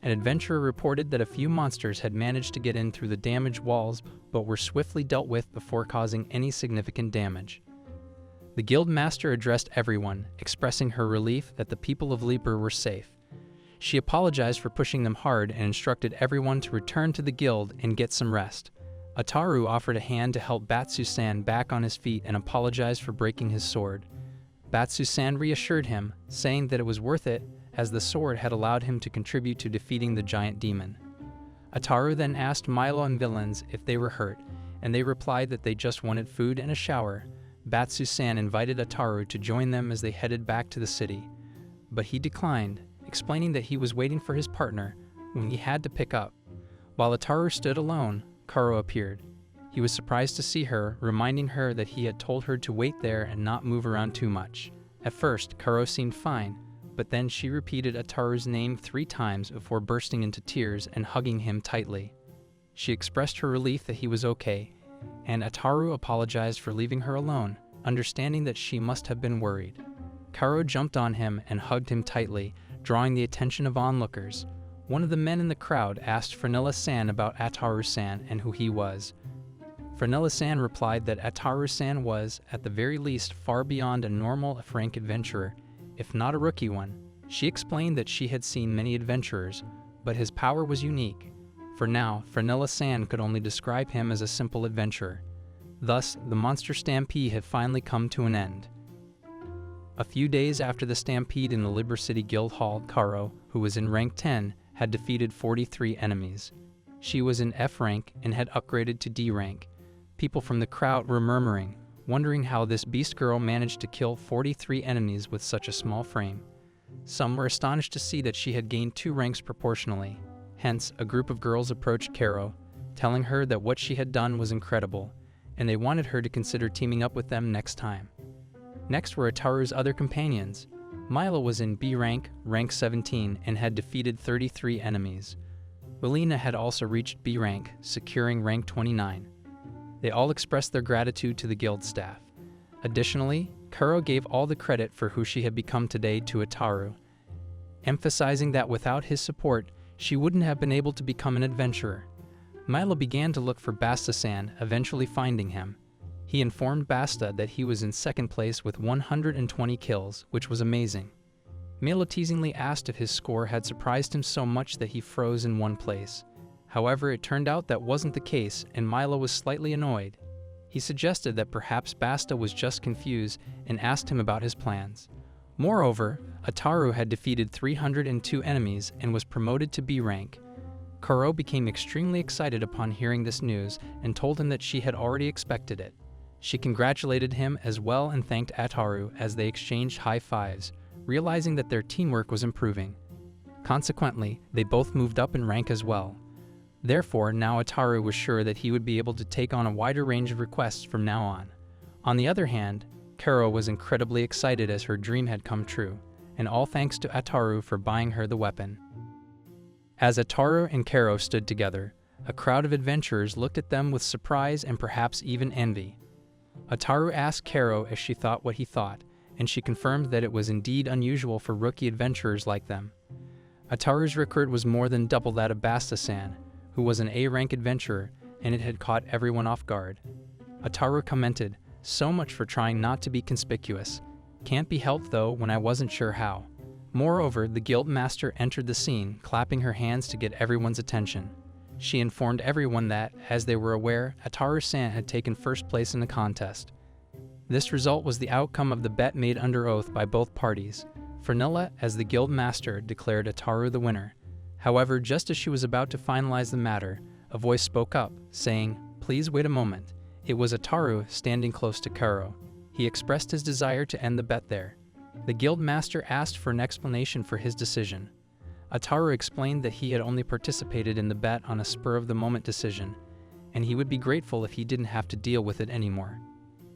An adventurer reported that a few monsters had managed to get in through the damaged walls but were swiftly dealt with before causing any significant damage. The guild master addressed everyone, expressing her relief that the people of Liber were safe. She apologized for pushing them hard and instructed everyone to return to the guild and get some rest. Ataru offered a hand to help Batsu-san back on his feet and apologized for breaking his sword. Batsu-san reassured him, saying that it was worth it, as the sword had allowed him to contribute to defeating the giant demon. Ataru then asked Milo and Villains if they were hurt, and they replied that they just wanted food and a shower. Batsu-san invited Ataru to join them as they headed back to the city, but he declined, explaining that he was waiting for his partner, whom he had to pick up. While Ataru stood alone, Karo appeared. He was surprised to see her, reminding her that he had told her to wait there and not move around too much. At first, Karo seemed fine, but then she repeated Ataru's name 3 times before bursting into tears and hugging him tightly. She expressed her relief that he was okay, and Ataru apologized for leaving her alone, understanding that she must have been worried. Karo jumped on him and hugged him tightly, drawing the attention of onlookers. One of the men in the crowd asked Frenella-san about Ataru-san and who he was. Frenella-san replied that Ataru-san was, at the very least, far beyond a normal frank adventurer, if not a rookie one. She explained that she had seen many adventurers, but his power was unique. For now, Frenella-san could only describe him as a simple adventurer. Thus, the monster stampede had finally come to an end. A few days after the stampede in the Liber City Guild Hall, Karo, who was in rank 10, had defeated 43 enemies. She was in F rank and had upgraded to D rank. People from the crowd were murmuring, wondering how this beast girl managed to kill 43 enemies with such a small frame. Some were astonished to see that she had gained 2 ranks proportionally. Hence, a group of girls approached Karo, telling her that what she had done was incredible, and they wanted her to consider teaming up with them next time. Next were Ataru's other companions. Milo was in B rank, rank 17, and had defeated 33 enemies. Belina had also reached B rank, securing rank 29. They all expressed their gratitude to the guild staff. Additionally, Karo gave all the credit for who she had become today to Ataru, emphasizing that without his support, she wouldn't have been able to become an adventurer. Milo began to look for Basta-san, eventually finding him. He informed Basta that he was in second place with 120 kills, which was amazing. Milo teasingly asked if his score had surprised him so much that he froze in one place. However, it turned out that wasn't the case, and Milo was slightly annoyed. He suggested that perhaps Basta was just confused and asked him about his plans. Moreover, Ataru had defeated 302 enemies and was promoted to B rank. Karo became extremely excited upon hearing this news and told him that she had already expected it. She congratulated him as well and thanked Ataru as they exchanged high fives, realizing that their teamwork was improving. Consequently, they both moved up in rank as well. Therefore, now Ataru was sure that he would be able to take on a wider range of requests from now on. On the other hand, Karo was incredibly excited as her dream had come true, and all thanks to Ataru for buying her the weapon. As Ataru and Karo stood together, a crowd of adventurers looked at them with surprise and perhaps even envy. Ataru asked Karo if she thought what he thought, and she confirmed that it was indeed unusual for rookie adventurers like them. Ataru's record was more than double that of Basta-san, who was an A-rank adventurer, and it had caught everyone off guard. Ataru commented, "So much for trying not to be conspicuous. Can't be helped though when I wasn't sure how." Moreover, the guild master entered the scene, clapping her hands to get everyone's attention. She informed everyone that, as they were aware, Ataru-san had taken first place in the contest. This result was the outcome of the bet made under oath by both parties. Fernilla, as the guild master, declared Ataru the winner. However, just as she was about to finalize the matter, a voice spoke up, saying, "Please wait a moment." It was Ataru standing close to Karo. He expressed his desire to end the bet there. The guild master asked for an explanation for his decision. Ataru explained that he had only participated in the bet on a spur-of-the-moment decision, and he would be grateful if he didn't have to deal with it anymore.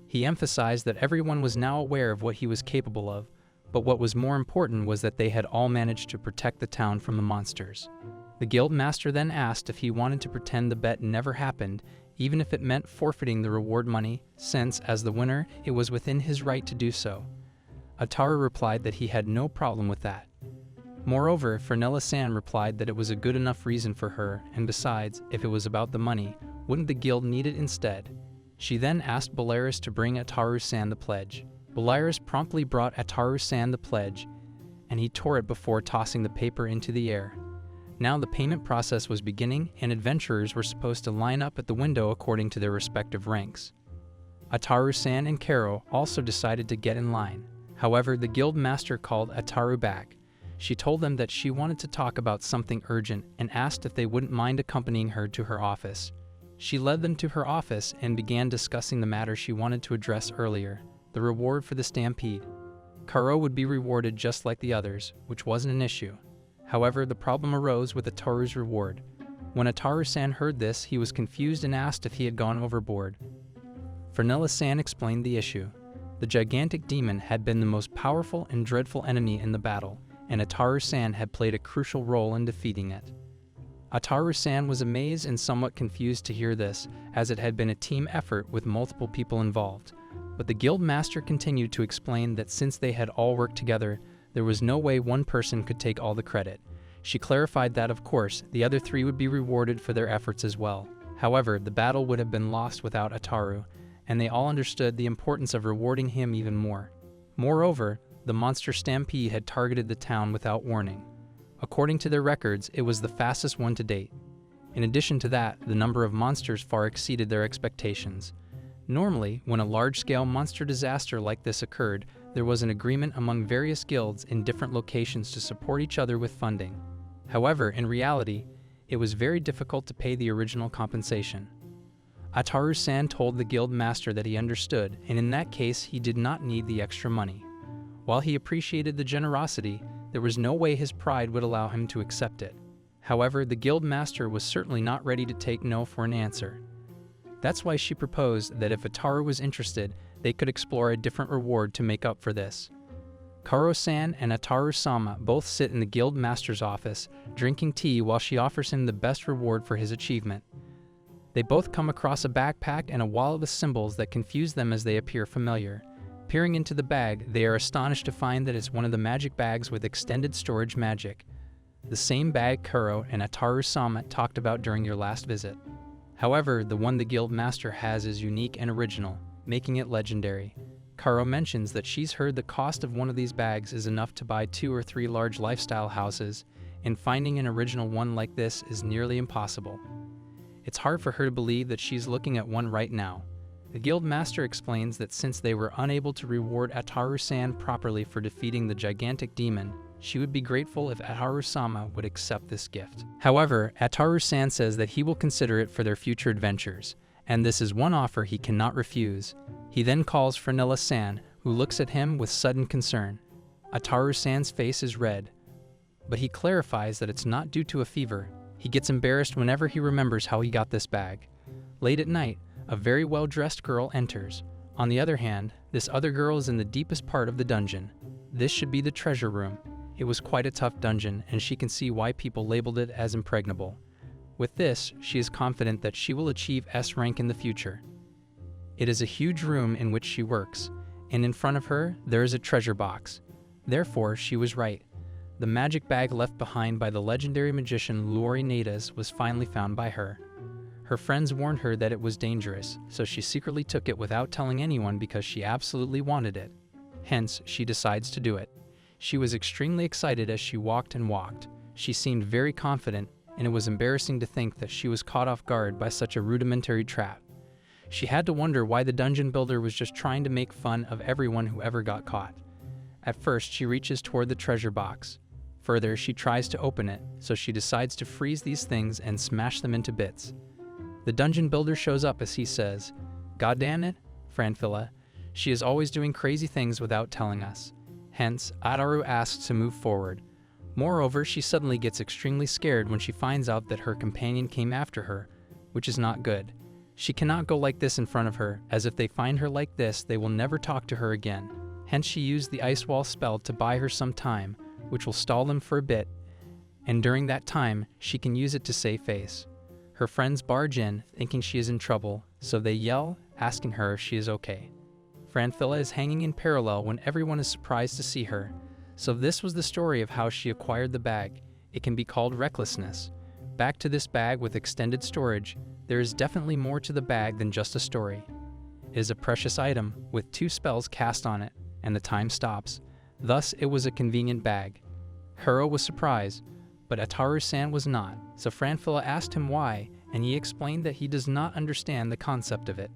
He emphasized that everyone was now aware of what he was capable of, but what was more important was that they had all managed to protect the town from the monsters. The guild master then asked if he wanted to pretend the bet never happened, even if it meant forfeiting the reward money, since, as the winner, it was within his right to do so. Ataru replied that he had no problem with that. Moreover, Fernilla-san replied that it was a good enough reason for her, and besides, if it was about the money, wouldn't the guild need it instead? She then asked Belarus to bring Ataru-san the pledge. Belarus promptly brought Ataru-san the pledge, and he tore it before tossing the paper into the air. Now the payment process was beginning, and adventurers were supposed to line up at the window according to their respective ranks. Ataru-san and Karo also decided to get in line. However, the guild master called Ataru back. She told them that she wanted to talk about something urgent and asked if they wouldn't mind accompanying her to her office. She led them to her office and began discussing the matter she wanted to address earlier, the reward for the stampede. Karo would be rewarded just like the others, which wasn't an issue. However, the problem arose with Ataru's reward. When Ataru-san heard this, he was confused and asked if he had gone overboard. Fernilla-san explained the issue. The gigantic demon had been the most powerful and dreadful enemy in the battle, and Ataru-san had played a crucial role in defeating it. Ataru-san was amazed and somewhat confused to hear this, as it had been a team effort with multiple people involved. But the guild master continued to explain that since they had all worked together, there was no way one person could take all the credit. She clarified that, of course, the other three would be rewarded for their efforts as well. However, the battle would have been lost without Ataru, and they all understood the importance of rewarding him even more. Moreover, the monster stampede had targeted the town without warning. According to their records, it was the fastest one to date. In addition to that, the number of monsters far exceeded their expectations. Normally, when a large-scale monster disaster like this occurred, there was an agreement among various guilds in different locations to support each other with funding. However, in reality, it was very difficult to pay the original compensation. Ataru-san told the guild master that he understood, and in that case he did not need the extra money. While he appreciated the generosity, there was no way his pride would allow him to accept it. However, the guild master was certainly not ready to take no for an answer. That's why she proposed that if Ataru was interested, they could explore a different reward to make up for this. Karo-san and Ataru-sama both sit in the guild master's office, drinking tea while she offers him the best reward for his achievement. They both come across a backpack and a wallet with symbols that confuse them as they appear familiar. Peering into the bag, they are astonished to find that it's one of the magic bags with extended storage magic. The same bag Kuro and Ataru-sama talked about during your last visit. However, the one the guild master has is unique and original, making it legendary. Karo mentions that she's heard the cost of one of these bags is enough to buy 2 or 3 large lifestyle houses, and finding an original one like this is nearly impossible. It's hard for her to believe that she's looking at one right now. The guild master explains that since they were unable to reward Ataru-san properly for defeating the gigantic demon, she would be grateful if Ataru-sama would accept this gift. However, Ataru-san says that he will consider it for their future adventures, and this is one offer he cannot refuse. He then calls Frenella-san, who looks at him with sudden concern. Ataru-san's face is red, but he clarifies that it's not due to a fever. He gets embarrassed whenever he remembers how he got this bag. Late at night, a very well-dressed girl enters. On the other hand, this other girl is in the deepest part of the dungeon. This should be the treasure room. It was quite a tough dungeon, and she can see why people labeled it as impregnable. With this, she is confident that she will achieve S rank in the future. It is a huge room in which she works, and in front of her, there is a treasure box. Therefore, she was right. The magic bag left behind by the legendary magician Luori Nadas was finally found by her. Her friends warned her that it was dangerous, so she secretly took it without telling anyone because she absolutely wanted it. Hence, she decides to do it. She was extremely excited as she walked and walked. She seemed very confident, and it was embarrassing to think that she was caught off guard by such a rudimentary trap. She had to wonder why the dungeon builder was just trying to make fun of everyone who ever got caught. At first, she reaches toward the treasure box. Further, she tries to open it, so she decides to freeze these things and smash them into bits. The dungeon builder shows up as he says, "God damn it, Franfilla, she is always doing crazy things without telling us." Hence, Ataru asks to move forward. Moreover, she suddenly gets extremely scared when she finds out that her companion came after her, which is not good. She cannot go like this in front of her, as if they find her like this, they will never talk to her again. Hence, she used the ice wall spell to buy her some time, which will stall them for a bit, and during that time, she can use it to save face. Her friends barge in, thinking she is in trouble, so they yell, asking her if she is okay. Franfilla is hanging in parallel when everyone is surprised to see her. So this was the story of how she acquired the bag. It can be called recklessness. Back to this bag with extended storage, there is definitely more to the bag than just a story. It is a precious item with 2 spells cast on it, and the time stops. Thus, it was a convenient bag. Hiro was surprised, but Ataru-san was not, so Franfilla asked him why, and he explained that he does not understand the concept of it.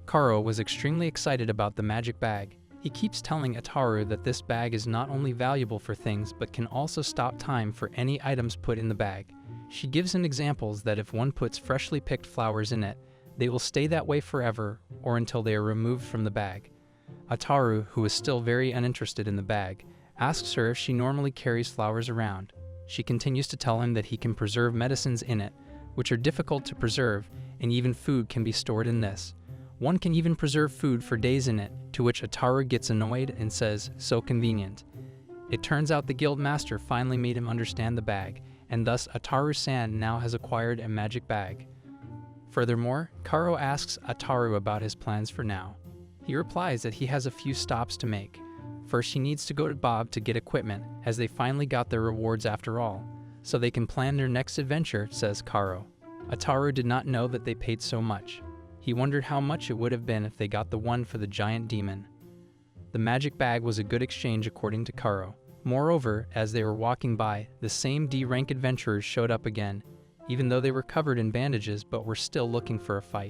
Karo was extremely excited about the magic bag. He keeps telling Ataru that this bag is not only valuable for things, but can also stop time for any items put in the bag. She gives him examples that if one puts freshly picked flowers in it, they will stay that way forever or until they are removed from the bag. Ataru, who is still very uninterested in the bag, asks her if she normally carries flowers around. She continues to tell him that he can preserve medicines in it, which are difficult to preserve, and even food can be stored in this. One can even preserve food for days in it, to which Ataru gets annoyed and says, "So convenient." It turns out the guild master finally made him understand the bag, and thus Ataru-san now has acquired a magic bag. Furthermore, Karo asks Ataru about his plans for now. He replies that he has a few stops to make. First, he needs to go to Bob to get equipment, as they finally got their rewards after all, so they can plan their next adventure, says Karo. Ataru did not know that they paid so much. He wondered how much it would have been if they got the one for the giant demon. The magic bag was a good exchange according to Karo. Moreover, as they were walking by, the same D-rank adventurers showed up again, even though they were covered in bandages but were still looking for a fight.